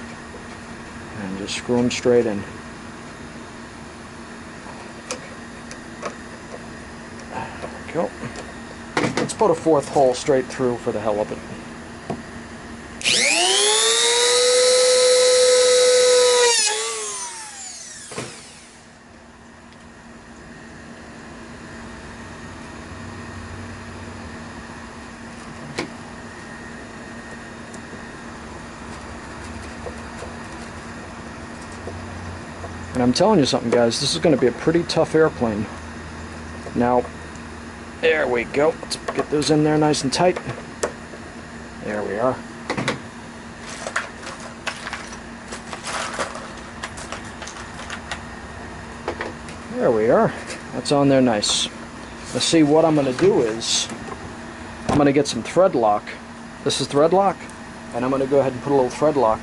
and just screw them straight in. There we go. Let's put a 4th hole straight through for the hell of it. And I'm telling you something, guys, this is going to be a pretty tough airplane. Now, there we go. Let's get those in there nice and tight. There we are. There we are. That's on there nice. Let's see, what I'm going to do is I'm going to get some thread lock. This is thread lock, and I'm going to go ahead and put a little thread lock.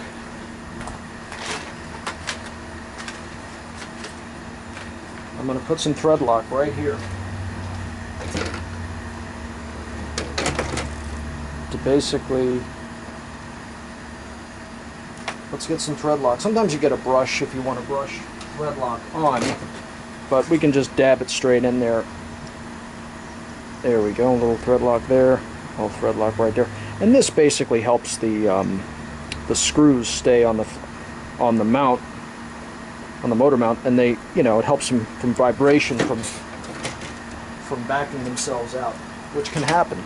I'm going to put some thread lock right here to basically, let's get some thread lock. Sometimes you get a brush if you want to brush thread lock on, but we can just dab it straight in there. There we go, a little thread lock there, a little thread lock right there. And this basically helps the screws stay on the mount, on the motor mount, and they, you know, it helps them from vibration, from backing themselves out, which can happen.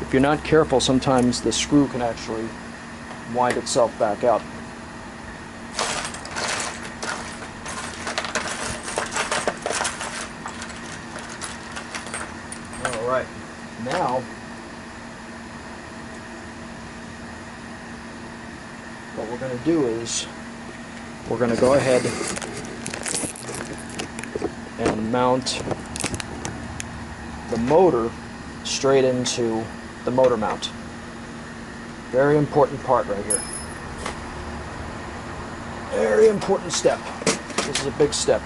If you're not careful, sometimes the screw can actually wind itself back out. All right, now what we're going to do is we're going to go ahead and mount the motor straight into the motor mount. Very important part right here. Very important step. This is a big step.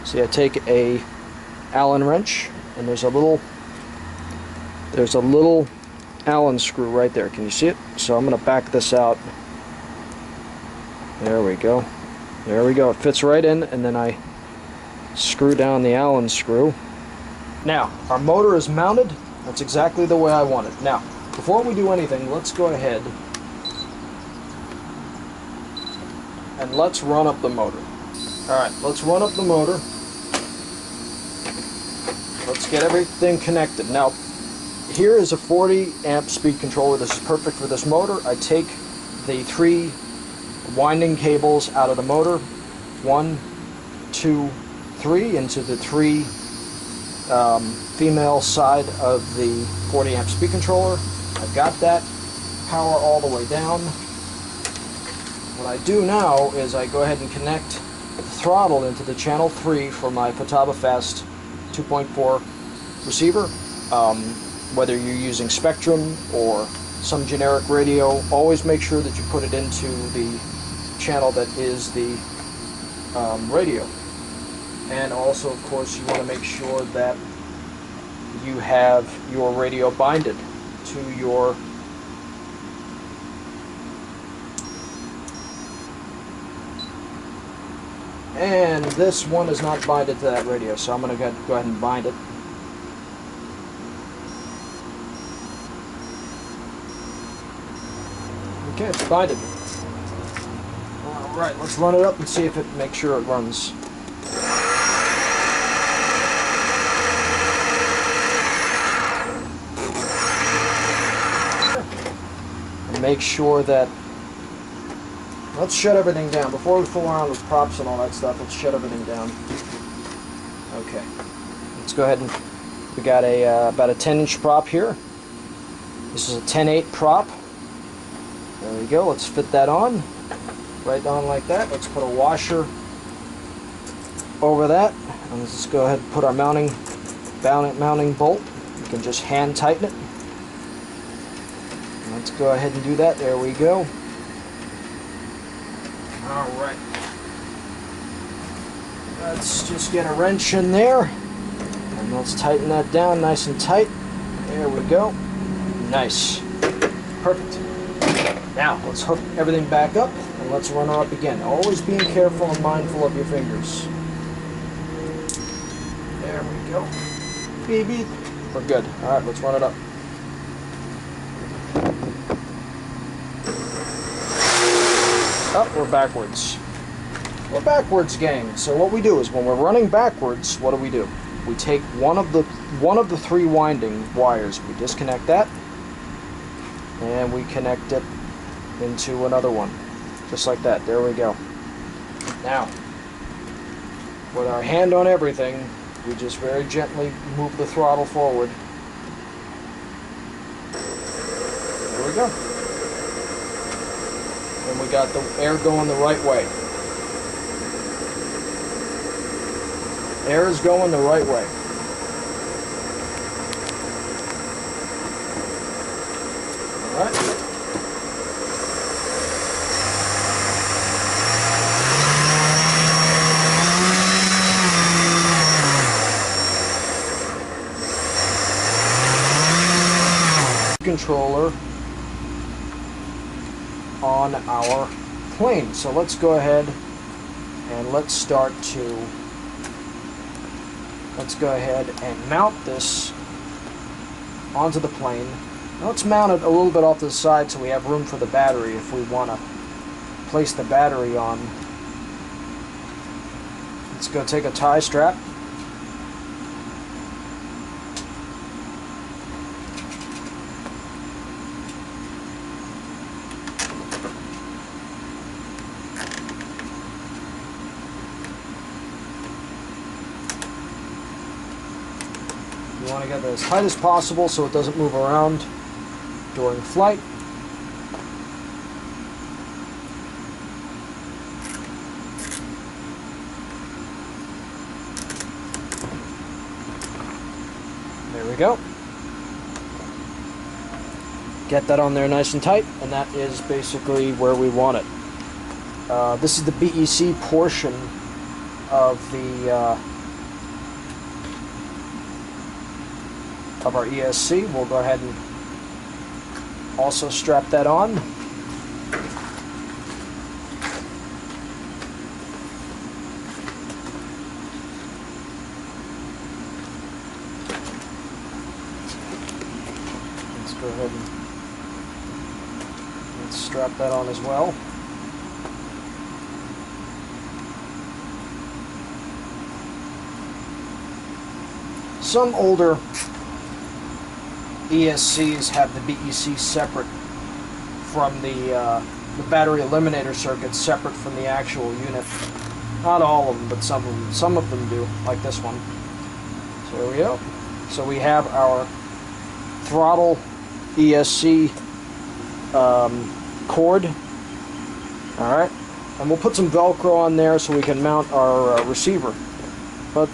See, I take a Allen wrench, and there's a little Allen screw right there. Can you see it? So I'm going to back this out. There we go. There we go. It fits right in, and then I screw down the Allen screw. Now, our motor is mounted. That's exactly the way I want it. Now, before we do anything, let's go ahead and let's run up the motor. Alright, let's run up the motor. Let's get everything connected. Now, here is a 40 amp speed controller. This is perfect for this motor. I take the 3 winding cables out of the motor, 1, 2, 3, into the 3 female side of the 40 amp speed controller. I've got that power all the way down. What I do now is I go ahead and connect the throttle into the channel 3 for my Futaba Fast 2.4 receiver. Whether you're using Spectrum or some generic radio, always make sure that you put it into the channel that is the radio. And also, of course, you want to make sure that you have your radio binded to your and this one is not binded to that radio, so I'm going to go ahead and bind it. Okay, it's binded. Alright, let's run it up and see if it makes sure it runs. And make sure that, let's shut everything down. Before we fool around with props and all that stuff, let's shut everything down. Okay, let's go ahead and, we got a about a 10-inch prop here. This is a 10/8 prop. There we go, let's fit that on. Right on like that. Let's put a washer over that. And let's just go ahead and put our mounting bolt. You can just hand tighten it. Let's go ahead and do that. There we go. Alright. Let's just get a wrench in there. And let's tighten that down nice and tight. There we go. Nice. Perfect. Now, let's hook everything back up and let's run her up again. Always being careful and mindful of your fingers. There we go. Beep, beep. We're good. Alright, let's run it up. Oh, we're backwards. We're backwards, gang. So what we do is when we're running backwards, what do? We take one of the 3 winding wires. We disconnect that and we connect it into another one, just like that. There we go. Now, with our hand on everything, we just very gently move the throttle forward. There we go. And we got the air going the right way. Air is going the right way. All right. Controller on our plane. So let's go ahead and let's go ahead and mount this onto the plane. Now let's mount it a little bit off to the side so we have room for the battery if we want to place the battery on. Let's go take a tie strap. You want to get that as tight as possible so it doesn't move around during flight. There we go. Get that on there nice and tight, and that is basically where we want it. This is the BEC portion of the of our ESC. We'll go ahead and also strap that on. Let's go ahead and let's strap that on as well. Some older ESCs have the BEC separate from the battery eliminator circuit, separate from the actual unit. Not all of them, but some of them. Some of them do, like this one. So there we go. So we have our throttle ESC cord. All right. And we'll put some Velcro on there so we can mount our receiver. But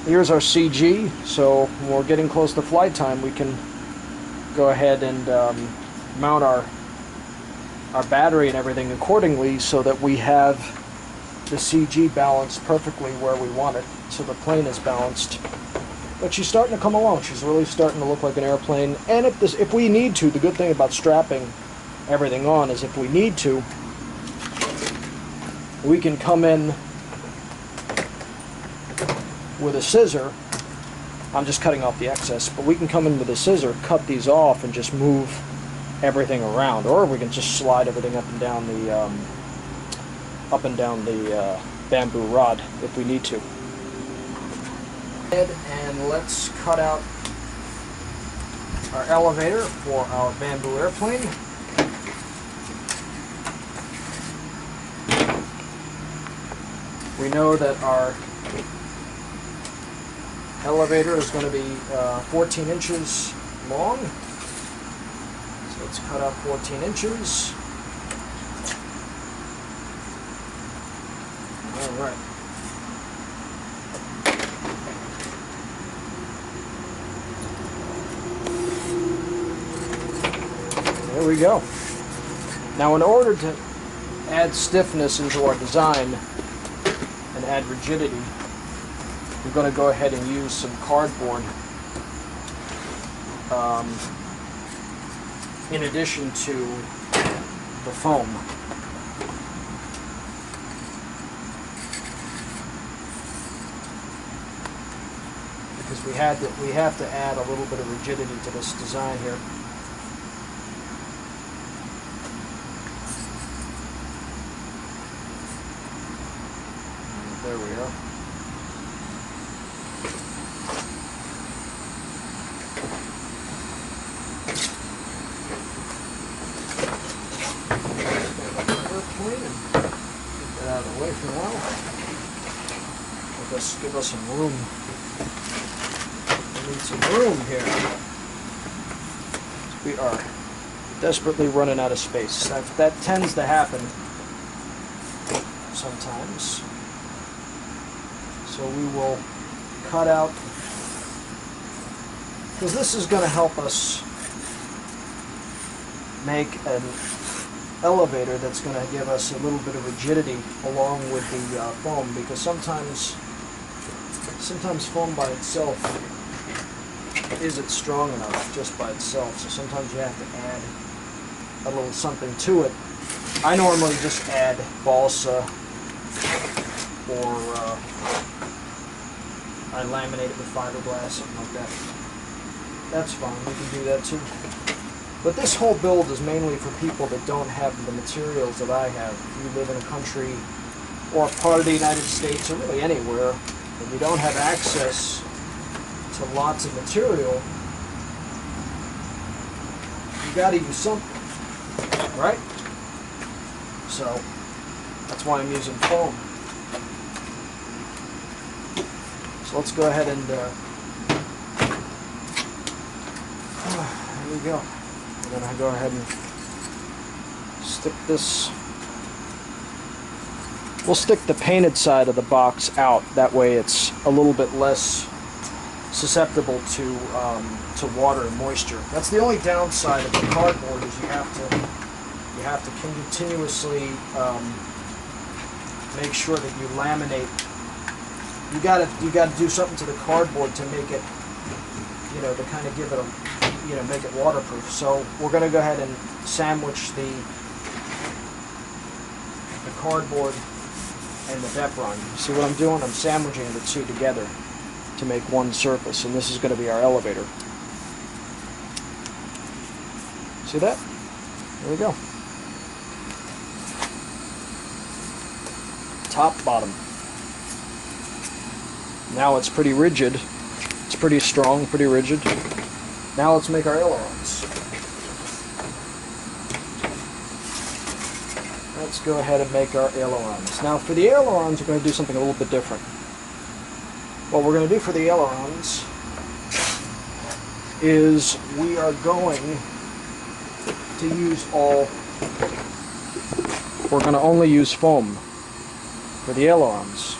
here's our CG, so when we're getting close to flight time, we can go ahead and mount our battery and everything accordingly so that we have the CG balanced perfectly where we want it, so the plane is balanced. But she's starting to come along. She's really starting to look like an airplane. And if we need to, the good thing about strapping everything on is if we need to, we can come in with a scissor. I'm just cutting off the excess, but we can come in with a scissor, cut these off, and just move everything around. Or we can just slide everything up and down the bamboo rod if we need to. And let's cut out our elevator for our bamboo airplane. We know that our elevator is going to be 14 inches long. So let's cut out 14 inches. All right. There we go. Now, in order to add stiffness into our design and add rigidity, we're going to go ahead and use some cardboard in addition to the foam. Because we have to add a little bit of rigidity to this design here. There we are. Get that out of the way for a while. Give us some room. We need some room here. We are desperately running out of space. That tends to happen sometimes. So we will cut out, because this is going to help us make an elevator that's going to give us a little bit of rigidity along with the foam, because sometimes foam by itself isn't strong enough just by itself, so sometimes you have to add a little something to it. I normally just add balsa, or I laminate it with fiberglass, something like that. That's fine, we can do that too. But this whole build is mainly for people that don't have the materials that I have. If you live in a country or a part of the United States, or really anywhere, and you don't have access to lots of material, you gotta use something, right? So, that's why I'm using foam. So let's go ahead and, there we go. I'm going to go ahead and stick this. We'll stick the painted side of the box out. That way it's a little bit less susceptible to water and moisture. That's the only downside of the cardboard, is you have to continuously make sure that you laminate. You gotta do something to the cardboard to make it, to kind of give it a, make it waterproof. So we're gonna go ahead and sandwich the cardboard and the Depron. See what I'm doing? I'm sandwiching the two together to make one surface, and this is going to be our elevator. See that? There we go. Top, bottom. Now it's pretty rigid. It's pretty strong, pretty rigid. Now let's make our ailerons. Let's go ahead and make our ailerons. Now for the ailerons, we're going to do something a little bit different. What we're going to do for the ailerons is we are going to use all we're going to only use foam for the ailerons.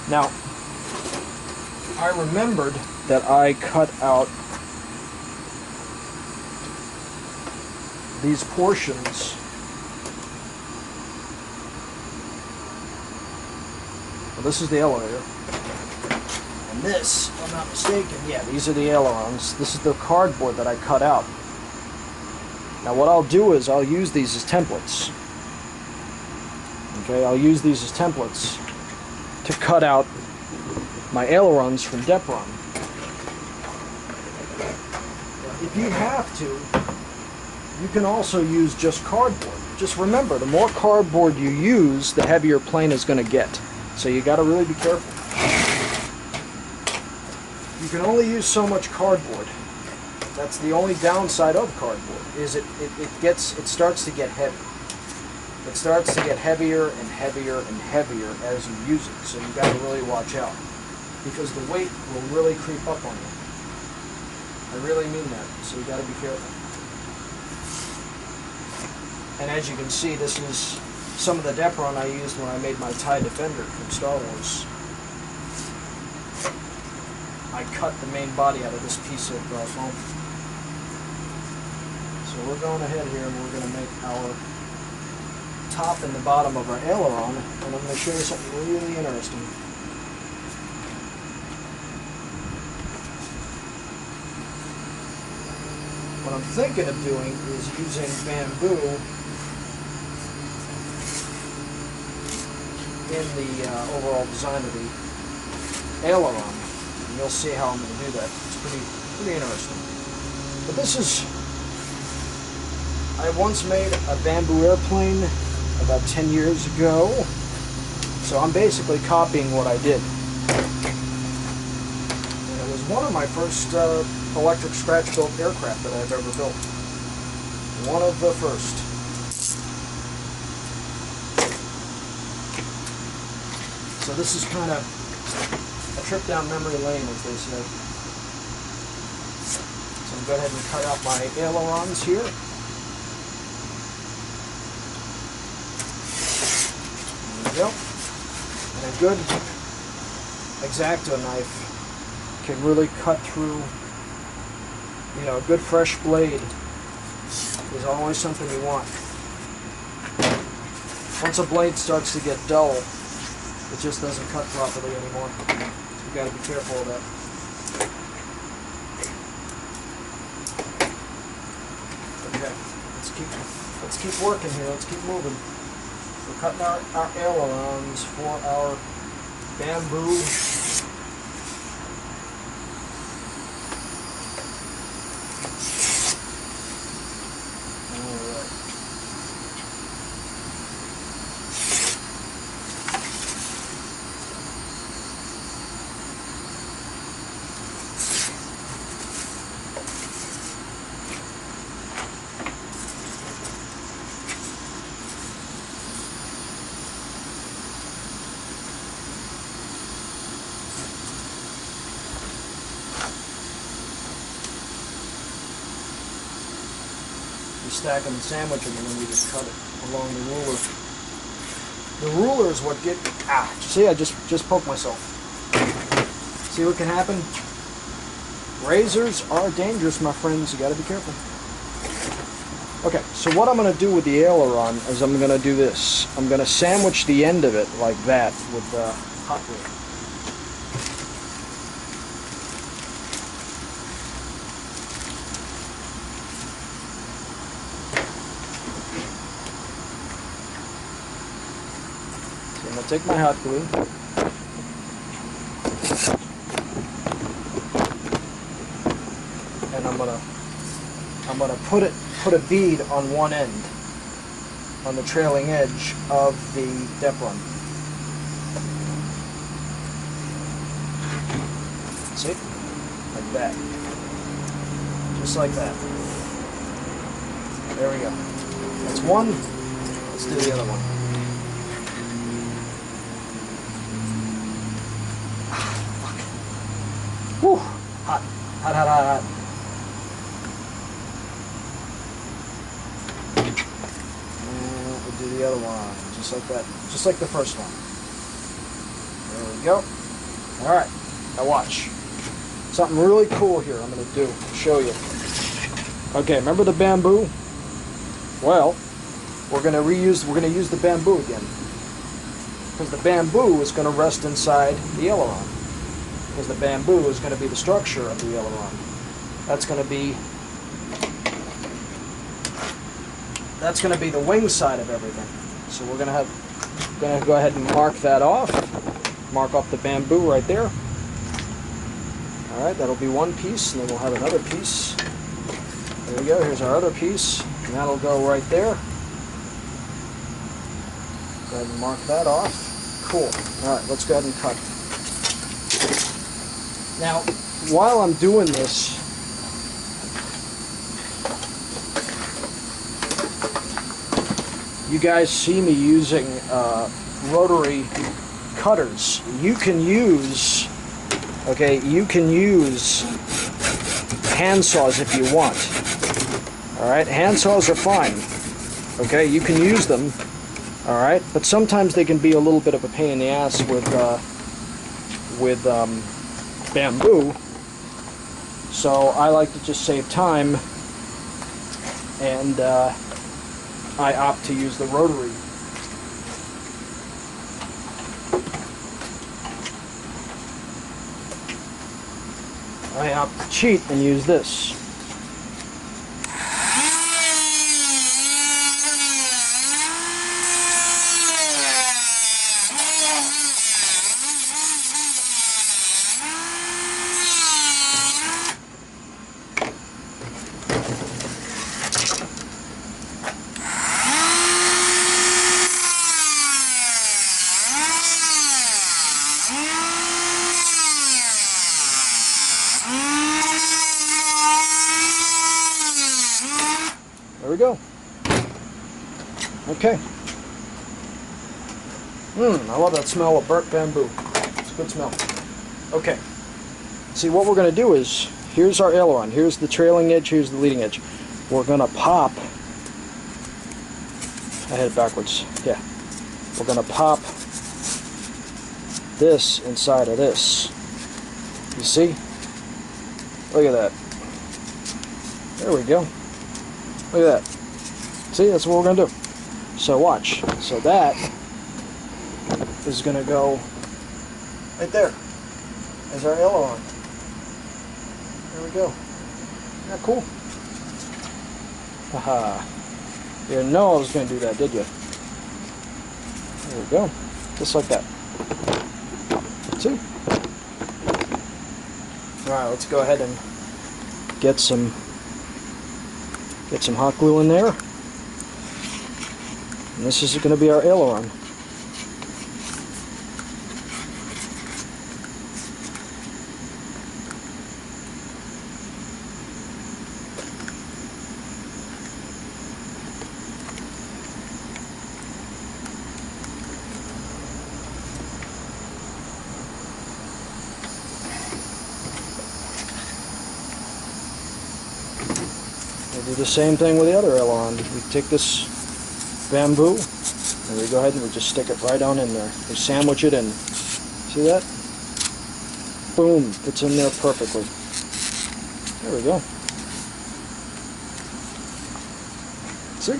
Now, I remembered that I cut out these portions. Well, this is the elevator. And this, if I'm not mistaken, yeah, these are the ailerons. This is the cardboard that I cut out. Now what I'll do is I'll use these as templates. Okay, I'll use these as templates to cut out my ailerons from Depron. If you have to, you can also use just cardboard. Just remember, the more cardboard you use, the heavier your plane is going to get. So you got to really be careful. You can only use so much cardboard. That's the only downside of cardboard, is it starts to get heavy. It starts to get heavier and heavier and heavier as you use it. So you got to really watch out, because the weight will really creep up on you. I really mean that. So you got to be careful. And as you can see, this is some of the Depron I used when I made my TIE Defender from Star Wars. I cut the main body out of this piece of foam. So we're going ahead here and we're going to make our top and the bottom of our aileron, and I'm going to show you something really interesting. What I'm thinking of doing is using bamboo in the overall design of the aileron. And you'll see how I'm going to do that. It's pretty interesting. But this is, I once made a bamboo airplane about 10 years ago. So I'm basically copying what I did. And it was one of my first electric scratch-built aircraft that I've ever built. One of the first. So this is kind of a trip down memory lane, as they say. So I'm going to go ahead and cut out my ailerons here. There we go. And a good X-Acto knife can really cut through. You know, a good fresh blade is always something you want. Once a blade starts to get dull, it just doesn't cut properly anymore. You got to be careful of that. Okay, let's keep working here. Let's keep moving. We're cutting out our ailerons for our bamboo. Stack them and sandwich them, and then we just cut it along the ruler. The ruler is what see, I just poked myself. See what can happen? Razors are dangerous, my friends. You got to be careful. Okay, so what I'm going to do with the aileron is I'm going to do this. I'm going to sandwich the end of it like that with the hot glue. Take my hot glue, and I'm gonna put a bead on one end, on the trailing edge of the Depron. See, like that, just like that. There we go. That's one. Let's do the other one. Whew, hot, hot, hot, hot, hot. do the other one, just like that, just like the first one. There we go. All right, now watch. Something really cool here I'm going to do, show you. Okay, remember the bamboo? Well, we're going to use the bamboo again. Because the bamboo is going to rest inside the aileron. Because the bamboo is going to be the structure of the aileron. That's going to be the wing side of everything. So we're going to go ahead and mark that off. Mark off the bamboo right there. All right, that'll be one piece, and then we'll have another piece. There we go. Here's our other piece, and that'll go right there. Go ahead and mark that off. Cool. All right, let's go ahead and cut. Now, while I'm doing this, you guys see me using rotary cutters. You can use, you can use hand saws if you want. All right, hand saws are fine. Okay, you can use them. All right, but sometimes they can be a little bit of a pain in the ass with bamboo. So I like to just save time, and I opt to use the rotary. I opt to cheat and use this. There we go. Okay. I love that smell of burnt bamboo. It's a good smell. Okay. See, what we're going to do is, here's our aileron. Here's the trailing edge, here's the leading edge. We're going to pop, I had it backwards. Yeah. We're going to pop this inside of this. You see? Look at that. There we go. Look at that. See, that's what we're going to do. So watch. So that is going to go right there as our aileron. There we go. Isn't that cool? Haha. You didn't know I was going to do that, did you? There we go. Just like that. See? Alright, let's go ahead and get some hot glue in there. And this is going to be our aileron. We'll do the same thing with the other aileron. We take this bamboo and we go ahead and we just stick it right on in there. We sandwich it in. See that? Boom! It's in there perfectly. There we go. See?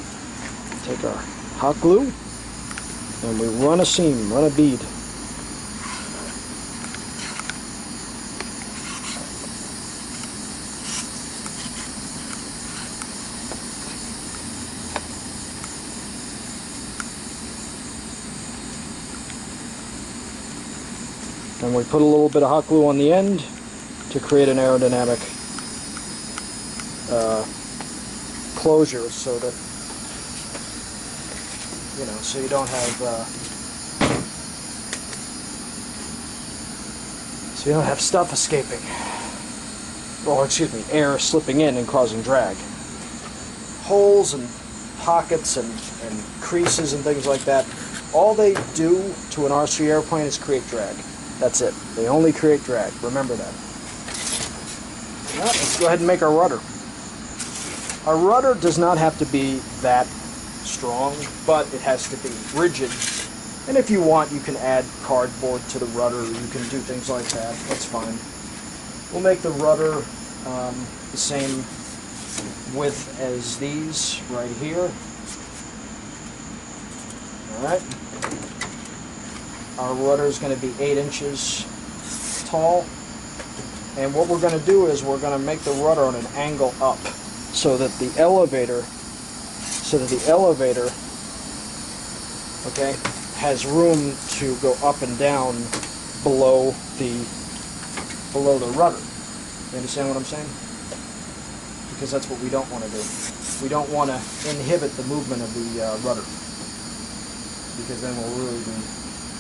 Take our hot glue and we run a seam, run a bead. And we put a little bit of hot glue on the end to create an aerodynamic closure, so that, you know, so you don't have stuff escaping. Well, excuse me, air slipping in and causing drag. Holes and pockets and creases and things like that, all they do to an RC airplane is create drag. That's it. They only create drag. Remember that. Now, let's go ahead and make our rudder. Our rudder does not have to be that strong, but it has to be rigid. And if you want, you can add cardboard to the rudder. You can do things like that. That's fine. We'll make the rudder the same width as these right here. Alright. Our rudder is going to be 8 inches tall. And what we're going to do is we're going to make the rudder on an angle up so that the elevator, okay, has room to go up and down below the rudder. You understand what I'm saying? Because that's what we don't want to do. We don't want to inhibit the movement of the rudder, because then we'll really be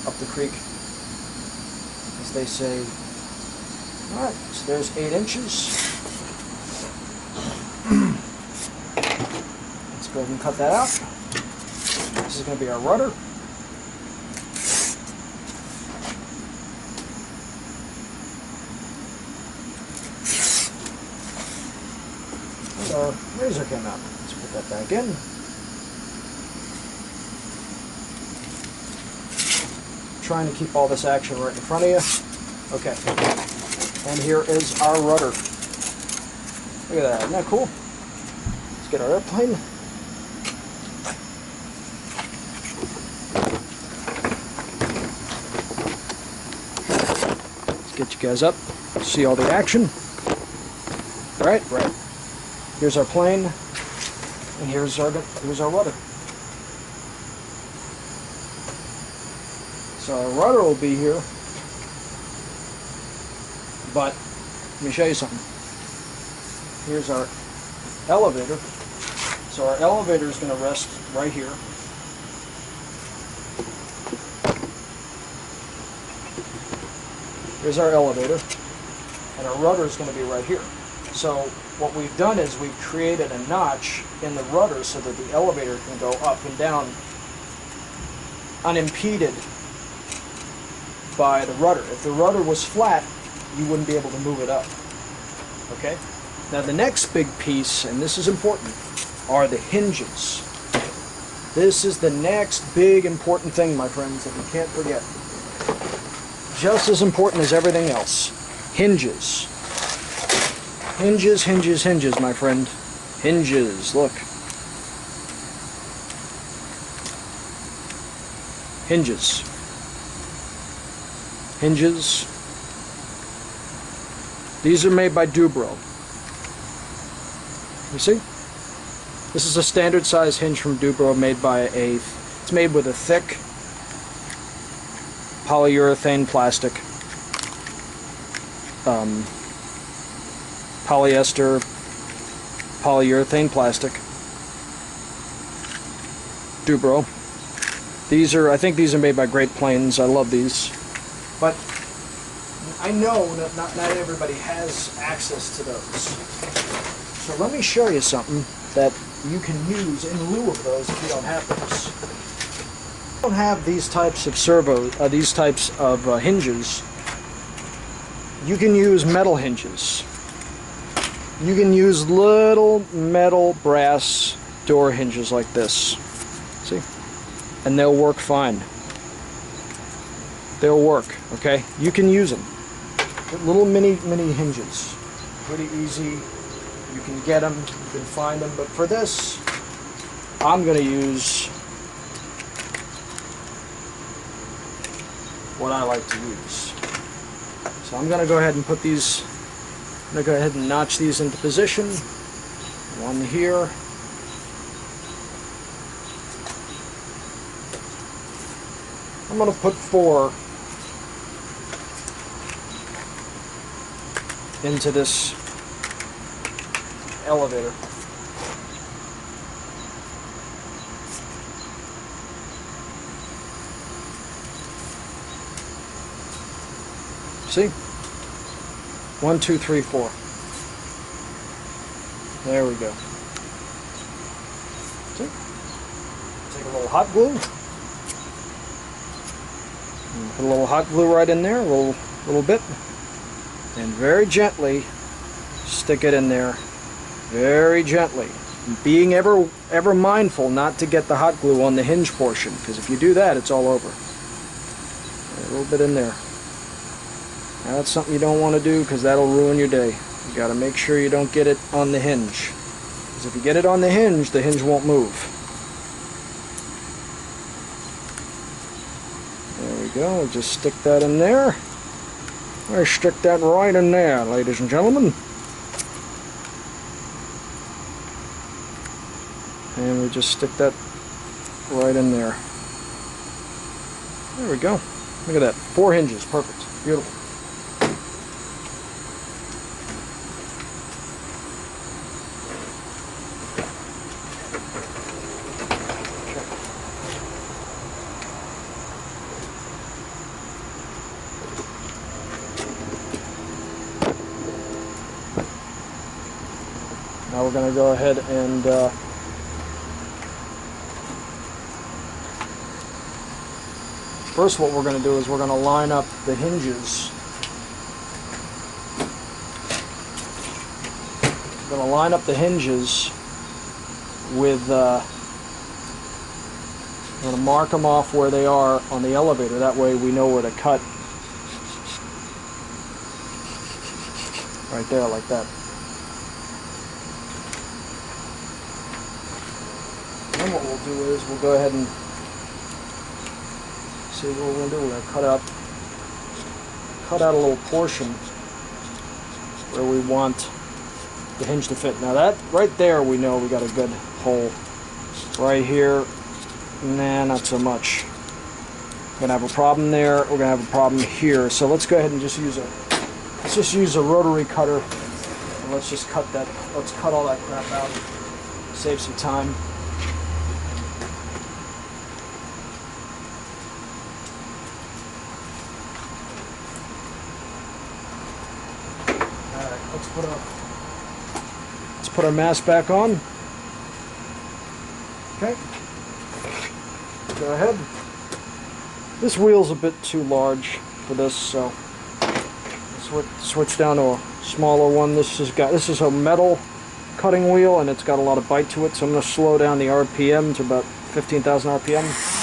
up the creek, as they say. Alright, so there's 8 inches. Let's go ahead and cut that out. This is going to be our rudder. And our razor came out. Let's put that back in. Trying to keep all this action right in front of you. Okay. And here is our rudder. Look at that, isn't that cool? Let's get our airplane. Let's get you guys up, see all the action. Right. Here's our plane, and here's our rudder. So our rudder will be here. But let me show you something. Here's our elevator. So our elevator is going to rest right here. Here's our elevator. And our rudder is going to be right here. So what we've done is we've created a notch in the rudder so that the elevator can go up and down unimpeded by the rudder. If the rudder was flat, you wouldn't be able to move it up. Okay? Now the next big piece, and this is important, are the hinges. This is the next big important thing, my friends, that you can't forget. Just as important as everything else. Hinges. Hinges, hinges, hinges, my friend. Hinges, look. Hinges. Hinges. These are made by Depron. You see? This is a standard size hinge from Depron, it's made with a thick polyurethane plastic, polyester polyurethane plastic. Depron. I think these are made by Great Plains. I love these. But I know that not everybody has access to those. So let me show you something that you can use in lieu of those if you don't have those. If you don't have these types of hinges, you can use metal hinges. You can use little metal brass door hinges like this. See? And they'll work fine. They'll work, okay? You can use them. Little mini hinges. Pretty easy. You can get them, you can find them, but for this, I'm going to use what I like to use. So I'm going to go ahead and put these, I'm going to go ahead and notch these into position. One here. I'm going to put 4 into this elevator. See? 1, 2, 3, 4. There we go. See? Take a little hot glue. Put a little hot glue right in there, a little bit, and very gently stick it in there. Very gently. Being ever mindful not to get the hot glue on the hinge portion, because if you do that, it's all over. A little bit in there. Now that's something you don't want to do, because that'll ruin your day. You got to make sure you don't get it on the hinge, because if you get it on the hinge won't move. There we go. Just stick that in there. I stick that right in there, ladies and gentlemen. And we just stick that right in there. There we go. Look at that. 4 hinges. Perfect. Beautiful. Now we're going to go ahead and first what we're going to do is we're going to line up the hinges. We're going to line up the hinges with, we're going to mark them off where they are on the elevator. That way we know where to cut. Right there, like that. Then what we'll do is we'll go ahead and see what we're going to do. We're going to cut out a little portion where we want the hinge to fit. Now that right there, we know we got a good hole. Right here, nah, not so much. We're going to have a problem there. We're going to have a problem here. So let's go ahead and just use a rotary cutter. And let's just cut that. Let's cut all that crap out. Save some time. Let's put our mask back on. Okay. Go ahead. This wheel's a bit too large for this, so switch down to a smaller one. This is a metal cutting wheel, and it's got a lot of bite to it, so I'm going to slow down the RPM to about 15,000 RPM.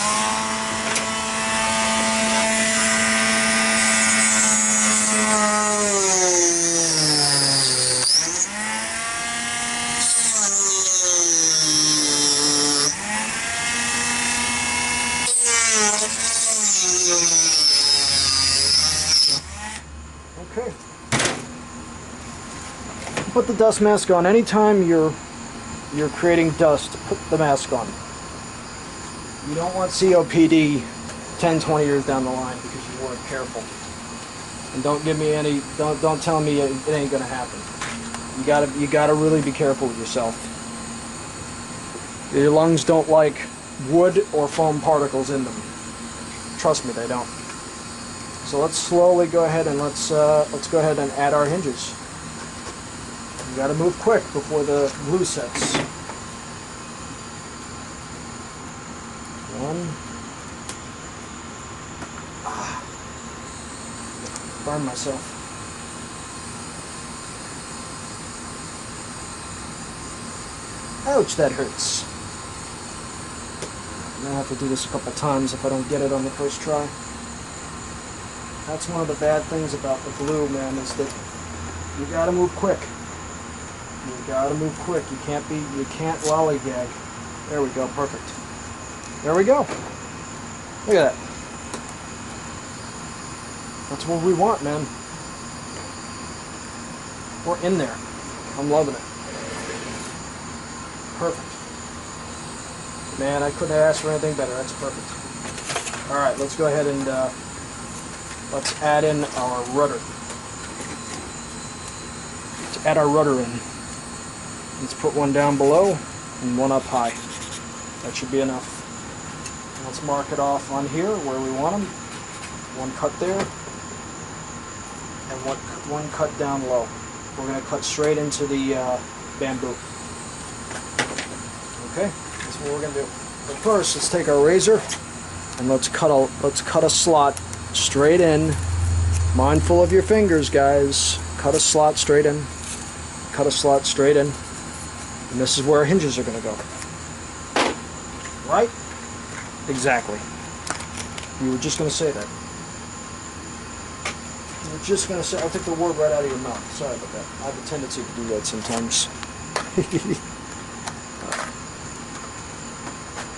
Okay. Put the dust mask on. Anytime you're creating dust, put the mask on. You don't want COPD 10-20 years down the line because you weren't careful. And don't give me any. Don't tell me it ain't gonna happen. You gotta really be careful with yourself. Your lungs don't like wood or foam particles in them. Trust me, they don't. So let's slowly go ahead and let's go ahead and add our hinges. You got to move quick before the glue sets. One. Burn myself. Ouch, that hurts. I'm gonna have to do this a couple times if I don't get it on the first try. That's one of the bad things about the glue, man, is that you gotta move quick. You gotta move quick. You can't lollygag. There we go, perfect. There we go. Look at that. That's what we want, man. We're in there. I'm loving it. Perfect. Man, I couldn't have asked for anything better. That's perfect. All right, let's go ahead and let's add in our rudder. Let's add our rudder in. Let's put one down below and one up high. That should be enough. Let's mark it off on here where we want them. One cut there and one cut down low. We're going to cut straight into the bamboo. Okay, that's what we're going to do. But first, let's take our razor and let's cut a slot straight in. Mindful of your fingers, guys. Cut a slot straight in. Cut a slot straight in. And this is where our hinges are going to go. Right? Exactly. You were just going to say that. You were just going to say, I took the word right out of your mouth. Sorry about that. I have a tendency to do that sometimes.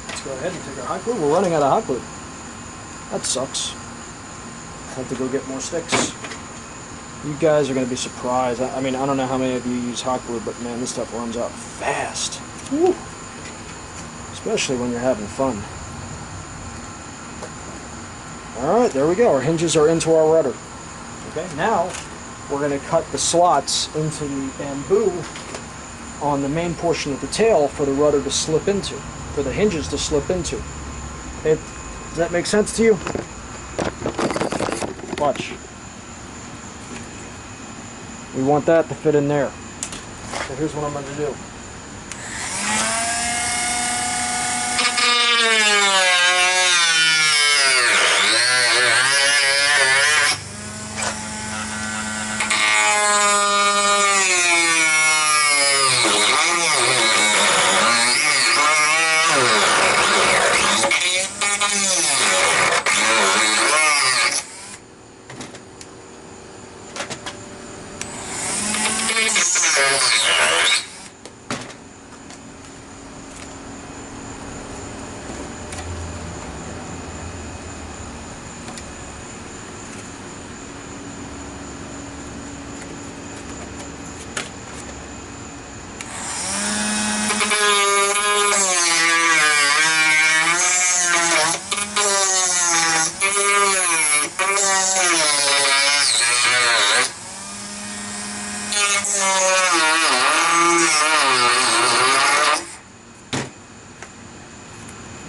Let's go ahead and take our hot glue. We're running out of hot glue. That sucks. Have to go get more sticks. You guys are going to be surprised. I mean, I don't know how many of you use hot glue, but man, this stuff runs out fast. Woo. Especially when you're having fun. Alright, there we go. Our hinges are into our rudder. Okay, now we're going to cut the slots into the bamboo on the main portion of the tail for the rudder to slip into, for the hinges to slip into. Does that make sense to you? Watch. We want that to fit in there. So here's what I'm going to do.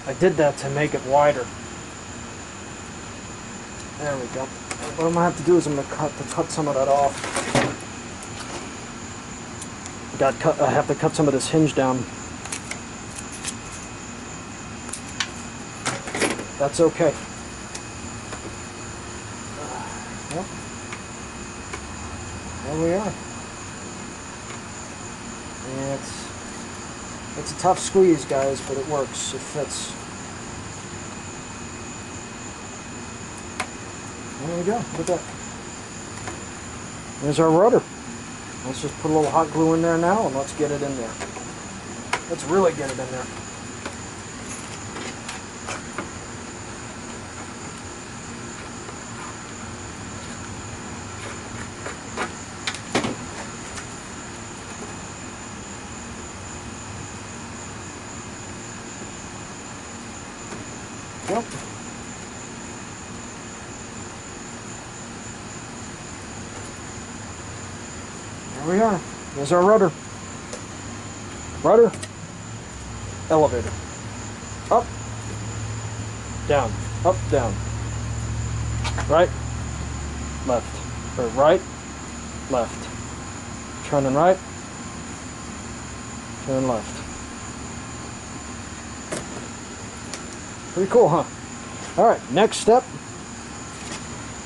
I did that to make it wider. There we go. What I'm going to have to do is I'm going to cut some of that off. I have to cut some of this hinge down. That's okay. Well, there we are. And it's a tough squeeze, guys, but it works. It fits. There we go. Look at that. There's our rudder. Let's just put a little hot glue in there now, and let's get it in there. Let's really get it in there. Yep. There we are. There's our rudder. Rudder. Elevator. Up. Down. Up, down. Right. Left. Or right. Left. Turning right. Turn left. Pretty cool, huh? All right, next step.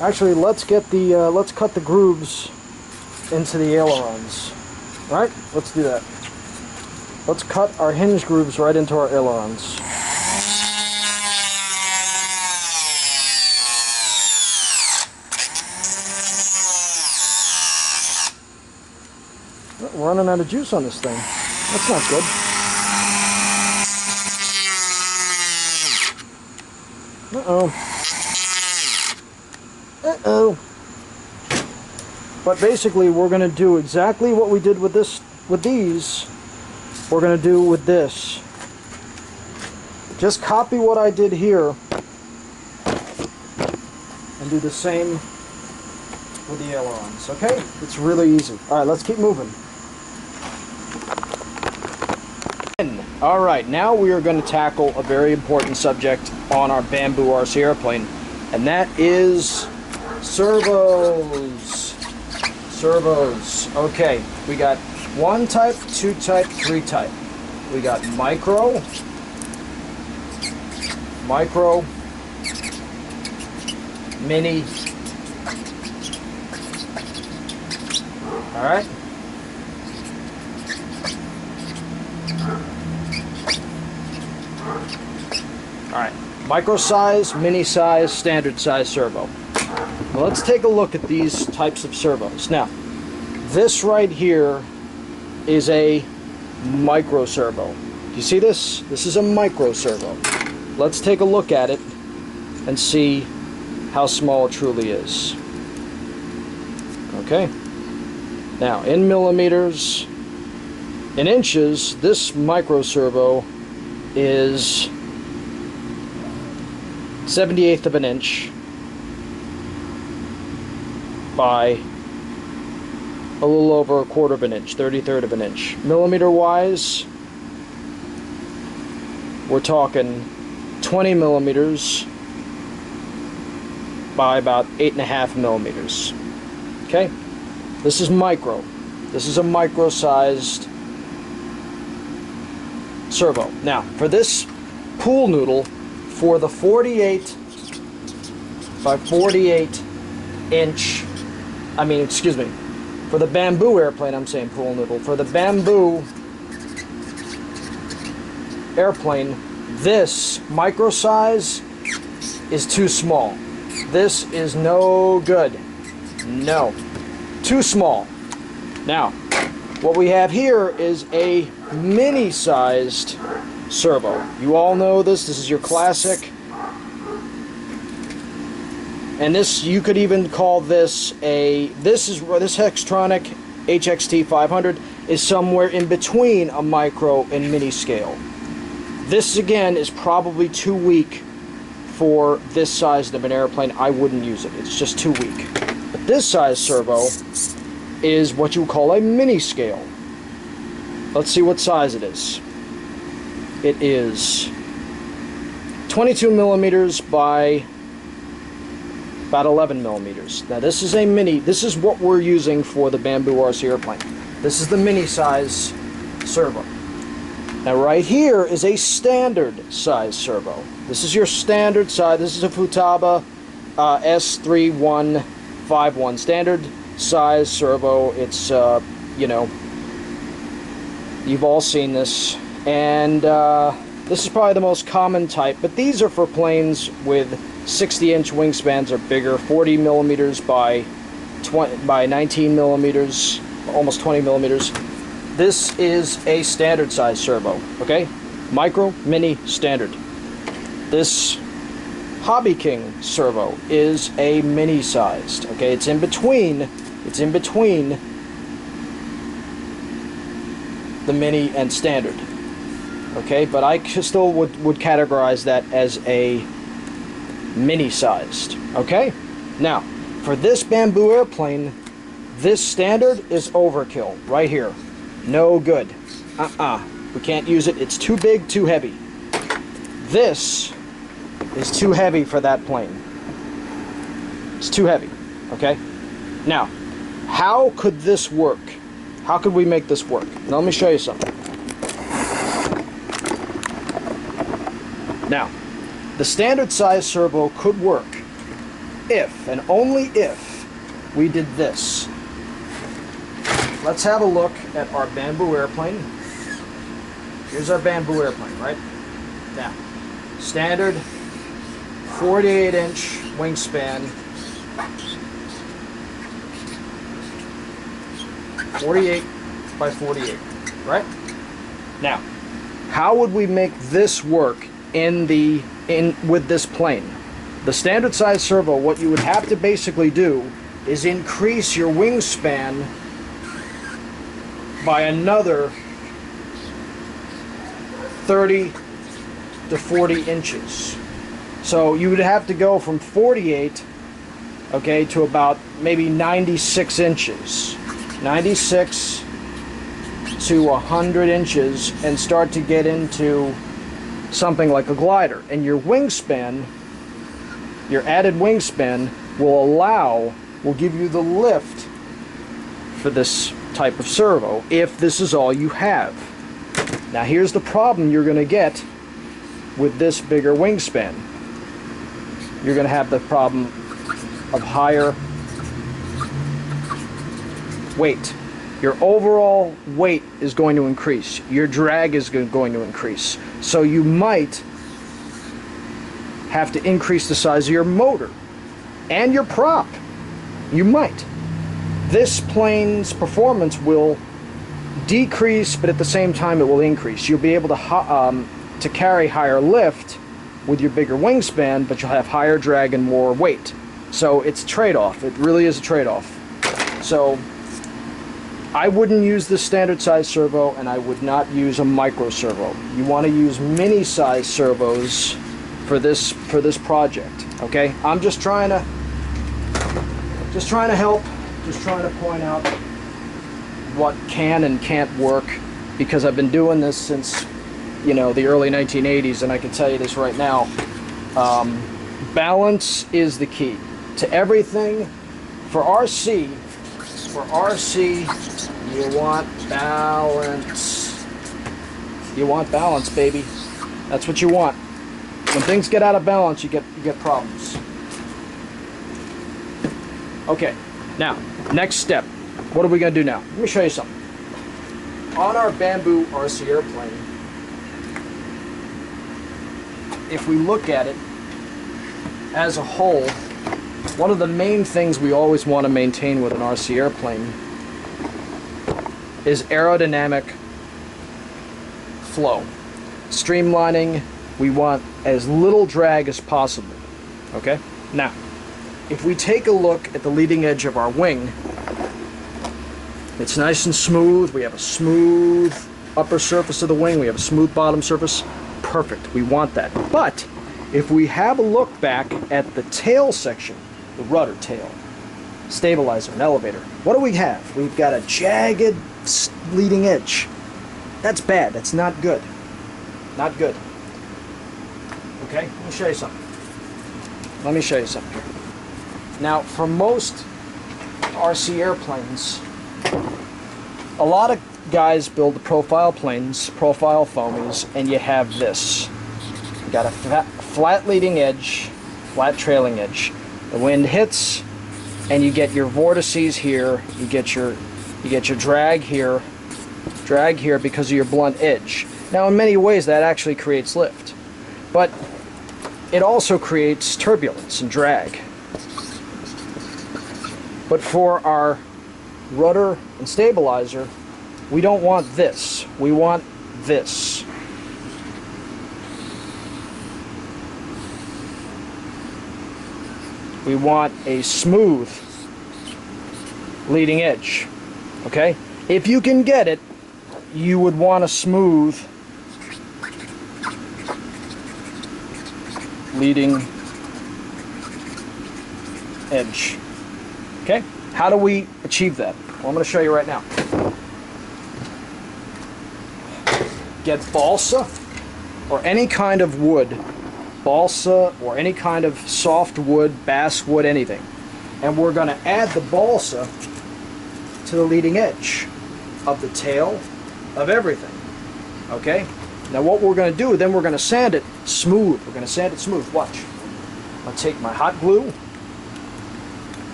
Actually, let's cut the grooves into the ailerons. Right? Let's do that. Let's cut our hinge grooves right into our ailerons. We're running out of juice on this thing. That's not good. Uh-oh. Uh-oh. But basically, we're going to do exactly what we did with these. We're going to do with this. Just copy what I did here and do the same with the ailerons, okay? It's really easy. All right, let's keep moving. All right, now we are going to tackle a very important subject on our bamboo RC airplane, and that is servos. Servos. Okay, we got 1 type, 2 type, 3 type. We got micro, mini. All right. Micro size, mini size, standard size servo. Well, let's take a look at these types of servos. Now, this right here is a micro servo. Do you see this? This is a micro servo. Let's take a look at it and see how small it truly is. Okay. Now, in millimeters, in inches, this micro servo is 1/78 of an inch by a little over 1/4 of an inch, 1/33 of an inch. Millimeter wise, we're talking 20 millimeters by about 8.5 millimeters. Okay? This is micro. This is a micro-sized servo. Now, for this pool noodle, for the 48 by 48 inch, for the bamboo airplane, I'm saying pool noodle. For the bamboo airplane, this micro size is too small. This is no good. No. Too small. Now, what we have here is a mini-sized servo. You all know this. This is your classic. And this, you could even call this this Hextronic HXT 500 is somewhere in between a micro and mini scale. This again is probably too weak for this size of an airplane. I wouldn't use it. It's just too weak. But this size servo is what you call a mini scale. Let's see what size it is. It is 22 millimeters by about 11 millimeters. Now this is a mini. This is what we're using for the Bamboo RC airplane. This is the mini size servo. Now right here is a standard size servo. This is your standard size. This is a Futaba S3151 standard size servo. It's you know, you've all seen this, and this is probably the most common type, but these are for planes with 60-inch wingspans or bigger, 40 millimeters by 19 millimeters, almost 20 millimeters. This is a standard size servo, okay? Micro, mini, standard. This Hobby King servo is a mini sized, okay? It's in between the mini and standard, okay? But I still would categorize that as a mini sized, okay? Now, for this bamboo airplane, this standard is overkill right here. No good. We can't use it. It's too big, too heavy. This is too heavy for that plane. It's too heavy, okay? Now, how could this work? How could we make this work? Now, let me show you something. Now, the standard size servo could work if, and only if, we did this. Let's have a look at our bamboo airplane. Here's our bamboo airplane, right? Now, standard 48-inch wingspan, 48 by 48, right? Now, how would we make this work with this plane? The standard size servo, what you would have to basically do is increase your wingspan by another 30 to 40 inches. So you would have to go from 48, okay, to about maybe 96 inches. 96 to 100 inches and start to get into something like a glider. And your wingspan, your added wingspan, will give you the lift for this type of servo if this is all you have. Now here's the problem you're going to get with this bigger wingspan. You're going to have the problem of higher weight. Your overall weight is going to increase. Your drag is going to increase. So you might have to increase the size of your motor and your prop. You might. This plane's performance will decrease, but at the same time it will increase. You'll be able to carry higher lift with your bigger wingspan, but you'll have higher drag and more weight. So it's a trade-off. It really is a trade-off. So I wouldn't use the standard size servo, and I would not use a micro servo. You want to use mini size servos for this project. Okay, I'm just trying to help, just trying to point out what can and can't work, because I've been doing this since, you know, the early 1980s, and I can tell you this right now. Balance is the key to everything. For RC, you want balance. You want balance, baby. That's what you want. When things get out of balance, you get problems. Okay, now, next step. What are we going to do now? Let me show you something. On our bamboo RC airplane, if we look at it as a whole, one of the main things we always want to maintain with an RC airplane is aerodynamic flow. Streamlining, we want as little drag as possible. Okay? Now, if we take a look at the leading edge of our wing, it's nice and smooth. We have a smooth upper surface of the wing. We have a smooth bottom surface. Perfect. We want that. But if we have a look back at the tail section, the rudder tail, stabilizer, and elevator, what do we have? We've got a jagged leading edge. That's bad. That's not good. Not good. Okay? Let me show you something. Let me show you something here. Now, for most RC airplanes, a lot of guys build the profile planes, profile foamies, and you have this. You got a flat leading edge, flat trailing edge. The wind hits, and you get your vortices here. You get your drag here because of your blunt edge. Now, in many ways, that actually creates lift, but it also creates turbulence and drag. But for our rudder and stabilizer, we don't want this. We want this. We want a smooth leading edge. Okay? If you can get it, you would want a smooth leading edge. Okay? How do we achieve that? Well, I'm going to show you right now. Get balsa or any kind of wood, balsa or any kind of soft wood, basswood, anything. And we're going to add the balsa to the leading edge of the tail of everything. Okay? Now what we're going to do, then we're going to sand it smooth. We're going to sand it smooth. Watch. I'll take my hot glue.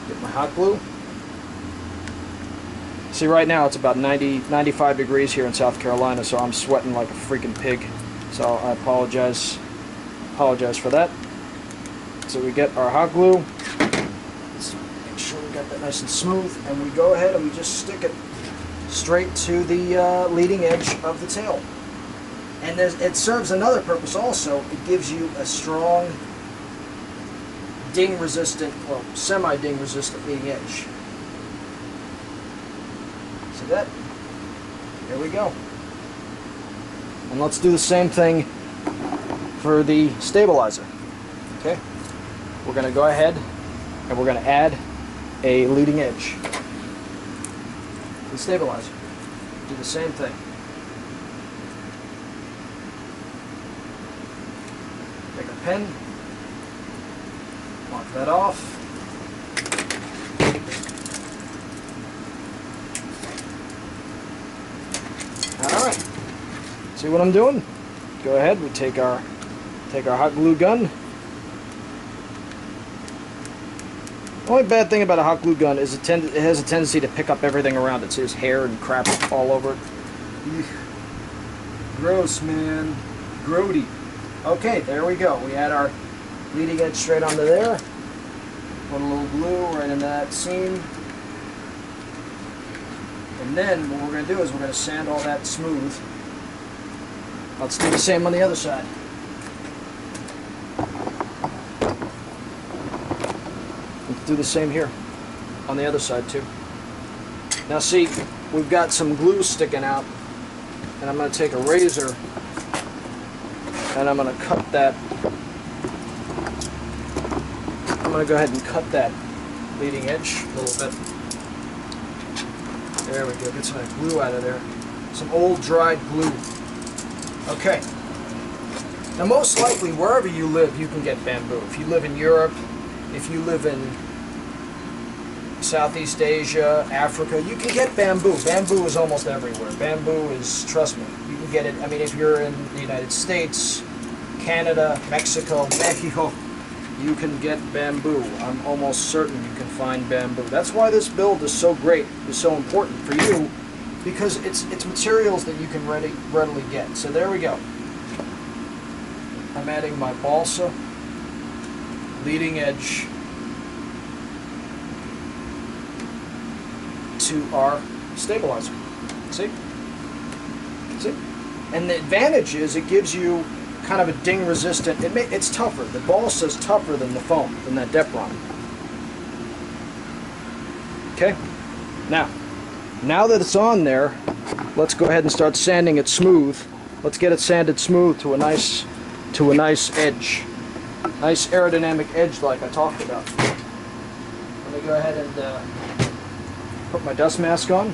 Get my hot glue. See, right now it's about 95 degrees here in South Carolina, so I'm sweating like a freaking pig. So I apologize for that. So we get our hot glue. Let's make sure we got that nice and smooth, and we go ahead and we just stick it straight to the leading edge of the tail. And it serves another purpose also. It gives you a strong ding resistant, well, semi-ding resistant leading edge. See that? There we go. And let's do the same thing for the stabilizer. Okay? We're going to go ahead and we're going to add a leading edge to the stabilizer. Do the same thing. Take a pen, mark that off. Alright, see what I'm doing? Go ahead, we take our hot glue gun. The only bad thing about a hot glue gun is it has a tendency to pick up everything around it. So there's hair and crap all over it. Eugh. Gross, man. Grody. Okay, there we go. We add our Leading edge straight onto there. Put a little glue right into that seam. And then what we're going to do is we're going to sand all that smooth. Let's do the same on the other side. Let's do the same here on the other side too. Now see, we've got some glue sticking out, and I'm going to take a razor and I'm going to cut that. I'm going to go ahead and cut that leading edge a little bit. There we go, get some of that glue out of there. Some old dried glue. Okay. Now most likely wherever you live you can get bamboo. If you live in Europe, if you live in Southeast Asia, Africa, you can get bamboo. Bamboo is almost everywhere. Bamboo is, trust me, you can get it. I mean, if you're in the United States, Canada, Mexico, you can get bamboo. I'm almost certain you can find bamboo. That's why this build is so great, is so important for you, because it's materials that you can readily get. So there we go. I'm adding my balsa leading edge to our stabilizer. See? See? And the advantage is it gives you kind of a ding resistant. It's tougher. The balsa is tougher than the foam, than that Depron. Okay? Now that it's on there, let's go ahead and start sanding it smooth. Let's get it sanded smooth to a nice edge. Nice aerodynamic edge like I talked about. Let me go ahead and put my dust mask on.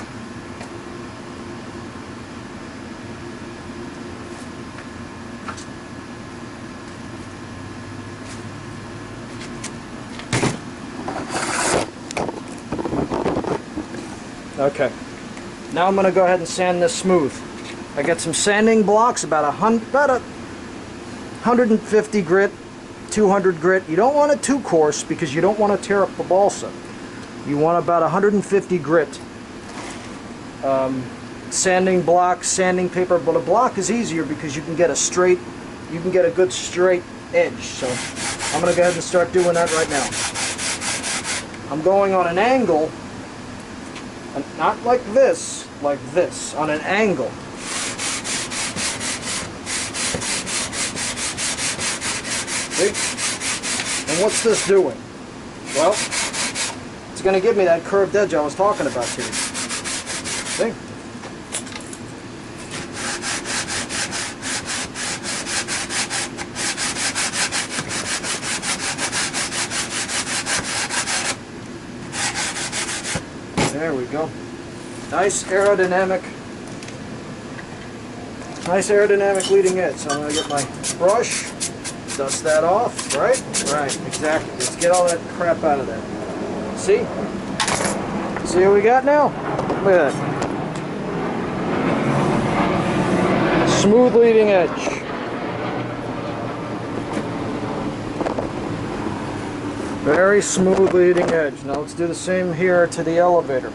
Okay, now I'm going to go ahead and sand this smooth. I got some sanding blocks, about 150 grit, 200 grit. You don't want it too coarse because you don't want to tear up the balsa. You want about 150 grit. Sanding blocks, sanding paper, but a block is easier because you can get a good straight edge. So I'm going to go ahead and start doing that right now. I'm going on an angle. Not like this, on an angle. See? And what's this doing? Well, it's going to give me that curved edge I was talking about to you. See? There we go. Nice aerodynamic leading edge. So I'm going to get my brush, dust that off, right? Right, exactly. Let's get all that crap out of there. See? See what we got now? Look at that. Smooth leading edge. Very smooth leading edge. Now let's do the same here to the elevator.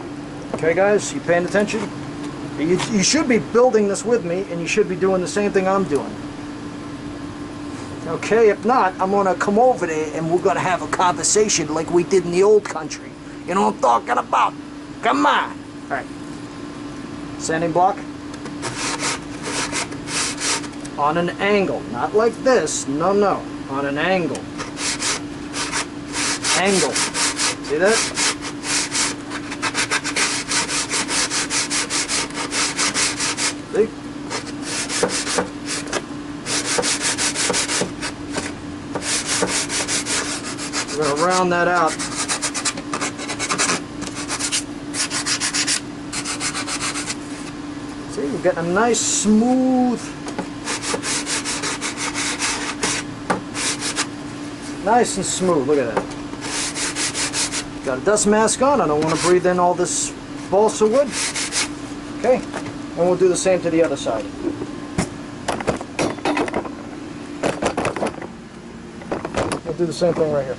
Okay guys, you paying attention? You should be building this with me, and you should be doing the same thing I'm doing. Okay, if not, I'm going to come over there and we're going to have a conversation like we did in the old country. You know what I'm talking about? Come on! Alright. Sanding block. On an angle. Not like this. No, no. On an angle. Angle. See that? See? We're going to round that out. See, we're getting a nice smooth, nice and smooth. Look at that. Got a dust mask on. I don't want to breathe in all this balsa wood. Okay, and we'll do the same to the other side. We'll do the same thing right here.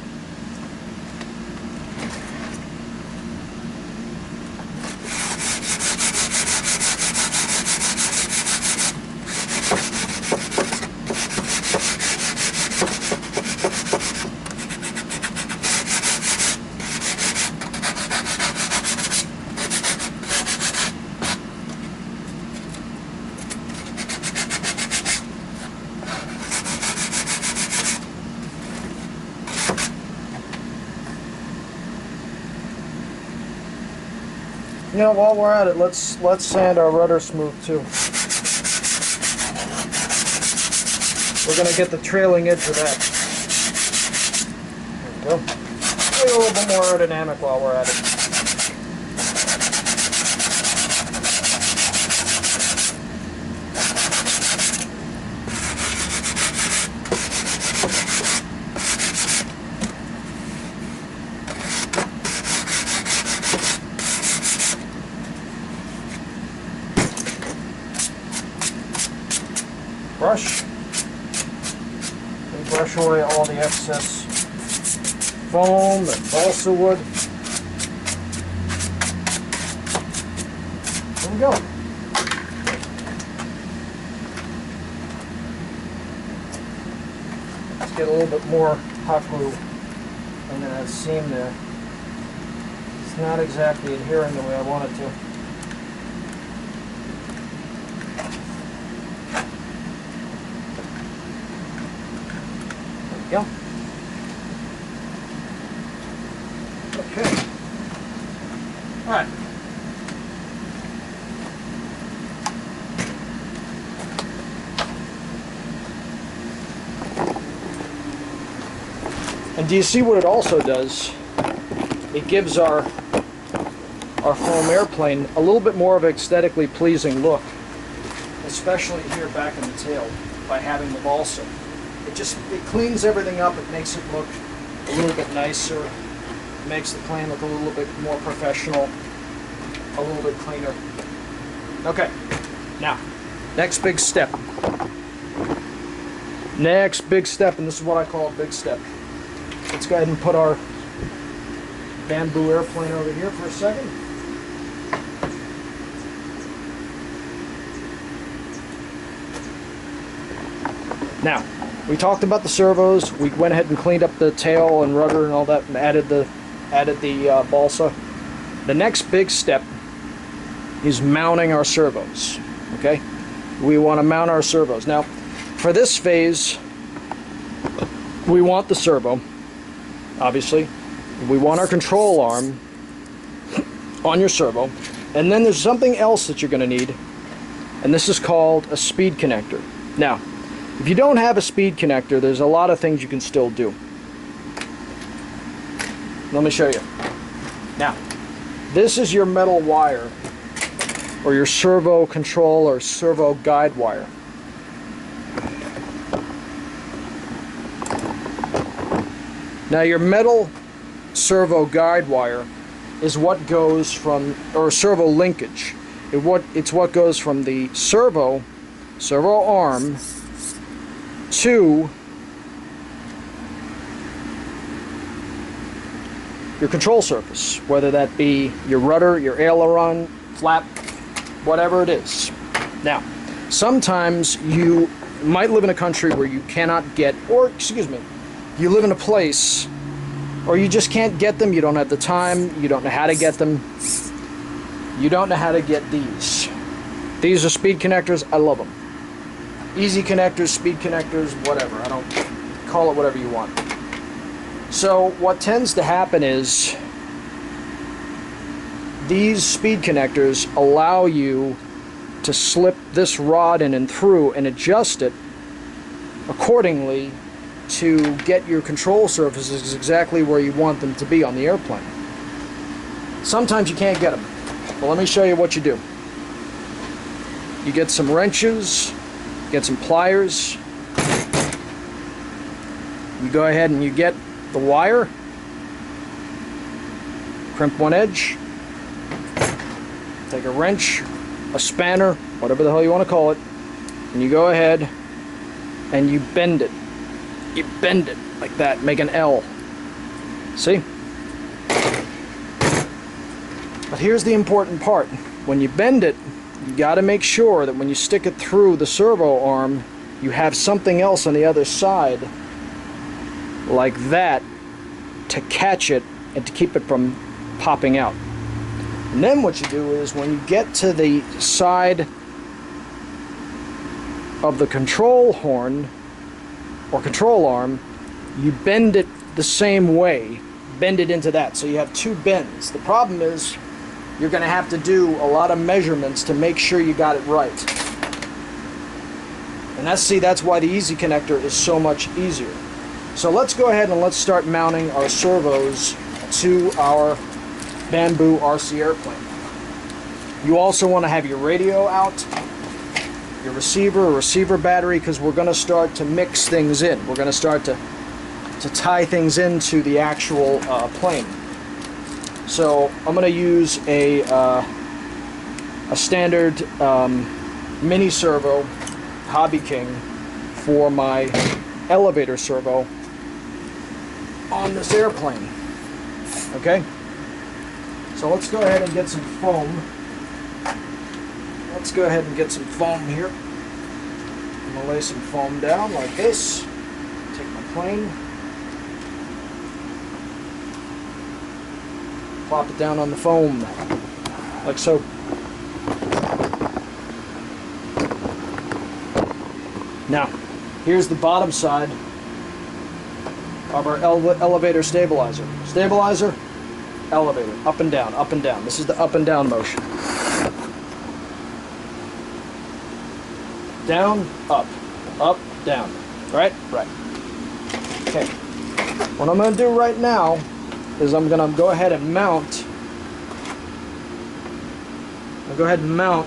You know, while we're at it, let's sand our rudder smooth too. We're gonna get the trailing edge of that. There we go. Make it a little bit more aerodynamic while we're at it. Brush. And brush away all the excess foam and balsa wood. There we go. Let's get a little bit more hot glue under that seam there. It's not exactly adhering the way I want it to. Go. Okay. All right. And do you see what it also does? It gives our foam airplane a little bit more of an aesthetically pleasing look, especially here back in the tail by having the balsa. It cleans everything up, it makes it look a little bit nicer, it makes the plane look a little bit more professional, a little bit cleaner. Okay, now, next big step. Next big step, and this is what I call a big step. Let's go ahead and put our bamboo airplane over here for a second. Now, we talked about the servos. We went ahead and cleaned up the tail and rudder and all that, and added the balsa. The next big step is mounting our servos. Okay, we want to mount our servos. Now, for this phase, we want the servo. Obviously, we want our control arm on your servo, and then there's something else that you're going to need, and this is called a speed connector. Now, if you don't have a speed connector, there's a lot of things you can still do. Let me show you. Now, this is your metal wire, or your servo control or servo guide wire. Now, your metal servo guide wire is what goes from, or servo linkage. It's what goes from the servo arm to your control surface, whether that be your rudder, your aileron, flap, whatever it is. Now, sometimes you might live in a country where you cannot get, or excuse me, you live in a place or you just can't get them, you don't have the time, you don't know how to get them, you don't know how to get these. These are speed connectors. I love them. Easy connectors, speed connectors, whatever. I don't call it whatever you want. So what tends to happen is these speed connectors allow you to slip this rod in and through and adjust it accordingly to get your control surfaces exactly where you want them to be on the airplane. Sometimes you can't get them. Well, let me show you what you do. You get some wrenches, get some pliers, you go ahead and you get the wire, crimp one edge, take a wrench, a spanner, whatever the hell you want to call it, and you go ahead and you bend it. You bend it like that, make an L. See? But here's the important part. When you bend it, you got to make sure that when you stick it through the servo arm, you have something else on the other side like that to catch it and to keep it from popping out. And then what you do is when you get to the side of the control horn or control arm, you bend it the same way, bend it into that. So you have two bends. The problem is you're going to have to do a lot of measurements to make sure you got it right. And that's why the easy connector is so much easier. So let's go ahead and let's start mounting our servos to our Bamboo RC airplane. You also want to have your radio out, your receiver battery, because we're going to start to mix things in. We're going to start to tie things into the actual plane. So I'm going to use a standard mini servo Hobby King for my elevator servo on this airplane. Okay? So let's go ahead and get some foam. Let's go ahead and get some foam here. I'm going to lay some foam down like this. Take my plane. Plop it down on the foam, like so. Now, here's the bottom side of our elevator stabilizer. Stabilizer, elevator, up and down, up and down. This is the up and down motion. Down, up, down. Right? Right. Okay. What I'm going to do right now is I'm going to go ahead and mount. I'll go ahead and mount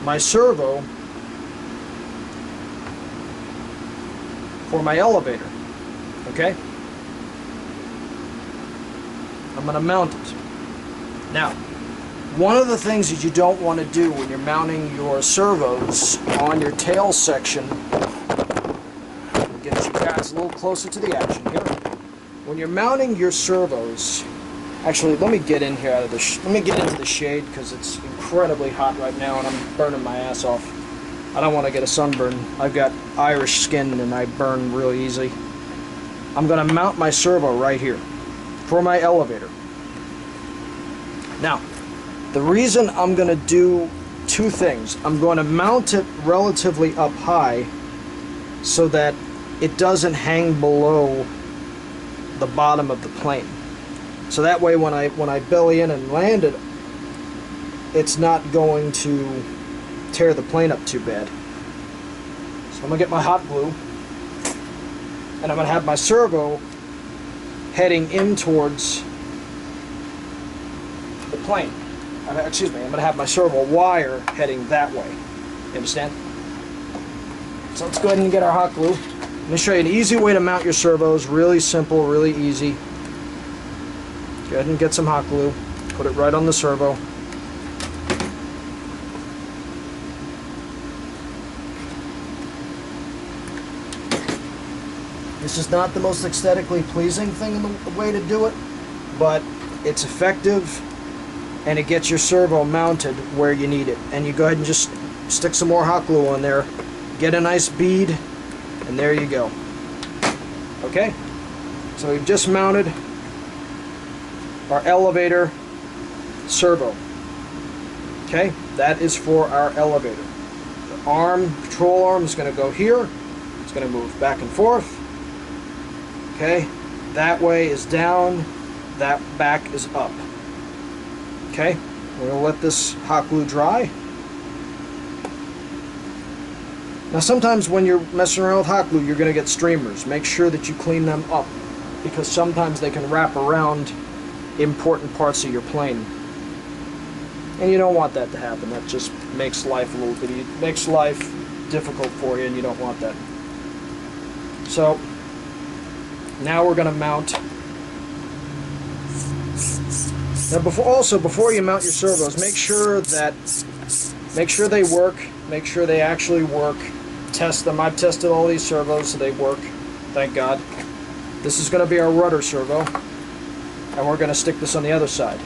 my servo for my elevator. Okay? I'm going to mount it. Now, one of the things that you don't want to do when you're mounting your servos on your tail section, get you guys a little closer to the action here. When you're mounting your servos, actually, let me get in here out of the let me get into the shade because it's incredibly hot right now and I'm burning my ass off. I don't want to get a sunburn. I've got Irish skin and I burn real easy. I'm going to mount my servo right here for my elevator. Now, the reason I'm going to do two things. I'm going to mount it relatively up high so that it doesn't hang below the bottom of the plane. So that way when I belly in and land it, it's not going to tear the plane up too bad. So I'm going to get my hot glue and I'm going to have my servo heading in towards the plane. Excuse me, I'm going to have my servo wire heading that way. You understand? So let's go ahead and get our hot glue. Let me show you an easy way to mount your servos. Really simple, really easy. Go ahead and get some hot glue. Put it right on the servo. This is not the most aesthetically pleasing thing in the way to do it, but it's effective and it gets your servo mounted where you need it. And you go ahead and just stick some more hot glue on there, get a nice bead, and there you go. Okay, so we've just mounted our elevator servo. Okay, that is for our elevator. The arm, control arm, is going to go here. It's going to move back and forth. Okay, that way is down, that back is up. Okay, we're going to let this hot glue dry. Now sometimes when you're messing around with hot glue, you're going to get streamers. Make sure that you clean them up because sometimes they can wrap around important parts of your plane. And you don't want that to happen. That just makes life a little bit easier. Makes life difficult for you and you don't want that. So now we're going to mount. Now before you mount your servos, make sure they work. Make sure they actually work. Test them. I've tested all these servos, so they work. Thank God. This is going to be our rudder servo, and we're going to stick this on the other side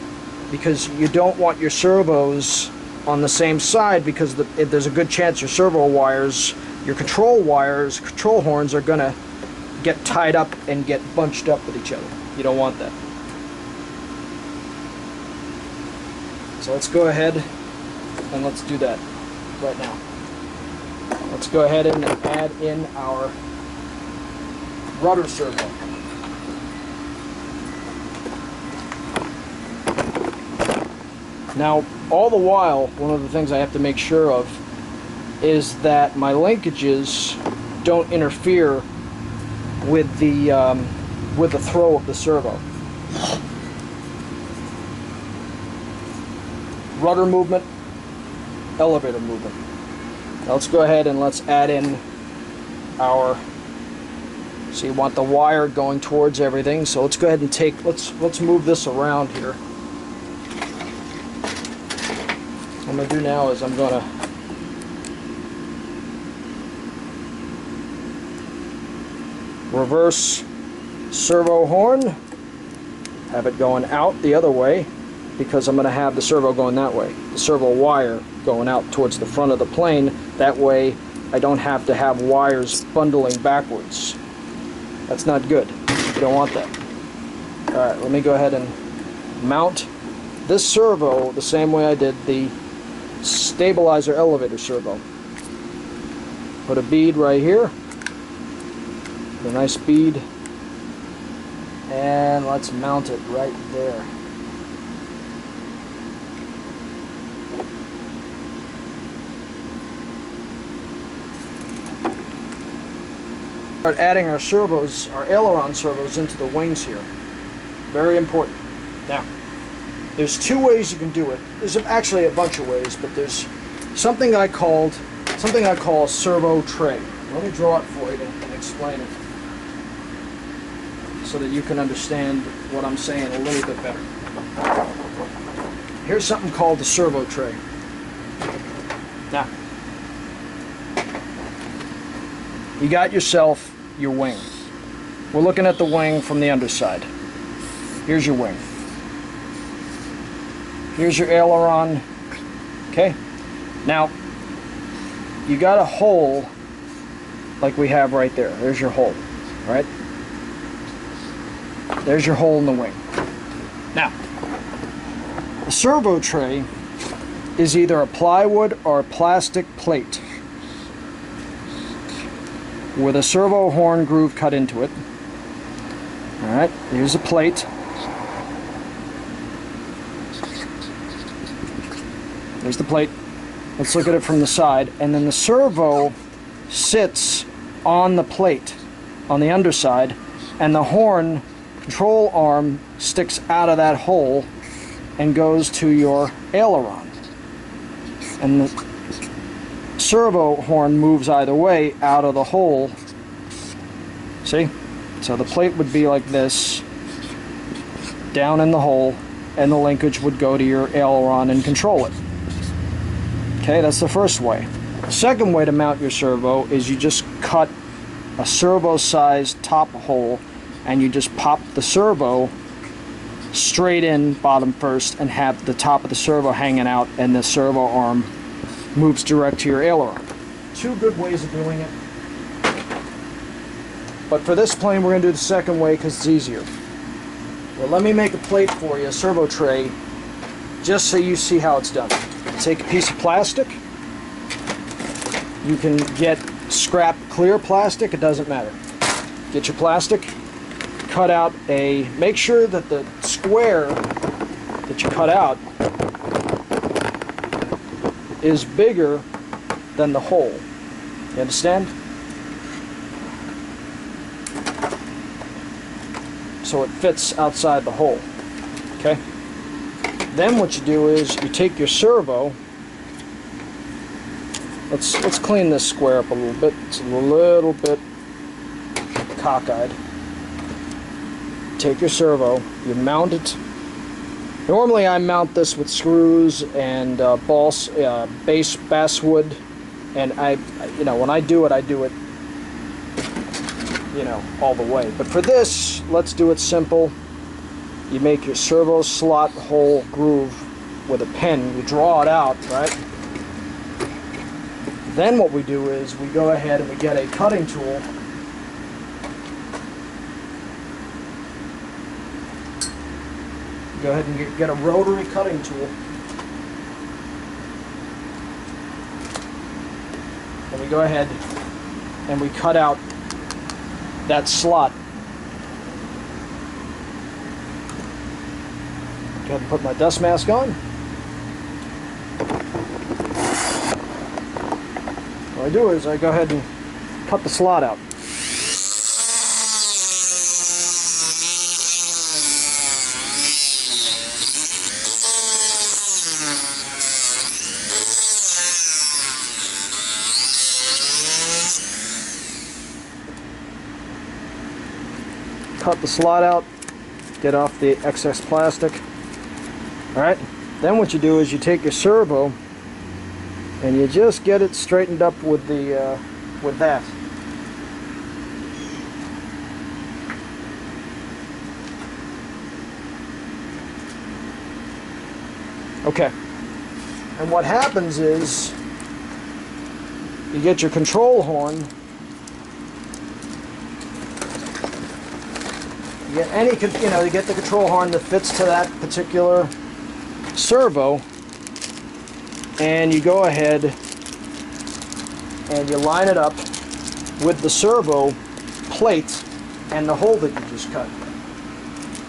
because you don't want your servos on the same side because there's a good chance your servo wires, your control wires, control horns are going to get tied up and get bunched up with each other. You don't want that. So let's go ahead and let's do that right now. Let's go ahead and add in our rudder servo. Now, all the while, one of the things I have to make sure of is that my linkages don't interfere with the throw of the servo. Rudder movement, elevator movement. Now let's go ahead and let's add in our, so you want the wire going towards everything, so let's go ahead and take, let's move this around here. What I'm going to do now is I'm going to reverse servo horn, have it going out the other way, because I'm going to have the servo going that way. The servo wire going out towards the front of the plane. That way I don't have to have wires bundling backwards. That's not good. You don't want that. Alright, let me go ahead and mount this servo the same way I did the stabilizer elevator servo. Put a bead right here. Put a nice bead. And let's mount it right there. Start adding our servos, our aileron servos, into the wings here. Very important. Now, there's two ways you can do it. There's actually a bunch of ways, but there's something I call a servo tray. Let me draw it for you and explain it, so that you can understand what I'm saying a little bit better. Here's something called the servo tray. Now, you got yourself your wing. We're looking at the wing from the underside. Here's your wing. Here's your aileron. Okay? Now, you got a hole like we have right there. There's your hole, right? There's your hole in the wing. Now, a servo tray is either a plywood or a plastic plate with a servo horn groove cut into it. Alright, here's a plate. There's the plate. Let's look at it from the side. And then the servo sits on the plate, on the underside, and the horn control arm sticks out of that hole and goes to your aileron. And the servo horn moves either way out of the hole. See? So the plate would be like this, down in the hole, and the linkage would go to your aileron and control it. Okay, that's the first way. The second way to mount your servo is you just cut a servo-sized top hole and you just pop the servo straight in bottom first and have the top of the servo hanging out, and the servo arm moves direct to your aileron. Two good ways of doing it. But for this plane we're going to do the second way because it's easier. Well, let me make a plate for you, a servo tray, just so you see how it's done. Take a piece of plastic. You can get scrap clear plastic, it doesn't matter. Get your plastic, cut out make sure that the square that you cut out is bigger than the hole. You understand? So it fits outside the hole. Okay? Then what you do is you take your servo. Let's clean this square up a little bit. It's a little bit cockeyed. Take your servo, you mount it. Normally I mount this with screws and basswood, and when I do it, all the way. But for this, let's do it simple. You make your servo slot hole groove with a pen. You draw it out, right? Then what we do is we go ahead and we get a cutting tool. Go ahead and get a rotary cutting tool. And we go ahead and we cut out that slot. Go ahead and put my dust mask on. I do is I go ahead and cut the slot out. Cut the slot out, get off the excess plastic. Alright, then what you do is you take your servo and you just get it straightened up with the with that. Okay, and what happens is you get your control horn. You get any, you get the control horn that fits to that particular servo, and you go ahead and you line it up with the servo plate and the hole that you just cut.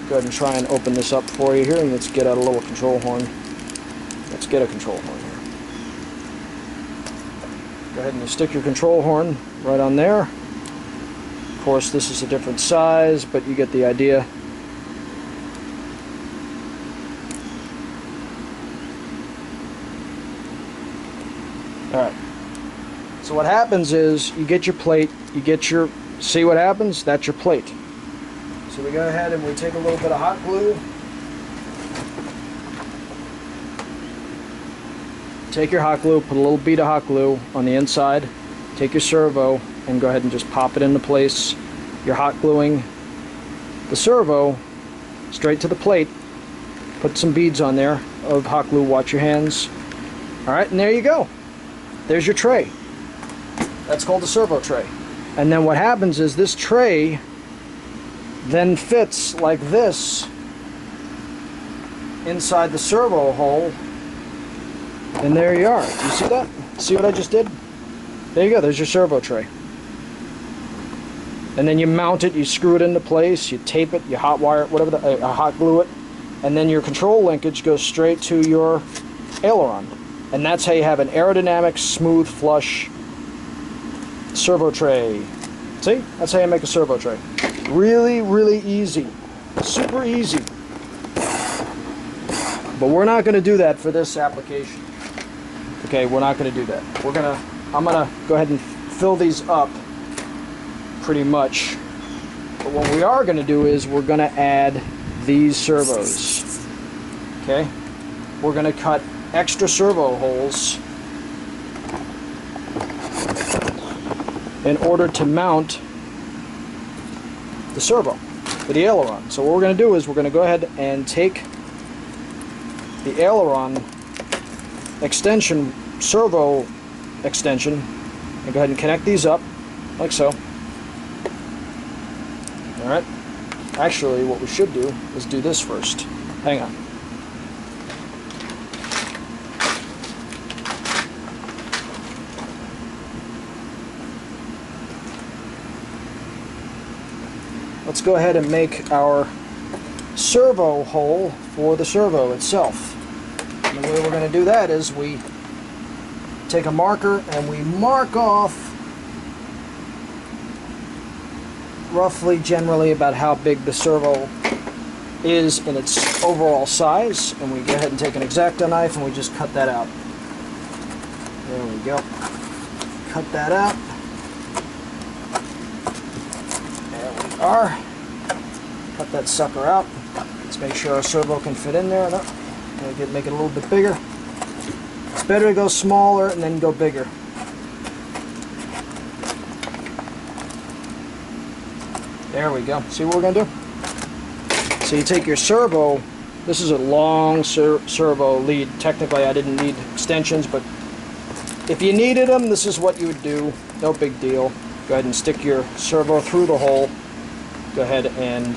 Go ahead and try and open this up for you here, and let's get out a little control horn. Let's get a control horn here. Go ahead and you stick your control horn right on there. Of course, this is a different size, but you get the idea. Alright, so what happens is you get your plate, you get your, see what happens? That's your plate. So we go ahead and we take a little bit of hot glue. Take your hot glue, put a little bead of hot glue on the inside, take your servo and go ahead and just pop it into place. You're hot gluing the servo straight to the plate. Put some beads on there of hot glue, watch your hands. Alright, and there you go. There's your tray. That's called a servo tray. And then what happens is this tray then fits like this inside the servo hole. And there you are. You see that? See what I just did? There you go. There's your servo tray. And then you mount it, you screw it into place, you tape it, you hot wire it, whatever, hot glue it, and then your control linkage goes straight to your aileron. And that's how you have an aerodynamic, smooth, flush servo tray. See? That's how you make a servo tray. Really, really easy. Super easy. But we're not going to do that for this application. Okay, we're not going to do that. I'm going to go ahead and fill these up pretty much. But what we are going to do is we're going to add these servos. Okay? We're going to cut extra servo holes in order to mount the servo for the aileron. So what we're going to do is we're going to go ahead and take the aileron extension, servo extension, and go ahead and connect these up like so. Alright, actually what we should do is do this first. Hang on. Let's go ahead and make our servo hole for the servo itself. And the way we're going to do that is we take a marker and we mark off roughly, generally, about how big the servo is in its overall size, and we go ahead and take an X-Acto knife and we just cut that out. There we go. Cut that out. There we are. Cut that sucker out. Let's make sure our servo can fit in there. Make it a little bit bigger. It's better to go smaller and then go bigger. There we go. See what we're going to do? So you take your servo. This is a long servo lead. Technically I didn't need extensions, but if you needed them, this is what you would do. No big deal. Go ahead and stick your servo through the hole. Go ahead and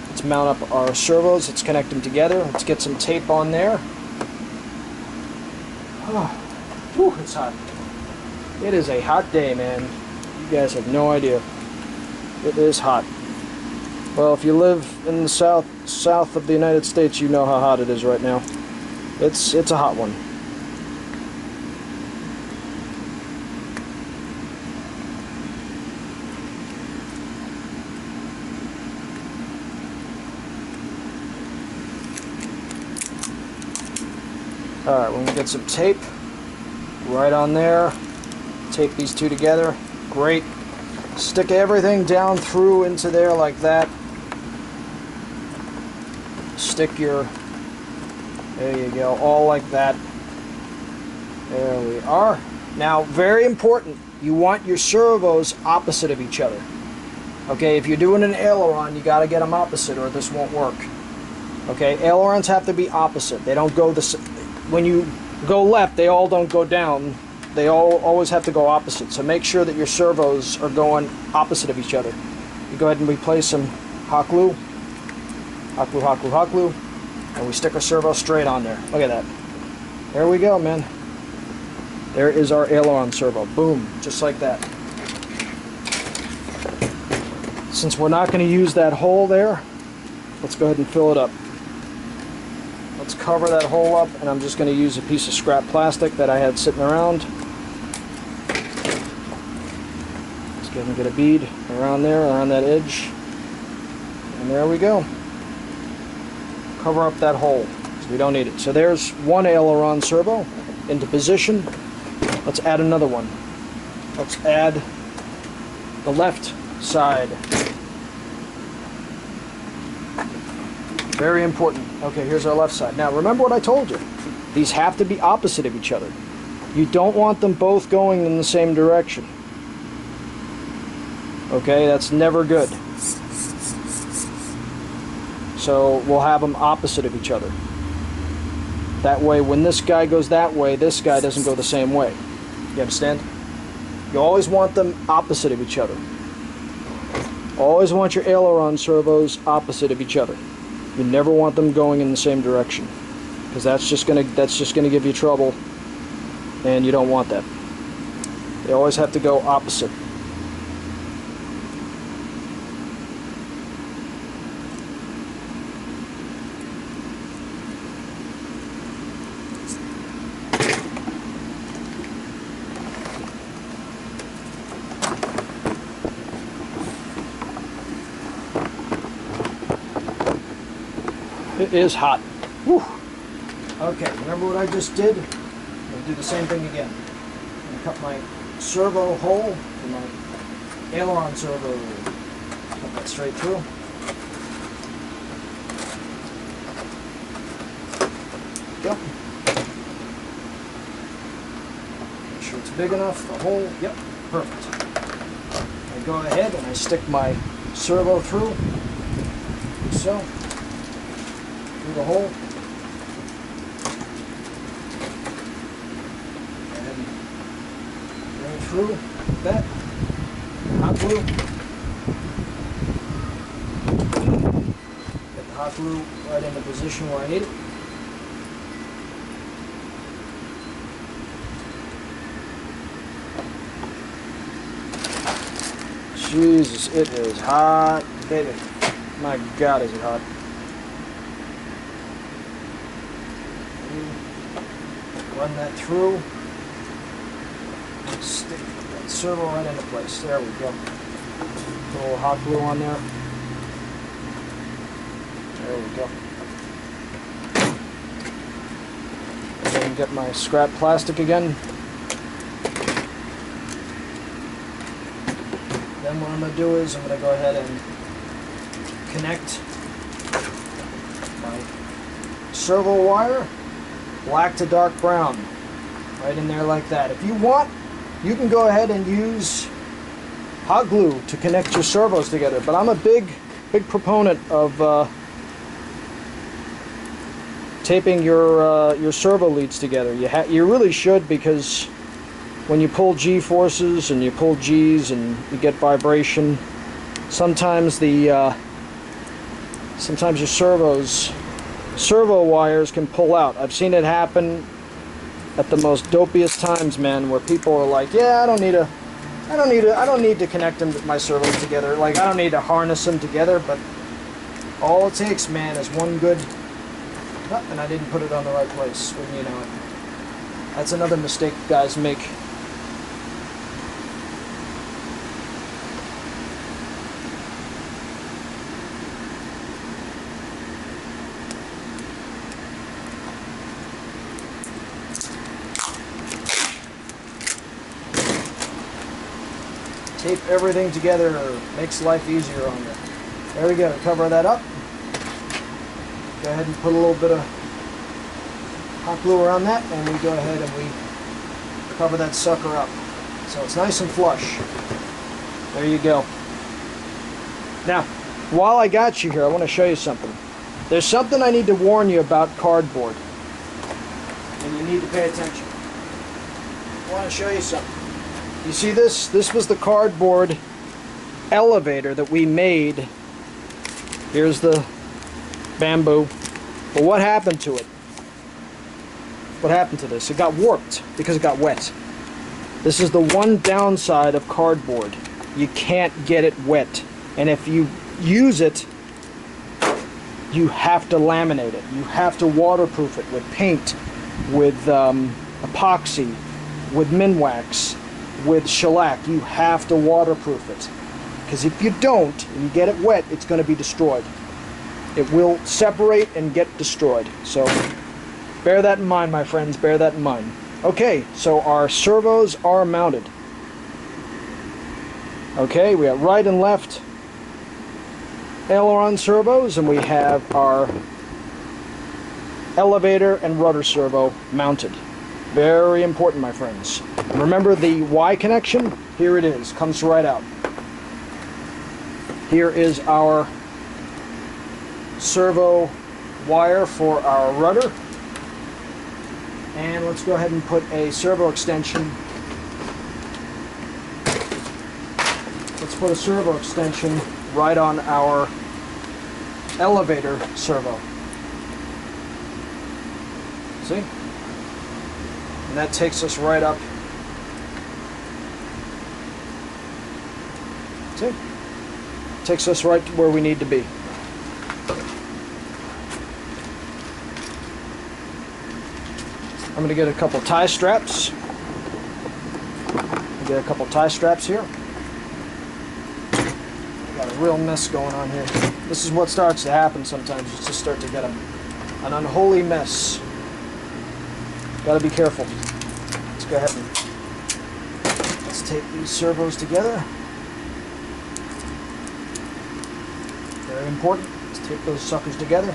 let's mount up our servos. Let's connect them together. Let's get some tape on there. Oh, whew, it's hot. It is a hot day, man. You guys have no idea. It is hot. Well, if you live in the south of the United States, you know how hot it is right now. It's a hot one. Alright, we're going to get some tape right on there. Tape these two together. Great. Stick everything down through into there like that. Stick your... There you go. All like that. There we are. Now, very important. You want your servos opposite of each other. Okay, if you're doing an aileron, you got to get them opposite or this won't work. Okay, ailerons have to be opposite. They don't go the... When you go left, they all don't go down. They all always have to go opposite. So make sure that your servos are going opposite of each other. You go ahead and replace some hot glue. Hot glue, hot glue, hot glue. And we stick our servo straight on there. Look at that. There we go, man. There is our aileron servo. Boom, just like that. Since we're not going to use that hole there, let's go ahead and fill it up. Let's cover that hole up, and I'm just going to use a piece of scrap plastic that I had sitting around. Let's go ahead and get a bead around there, around that edge. And there we go. Cover up that hole, because we don't need it. So there's one aileron servo into position. Let's add another one. Let's add the left side. Very important. Okay, here's our left side. Now, remember what I told you. These have to be opposite of each other. You don't want them both going in the same direction. Okay, that's never good. So we'll have them opposite of each other. That way, when this guy goes that way, this guy doesn't go the same way. You understand? You always want them opposite of each other. Always want your aileron servos opposite of each other. You never want them going in the same direction, because that's just gonna give you trouble, and you don't want that. They always have to go opposite. It is hot. Whew. Okay, remember what I just did? I'll do the same thing again. I'm going to cut my servo hole for my aileron servo. Cut that straight through. Yep. Make sure it's big enough. The hole. Yep. Perfect. I go ahead and I stick my servo through. Like so. Through the hole, and going through like that. Hot glue. Get the hot glue right in the position where I need it. Jesus, it is hot, baby. My God, is it hot. Run that through. Stick that servo right into place. There we go. Put a little hot glue on there. There we go. And then get my scrap plastic again. Then what I'm going to do is I'm going to go ahead and connect my servo wire. Black to dark brown, right in there like that. If you want, you can go ahead and use hot glue to connect your servos together, but I'm a big proponent of taping your servo leads together. You really should, because when you pull G forces and you pull G's and you get vibration, sometimes your servo wires can pull out. I've seen it happen at the most dopiest times, man, where people are like, "Yeah, I don't need to connect my servos together. Like, I don't need to harness them together." But all it takes, man, is one good. Oh, and I didn't put it on the right place. Wouldn't you know it? That's another mistake guys make. Tape everything together, makes life easier on you. There we go, cover that up. Go ahead and put a little bit of hot glue around that, and we go ahead and we cover that sucker up. So it's nice and flush. There you go. Now, while I got you here, I want to show you something. There's something I need to warn you about cardboard, and you need to pay attention. I want to show you something. You see this? This was the cardboard elevator that we made. Here's the bamboo. But what happened to it? What happened to this? It got warped because it got wet. This is the one downside of cardboard. You can't get it wet. And if you use it, you have to laminate it. You have to waterproof it with paint, with epoxy, with Minwax, with shellac. You have to waterproof it. Because if you don't, and you get it wet, it's going to be destroyed. It will separate and get destroyed. So bear that in mind, my friends. Bear that in mind. Okay, so our servos are mounted. Okay, we have right and left aileron servos, and we have our elevator and rudder servo mounted. Very important, my friends. Remember the Y connection? Here it is. Comes right out. Here is our servo wire for our rudder. And let's go ahead and put a servo extension. Let's put a servo extension right on our elevator servo. See? And that takes us right up. See? Takes us right to where we need to be. I'm going to get a couple tie straps. Get a couple tie straps here. Got a real mess going on here. This is what starts to happen sometimes. You just start to get an unholy mess. Got to be careful. Let's go ahead and let's tape these servos together. Very important. Let's tape those suckers together.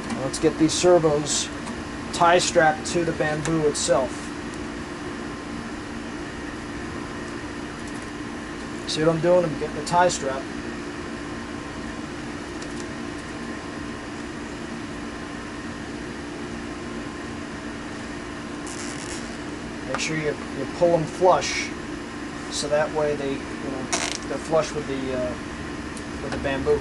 And let's get these servos tie strapped to the bamboo itself. See what I'm doing? I'm getting the tie strap. Make sure you pull them flush, so that way they're flush with the bamboo.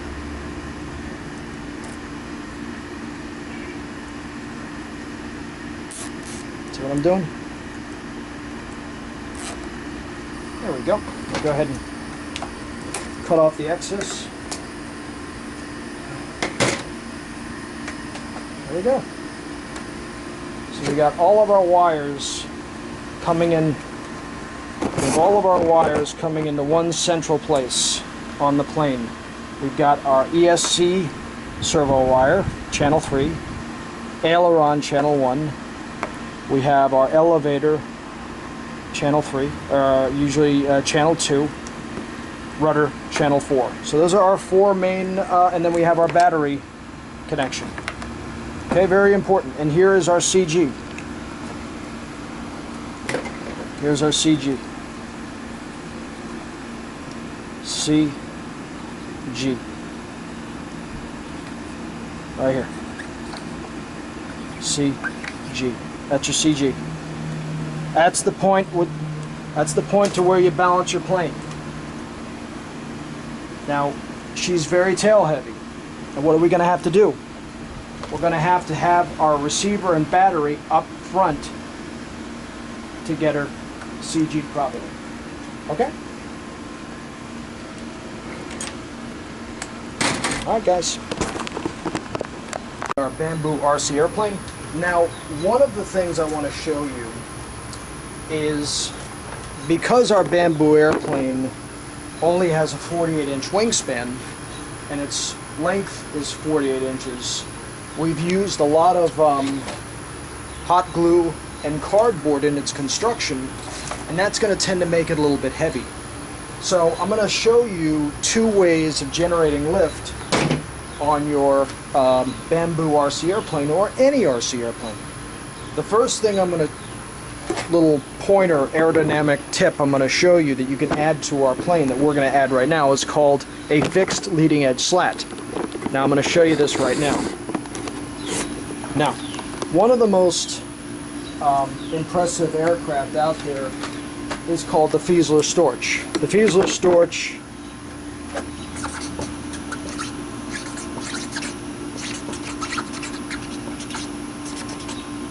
See what I'm doing? There we go. I'll go ahead and cut off the excess. There we go. So we got all of our wires coming in. We have all of our wires coming into one central place on the plane. We've got our ESC servo wire, channel 3, aileron, channel 1. We have our elevator, channel 3, usually channel 2, rudder, channel 4. So those are our four main, and then we have our battery connection. Okay, very important. And here is our CG. Here's our CG. CG. Right here. CG. That's your CG. That's the point to where you balance your plane. Now, she's very tail heavy. And what are we going to have to do? We're going to have our receiver and battery up front to get her CG'd properly. Okay? Alright guys. Our bamboo RC airplane. Now, one of the things I want to show you is, because our bamboo airplane only has a 48-inch wingspan and its length is 48 inches, we've used a lot of hot glue and cardboard in its construction, and that's going to tend to make it a little bit heavy. So I'm going to show you two ways of generating lift on your bamboo RC airplane or any RC airplane. The first thing little pointer aerodynamic tip I'm going to show you that you can add to our plane that we're going to add right now is called a fixed leading edge slat. Now I'm going to show you this right now. Now, one of the most impressive aircraft out there is called the Fuselage Storch. The Fuselage Storch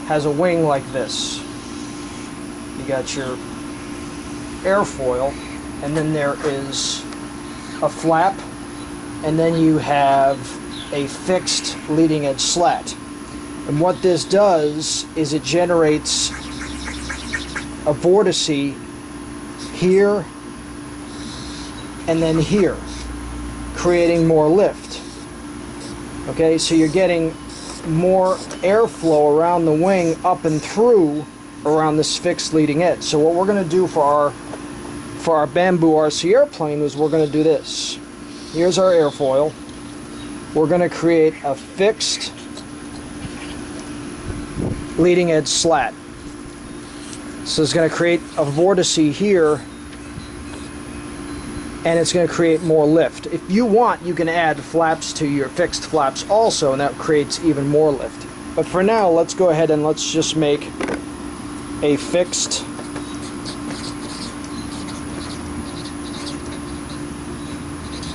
has a wing like this. You got your airfoil, and then there is a flap, and then you have a fixed leading edge slat. And what this does is it generates a vortice here and then here, creating more lift. Okay, so you're getting more airflow around the wing up and through around this fixed leading edge. So what we're going to do for our bamboo RC airplane is we're going to do this. Here's our airfoil. We're going to create a fixed leading edge slat. So it's going to create a vortice here, and it's going to create more lift. If you want, you can add flaps to your fixed flaps also, and that creates even more lift. But for now, let's go ahead and let's just make a fixed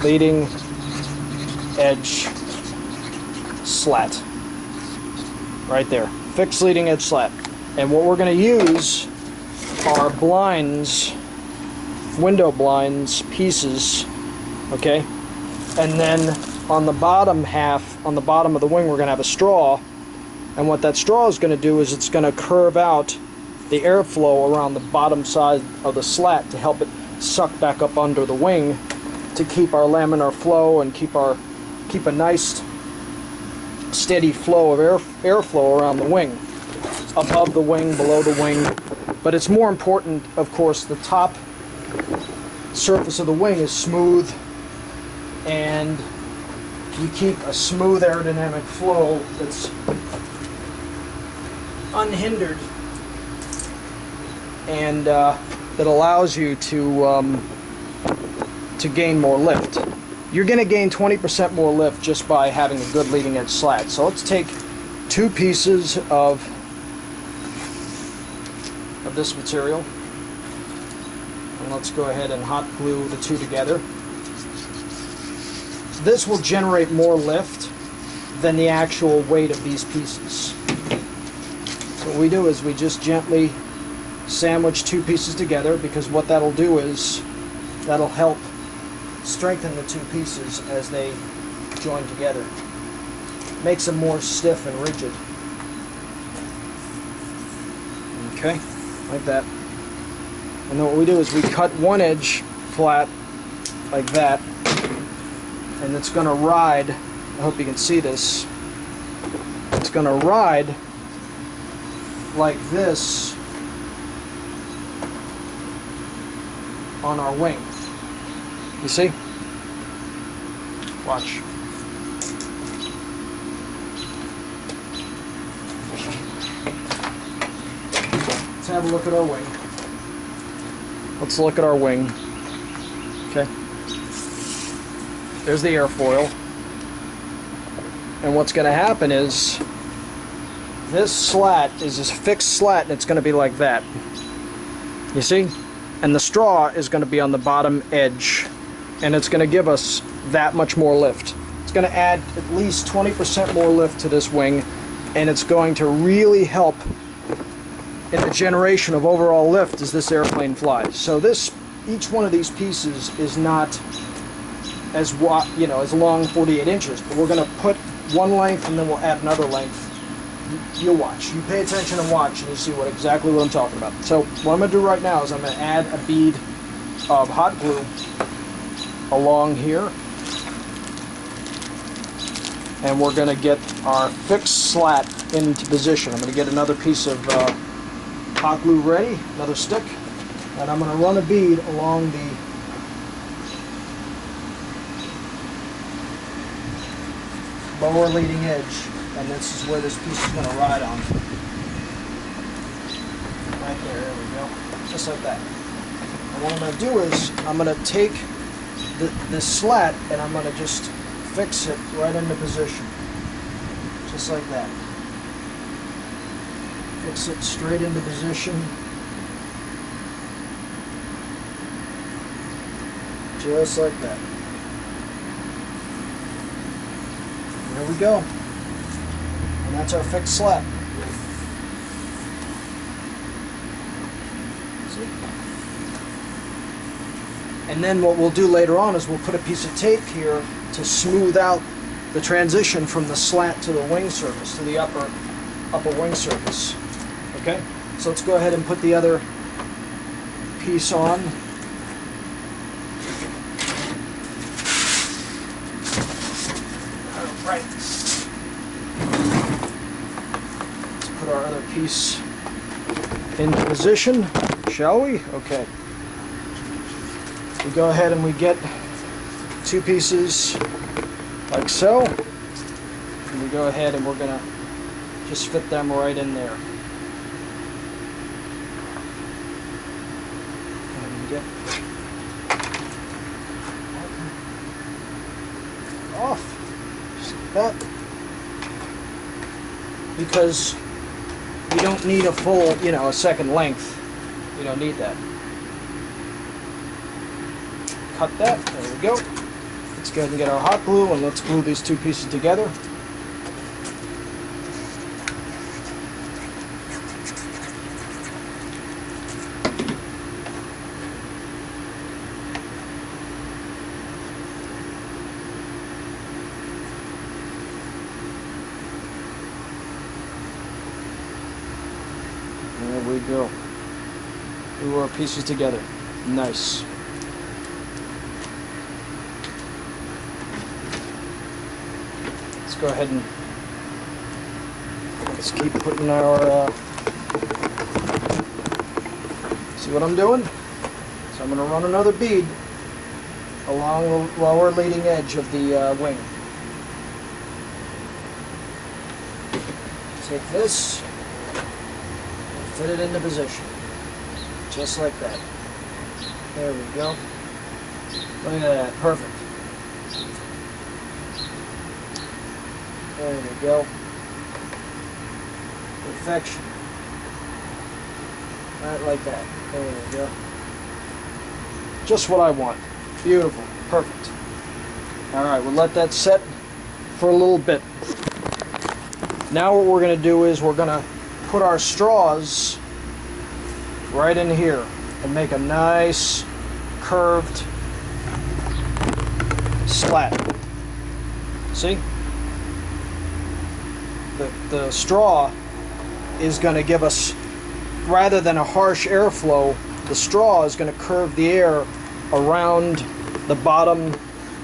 leading edge slat. Right there. Fixed leading edge slat. And what we're going to use are blinds, window blinds pieces, okay? And then on the bottom half, on the bottom of the wing, we're going to have a straw. And what that straw is going to do is it's going to curve out the airflow around the bottom side of the slat to help it suck back up under the wing to keep our laminar flow and keep a nice steady flow of airflow around the wing, above the wing, below the wing. But it's more important, of course, the top surface of the wing is smooth, and you keep a smooth aerodynamic flow that's unhindered, and that allows you to gain more lift. You're going to gain 20% more lift just by having a good leading edge slat. So let's take two pieces of this material, and let's go ahead and hot glue the two together. This will generate more lift than the actual weight of these pieces. So what we do is we just gently sandwich two pieces together, because what that'll do is that'll help strengthen the two pieces as they join together. Makes them more stiff and rigid. Okay, like that. And then what we do is we cut one edge flat like that, and it's going to ride, I hope you can see this, it's going to ride like this on our wing. You see? Watch. Let's have a look at our wing. Let's look at our wing. Okay. There's the airfoil. And what's going to happen is this slat is a fixed slat, and it's going to be like that. You see? And the straw is going to be on the bottom edge, and it's going to give us that much more lift. It's going to add at least 20% more lift to this wing, and it's going to really help in the generation of overall lift as this airplane flies. So each one of these pieces is not as long, 48 inches, but we're going to put one length and then we'll add another length. You'll watch. You pay attention and watch, and you'll see exactly what I'm talking about. So what I'm going to do right now is I'm going to add a bead of hot glue along here, and we're going to get our fixed slat into position. I'm going to get another piece of hot glue ready, another stick, and I'm going to run a bead along the lower leading edge, and this is where this piece is going to ride on. Right there we go. Just like that. And what I'm going to do is, I'm going to take this slat and I'm going to just fix it right into position. Just like that. Fix it straight into position. Just like that. There we go. And that's our fixed slat. See? And then what we'll do later on is we'll put a piece of tape here to smooth out the transition from the slat to the wing surface, to the upper wing surface. Okay? So let's go ahead and put the other piece on. Alright. Let's put our other piece into position, shall we? Okay. We go ahead and we get two pieces like so. And we go ahead and we're going to just fit them right in there. Get off, just like that, because you don't need a full, a second length. You don't need that. Cut that. There we go. Let's go ahead and get our hot glue and let's glue these two pieces together. There we go. Glue our pieces together. Nice. Let's go ahead and let's keep putting our. See what I'm doing? So I'm going to run another bead along the lower leading edge of the wing. Take this. Fit it into position, just like that. There we go. Look at that, perfect. There we go. Perfection. Right like that. There we go. Just what I want. Beautiful. Perfect. Alright, we'll let that set for a little bit. Now what we're going to do is we're going to put our straws right in here and make a nice curved slat. See? The straw is going to give us, rather than a harsh airflow, the straw is going to curve the air around the bottom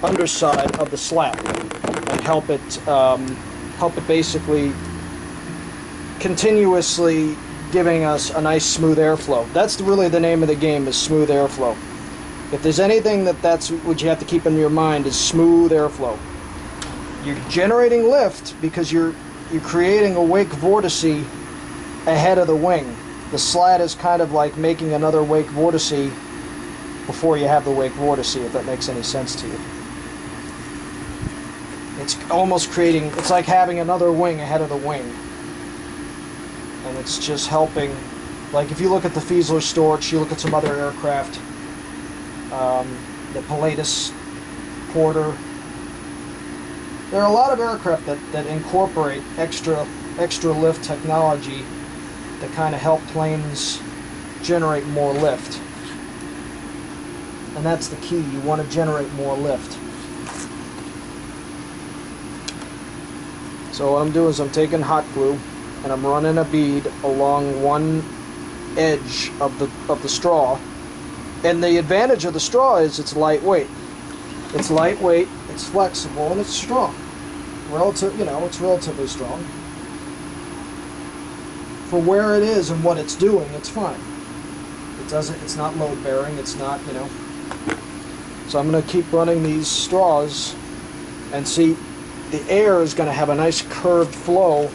underside of the slat and help it basically continuously giving us a nice smooth airflow. That's really the name of the game, is smooth airflow. If there's anything that's what you have to keep in your mind, is smooth airflow. You're generating lift because you're creating a wake vortice ahead of the wing. The slat is kind of like making another wake vortice before you have the wake vortice, if that makes any sense to you. It's almost creating, it's like having another wing ahead of the wing. And it's just helping, like if you look at the Fuselage Storch, you look at some other aircraft, the Pilatus Porter, there are a lot of aircraft that incorporate extra lift technology that kind of help planes generate more lift. And that's the key, you want to generate more lift. So what I'm doing is I'm taking hot glue and I'm running a bead along one edge of the straw. And the advantage of the straw is it's lightweight. It's lightweight, it's flexible, and it's strong. It's relatively strong. For where it is and what it's doing, it's fine. It's not load bearing, it's not, So I'm going to keep running these straws and see, the air is going to have a nice curved flow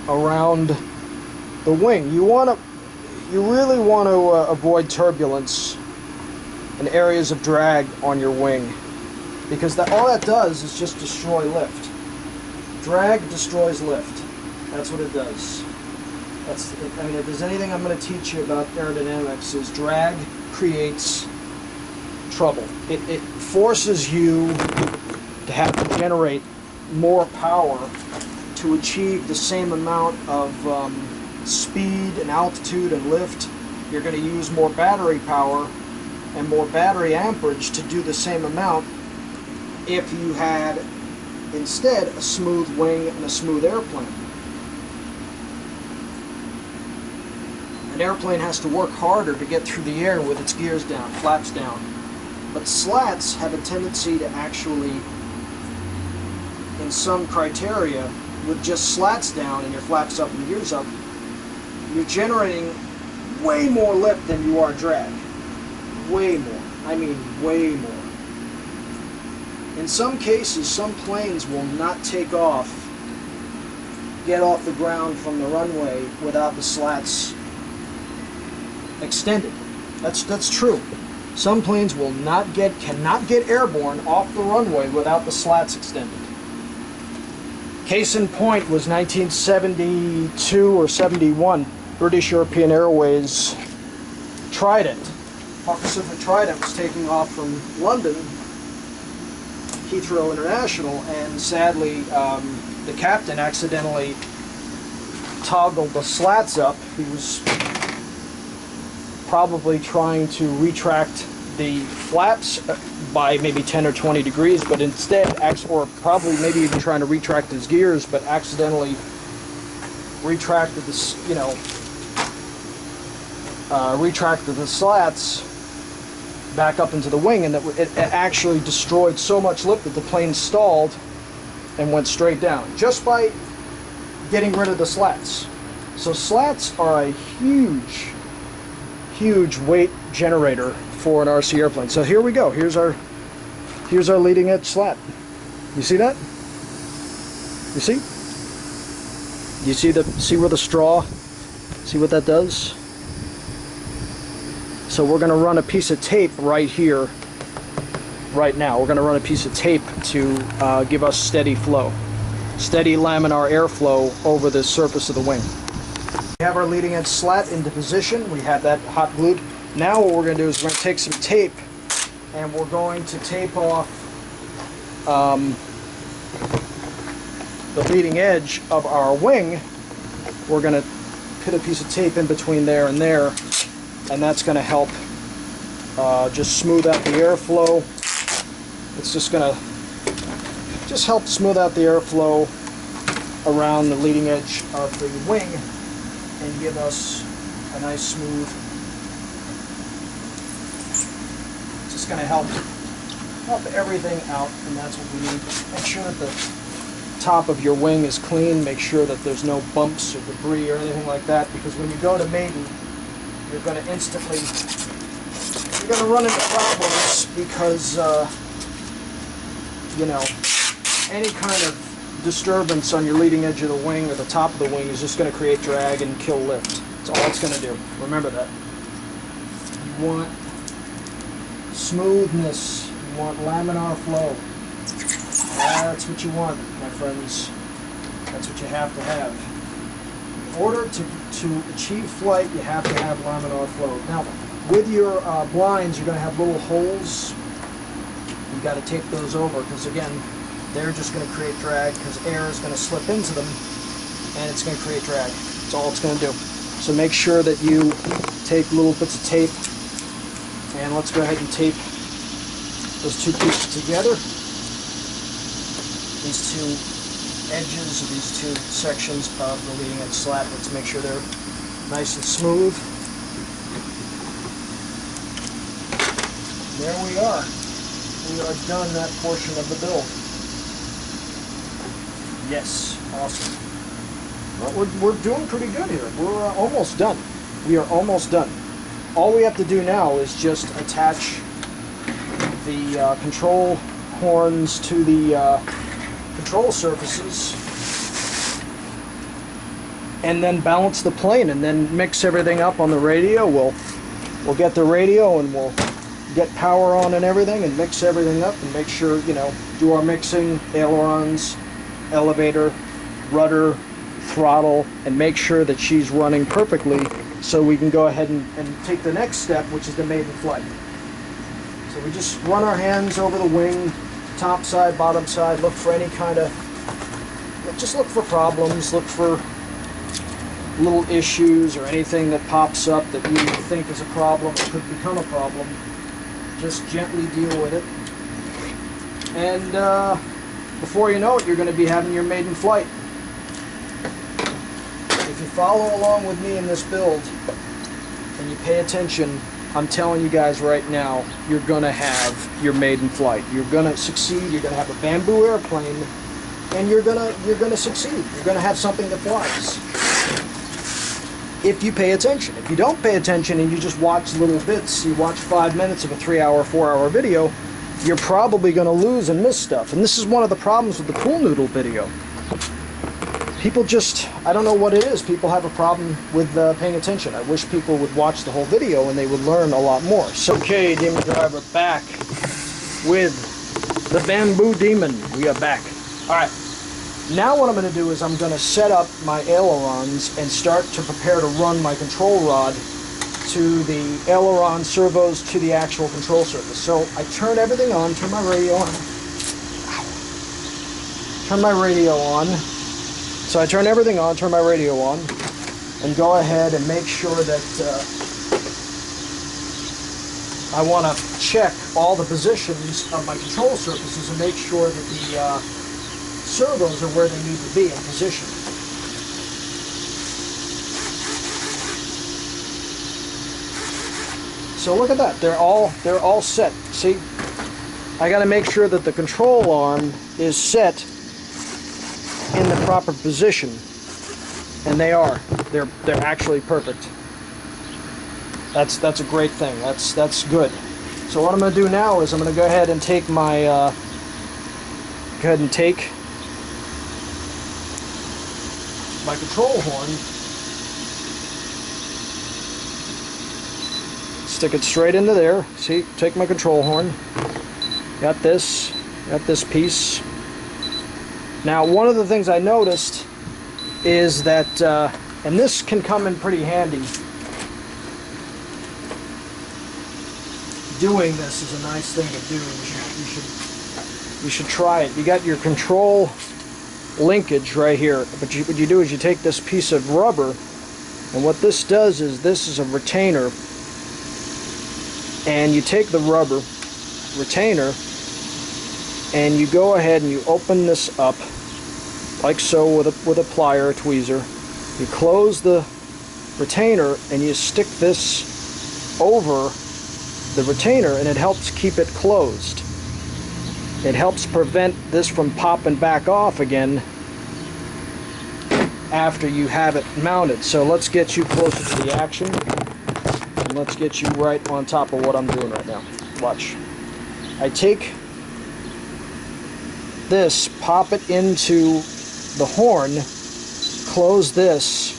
around the wing. You really want to avoid turbulence and areas of drag on your wing, because all that does is just destroy lift. Drag destroys lift. That's what it does. I mean, if there's anything I'm going to teach you about aerodynamics, is drag creates trouble. It forces you to have to generate more power to achieve the same amount of speed and altitude and lift. You're going to use more battery power and more battery amperage to do the same amount if you had instead a smooth wing and a smooth airplane. An airplane has to work harder to get through the air with its gears down, flaps down. But slats have a tendency to actually, in some criteria, with just slats down and your flaps up and gears up, you're generating way more lift than you are drag. Way more. I mean way more. In some cases, some planes will not take off, get off the ground from the runway without the slats extended. That's true. Some planes cannot get airborne off the runway without the slats extended. Case in point was 1972 or 71. British European Airways Trident, Pacific Trident, was taking off from London, Heathrow International, and sadly the captain accidentally toggled the slats up. He was probably trying to retract the flaps by maybe 10 or 20 degrees, but instead, or probably maybe even trying to retract his gears, but accidentally retracted retracted the slats back up into the wing, and it actually destroyed so much lift that the plane stalled and went straight down just by getting rid of the slats. So slats are a huge weight generator for an RC airplane. So here we go. Here's our leading edge slat. You see that? You see? You see where the straw? See what that does? So we're going to run a piece of tape right here, right now. We're going to run a piece of tape to give us steady flow, steady laminar airflow over the surface of the wing. We have our leading edge slat into position. We have that hot glued. Now what we're going to do is we're going to take some tape and we're going to tape off the leading edge of our wing. We're going to put a piece of tape in between there, and that's going to help just smooth out the airflow. It's just going to help smooth out the airflow around the leading edge of the wing and give us a nice smooth. It's just going to help everything out, and that's what we need. Make sure that the top of your wing is clean. Make sure that there's no bumps or debris or anything like that, because when you go to Maiden, you're going to run into problems because any kind of disturbance on your leading edge of the wing or the top of the wing is just going to create drag and kill lift. That's all it's going to do. Remember that. You want smoothness. You want laminar flow. That's what you want, my friends. That's what you have to have. In order to achieve flight, you have to have laminar flow. Now, with your blinds, you're going to have little holes. You've got to tape those over, because again, they're just going to create drag, because air is going to slip into them and it's going to create drag. That's all it's going to do. So make sure that you take little bits of tape, and let's go ahead and tape those two pieces together. These two edges of these two sections of the leading edge slat. Let's make sure they're nice and smooth. There we are. We are done that portion of the build. Yes, awesome. Well, we're doing pretty good here. We're almost done. We are almost done. All we have to do now is just attach the control horns to the control surfaces, and then balance the plane, and then mix everything up on the radio. We'll get the radio, and we'll get power on and everything, and mix everything up, and make sure, you know, do our mixing, ailerons, elevator, rudder, throttle, and make sure that she's running perfectly, so we can go ahead and take the next step, which is the maiden flight. So we just run our hands over the wing, top side, bottom side, look for any kind of, just look for problems, look for little issues or anything that pops up that you think is a problem or could become a problem. Just gently deal with it. And before you know it, you're going to be having your maiden flight. If you follow along with me in this build and you pay attention, I'm telling you guys right now, you're going to have your maiden flight. You're going to succeed. You're going to have a bamboo airplane, and you're going to succeed. You're going to have something that flies. If you pay attention. If you don't pay attention and you just watch little bits, you watch 5 minutes of a 3-hour, 4-hour video, you're probably going to lose and miss stuff. And this is one of the problems with the Pool-noodle video. People just, I don't know what it is, people have a problem with paying attention. I wish people would watch the whole video and they would learn a lot more. So, okay, Demon Driver, back with the Bamboo Demon. We are back. Alright, now what I'm going to do is I'm going to set up my ailerons and start to prepare to run my control rod to the aileron servos to the actual control surface. So I turn everything on, turn my radio on. Turn my radio on. So I turn everything on, turn my radio on, and go ahead and make sure that I want to check all the positions of my control surfaces and make sure that the servos are where they need to be in position. So look at that, they're all set. See, I got to make sure that the control arm is set in the proper position, and they are. They're actually perfect. That's a great thing. That's good. So what I'm going to do now is I'm going to go ahead and take my my control horn, stick it straight into there. See, take my control horn. Got this piece. Now, one of the things I noticed is that, and this can come in pretty handy. Doing this is a nice thing to do. You should try it. You got your control linkage right here, but what you do is you take this piece of rubber, and what this does is this is a retainer, and you take the rubber retainer and you go ahead and you open this up like so with a plier or tweezer. You close the retainer and you stick this over the retainer, and it helps keep it closed. It helps prevent this from popping back off again after you have it mounted. So let's get you closer to the action, and let's get you right on top of what I'm doing right now. Watch. I take this, pop it into the horn, close this,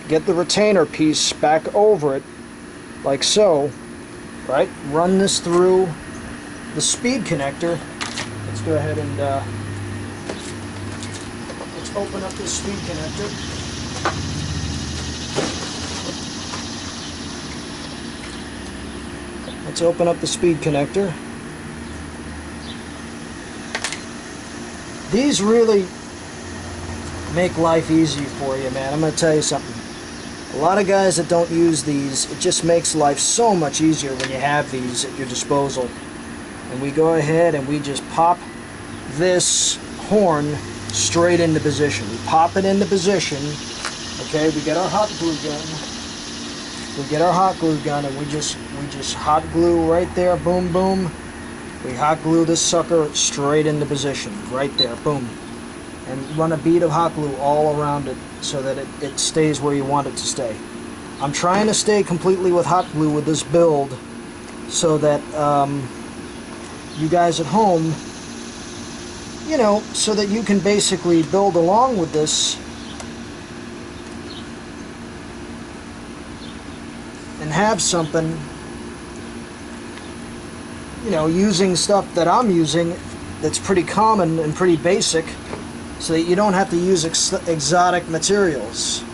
get the retainer piece back over it, like so, right? Run this through the speed connector. Let's go ahead and let's open up this speed connector. Let's open up the speed connector. These really make life easy for you, man. I'm going to tell you something. A lot of guys that don't use these, it just makes life so much easier when you have these at your disposal. And we go ahead and we just pop this horn straight into position. We pop it into position. Okay, we get our hot glue gun. And we just hot glue right there, boom, boom. We hot glue this sucker straight into position, right there, boom. And run a bead of hot glue all around it so that it stays where you want it to stay. I'm trying to stay completely with hot glue with this build so that you guys at home, you know, so that you can basically build along with this and have something, you know, using stuff that I'm using that's pretty common and pretty basic, so that you don't have to use exotic materials,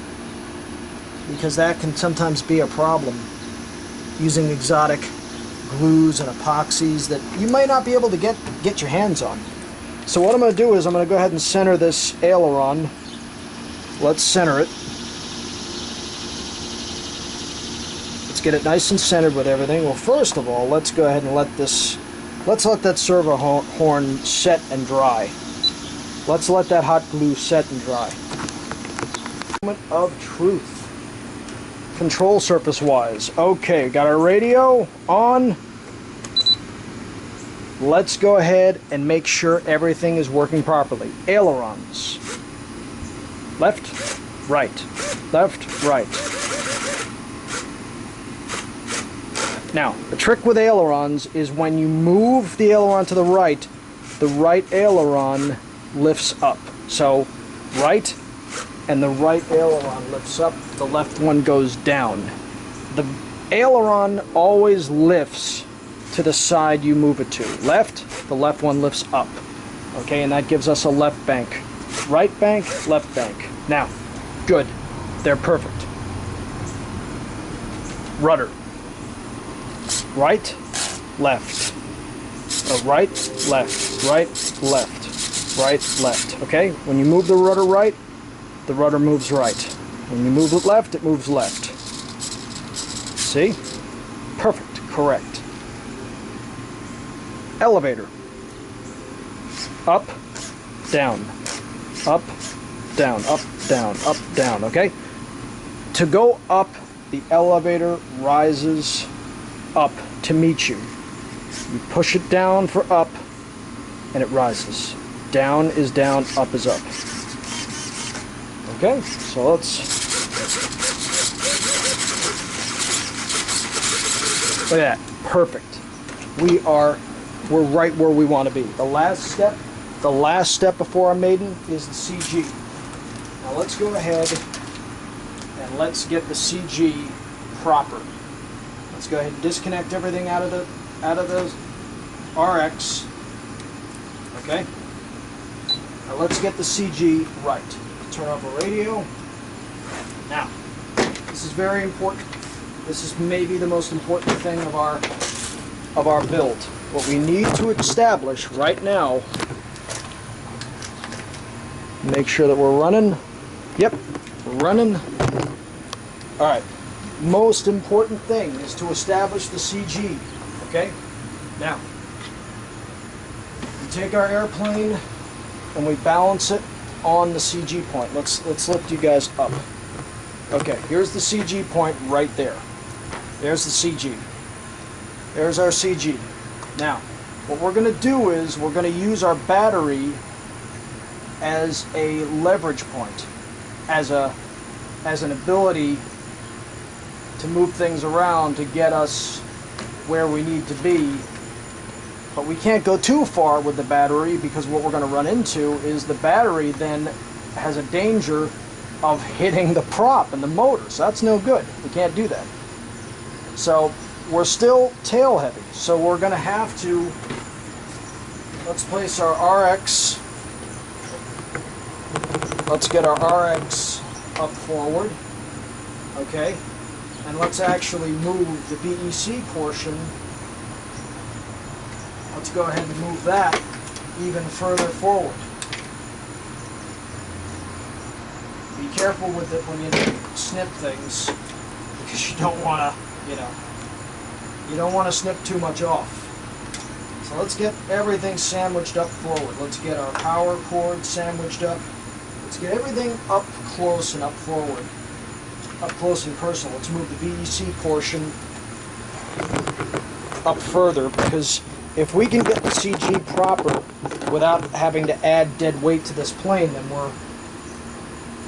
because that can sometimes be a problem, using exotic glues and epoxies that you might not be able to get your hands on. So what I'm going to do is I'm going to go ahead and center this aileron. Let's center it. Let's get it nice and centered with everything. Well, first of all, let's go ahead and let that servo horn set and dry. Let's let that hot glue set and dry. Moment of truth. Control surface wise. Okay, got our radio on. Let's go ahead and make sure everything is working properly. Ailerons. Left, right. Left, right. Now, the trick with ailerons is when you move the aileron to the right aileron lifts up. So, right, and the right aileron lifts up, the left one goes down. The aileron always lifts to the side you move it to. Left, the left one lifts up. Okay, and that gives us a left bank. Right bank, left bank. Now, good. They're perfect. Rudder. Right, left. Right, left. Right, left. Right, left. Okay? When you move the rudder right, the rudder moves right. When you move it left, it moves left. See? Perfect. Correct. Elevator. Up, down. Up, down. Up, down. Up, down. Okay? To go up, the elevator rises up to meet you. You push it down for up, and it rises. Down is down, up is up. Okay, so let's... Look at that. Perfect. We're right where we want to be. The last step before our Maiden is the CG. Now let's go ahead and let's get the CG proper. Let's go ahead and disconnect everything out of the RX. Okay. Now let's get the CG right. Turn off our radio. Now, this is very important. This is maybe the most important thing of our build. What we need to establish right now, make sure that we're running. Yep, we're running. All right. Most important thing is to establish the CG. Okay? Now, we take our airplane and we balance it on the CG point. Let's lift you guys up. Okay, here's the CG point right there. There's the CG. There's our CG. Now, what we're going to do is we're going to use our battery as a leverage point, as an ability to move things around to get us where we need to be. But we can't go too far with the battery, because what we're going to run into is the battery then has a danger of hitting the prop and the motor. So that's no good. We can't do that. So we're still tail heavy. So we're going to have to, let's place our RX, let's get our RX up forward. Okay. And let's actually move the BEC portion. Let's go ahead and move that even further forward. Be careful with it when you snip things, because you don't want to, you don't want to snip too much off. So let's get everything sandwiched up forward. Let's get our power cord sandwiched up. Let's get everything up close and up forward. Up close and personal. Let's move the BEC portion up further, because if we can get the CG proper without having to add dead weight to this plane, then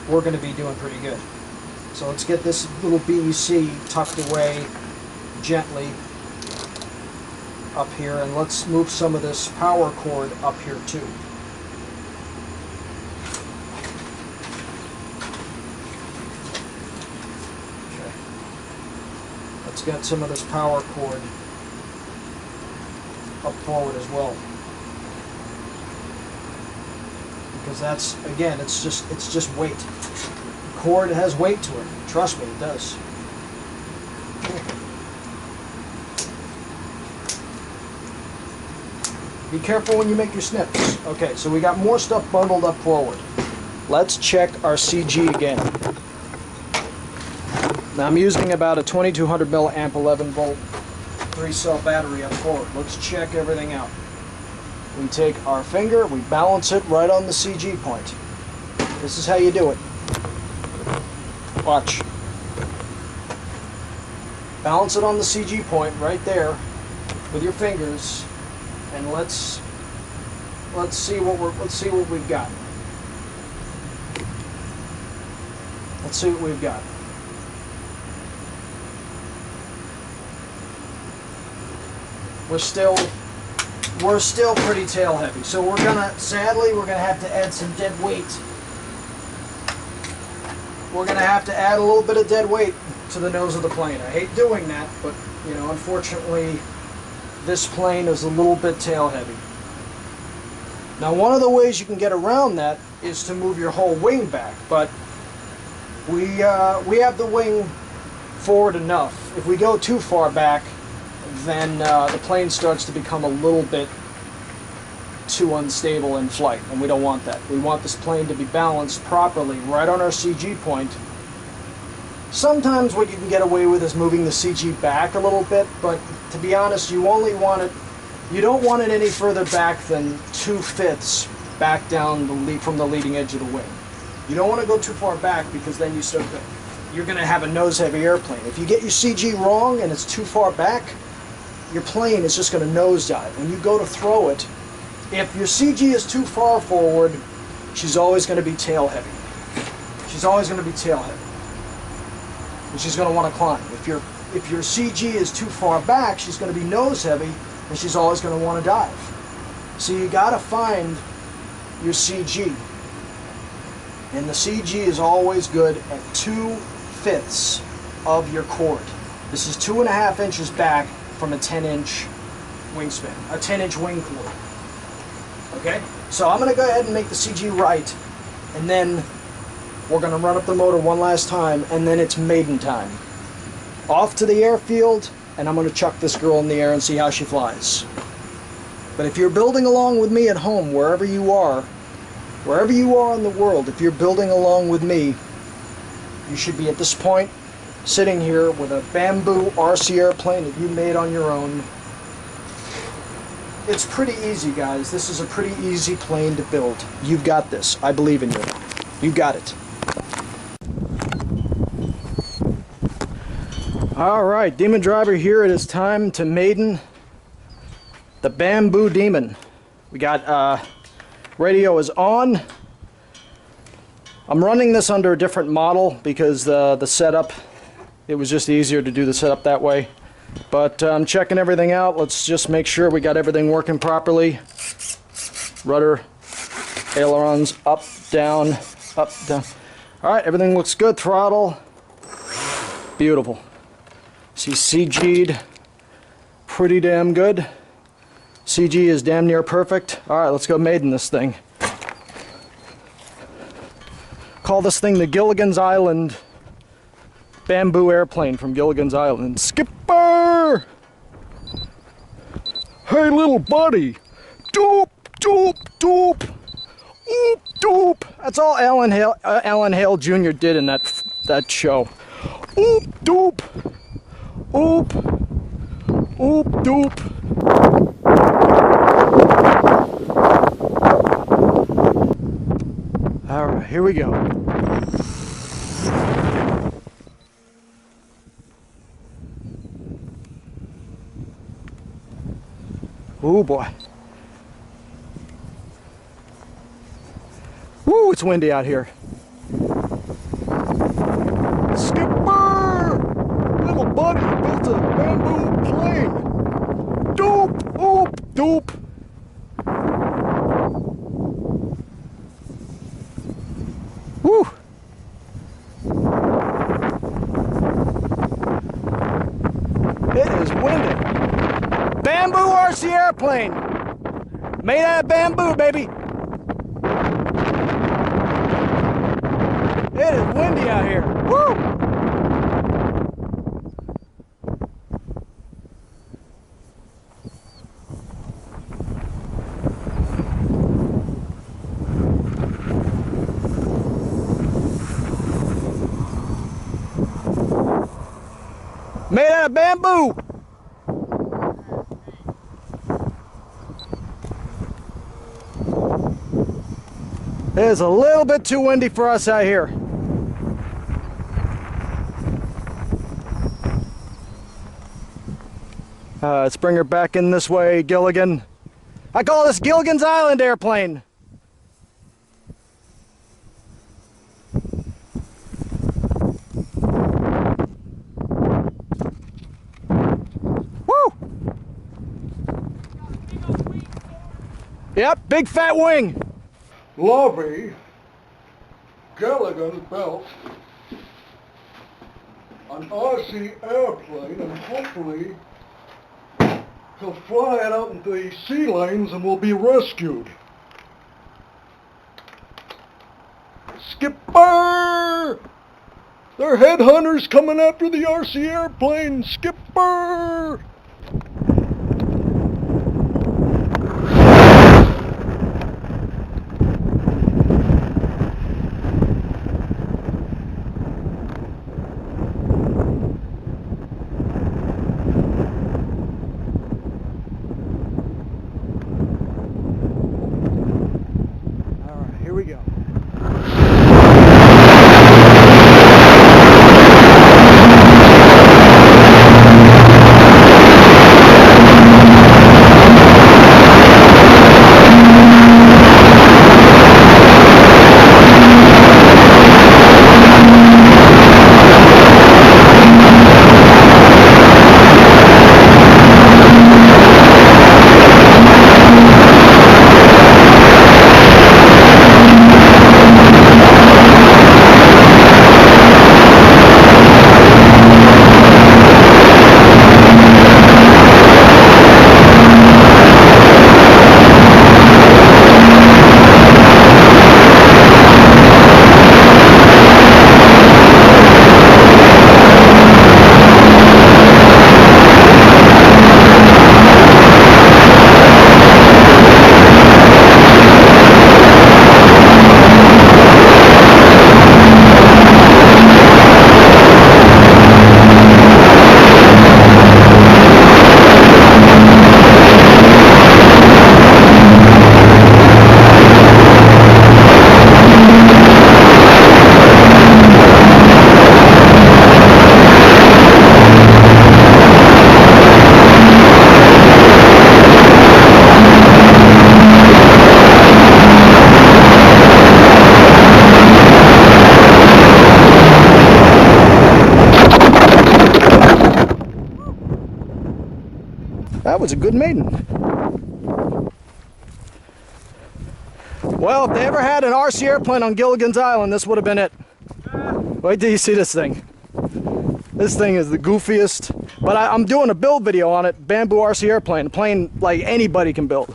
we're going to be doing pretty good. So let's get this little BEC tucked away gently. up here, and let's move some of this power cord up here too. Okay. Let's get some of this power cord up forward as well. Because that's, again, it's just weight. The cord has weight to it. Trust me, it does. Be careful when you make your snips. Okay, so we got more stuff bundled up forward. Let's check our CG again. Now I'm using about a 2200 milliamp 11 volt 3-cell battery up forward. Let's check everything out. We take our finger, we balance it right on the CG point. This is how you do it. Watch. Balance it on the CG point right there with your fingers. And let's see what we've got. Let's see what we've got. We're still pretty tail heavy, so sadly we're gonna have to add some dead weight. We're gonna have to add a little bit of dead weight to the nose of the plane. I hate doing that, but you know, unfortunately, this plane is a little bit tail heavy. Now, one of the ways you can get around that is to move your whole wing back, but we have the wing forward enough. If we go too far back, then the plane starts to become a little bit too unstable in flight, and we don't want that. We want this plane to be balanced properly right on our CG point. Sometimes what you can get away with is moving the CG back a little bit, but to be honest, you don't want it any further back than 2/5 back down from the leading edge of the wing. You don't want to go too far back, because then you're going to have a nose-heavy airplane. If you get your CG wrong and it's too far back, your plane is just going to nosedive. When you go to throw it, if your CG is too far forward, she's always going to be tail heavy. She's always going to be tail heavy. And she's going to want to climb. If your CG is too far back, she's going to be nose heavy, and she's always going to want to dive. So you got to find your CG. And the CG is always good at 2/5 of your chord. This is 2.5 inches back from a 10-inch wingspan, a 10-inch wing chord. Okay? So I'm going to go ahead and make the CG right, and then we're going to run up the motor one last time, and then it's Maiden time. Off to the airfield, and I'm going to chuck this girl in the air and see how she flies. But if you're building along with me at home, wherever you are in the world, if you're building along with me, you should be at this point sitting here with a bamboo RC airplane that you made on your own. It's pretty easy, guys. This is a pretty easy plane to build. You've got this. I believe in you. You got it. Alright, Demon Driver here. It is time to Maiden the Bamboo Demon. We got radio is on. I'm running this under a different model because the setup, it was just easier to do the setup that way. But I'm checking everything out. Let's just make sure we got everything working properly. Rudder, ailerons, up, down, up, down. Alright, everything looks good. Throttle, beautiful. She's CG'd pretty damn good. CG is damn near perfect. Alright, let's go Maiden this thing. Call this thing the Gilligan's Island bamboo airplane from Gilligan's Island. Skipper! Hey little buddy! Doop, doop, doop! Oop, doop! That's all Alan Hale Jr. did in that show. Oop, doop! Oop! Oop, doop! Alright, here we go. Oh boy. Woo, it's windy out here. Skipper! Little buddy built a bamboo plane. Dope! doop. Woo. It is windy. Bamboo RC airplane. Made out of bamboo, baby. It is windy out here. Woo! Made out of bamboo. It is a little bit too windy for us out here. Let's bring her back in this way, Gilligan. I call this Gilligan's Island airplane. Woo! Yep, big fat wing. Lovey Gilligan built an RC airplane, and hopefully he'll fly it out into the sea lanes and will be rescued. Skipper! They're headhunters coming after the RC airplane! Skipper! Here we go. That was a good maiden. Well, if they ever had an RC airplane on Gilligan's Island, this would have been it. Wait till you see this thing. This thing is the goofiest. But I'm doing a build video on it, bamboo RC airplane. A plane like anybody can build.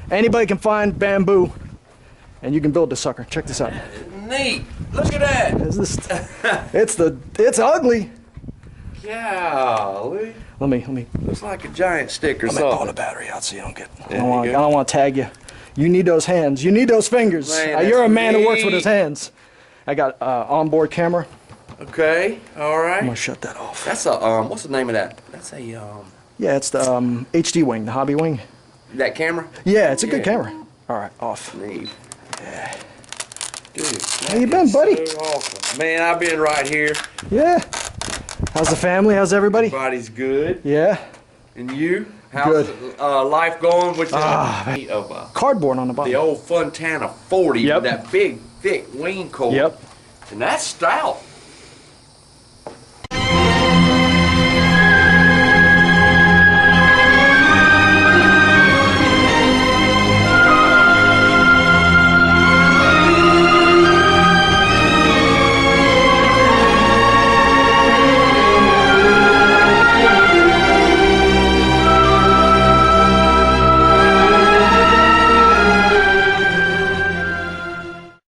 Anybody can find bamboo, and you can build this sucker. Check this out. Neat. Look at that. It's ugly. Golly. Let me. Looks like a giant stick or I'm something. throwing the battery out so you don't get. I There you go. don't want to tag you. You need those hands. You need those fingers. Man, You're a that's man who works with neat. his hands. I got onboard camera. Okay. All I'm right. gonna shut that off. That's a what's the name of that? That's a Yeah, it's the HD wing, the hobby wing. that camera. Yeah, it's a good Yeah. camera. All right, off. Neat. Yeah. Dude, How you been, buddy? So awesome. Man, I've been right here. Yeah. How's the family? How's everybody? Everybody's good. Yeah. And you? How's life going? Which is of Cardboard on the bottom. the old Fontana 40 Yep. with that big, thick wing cord. Yep. And that's stout.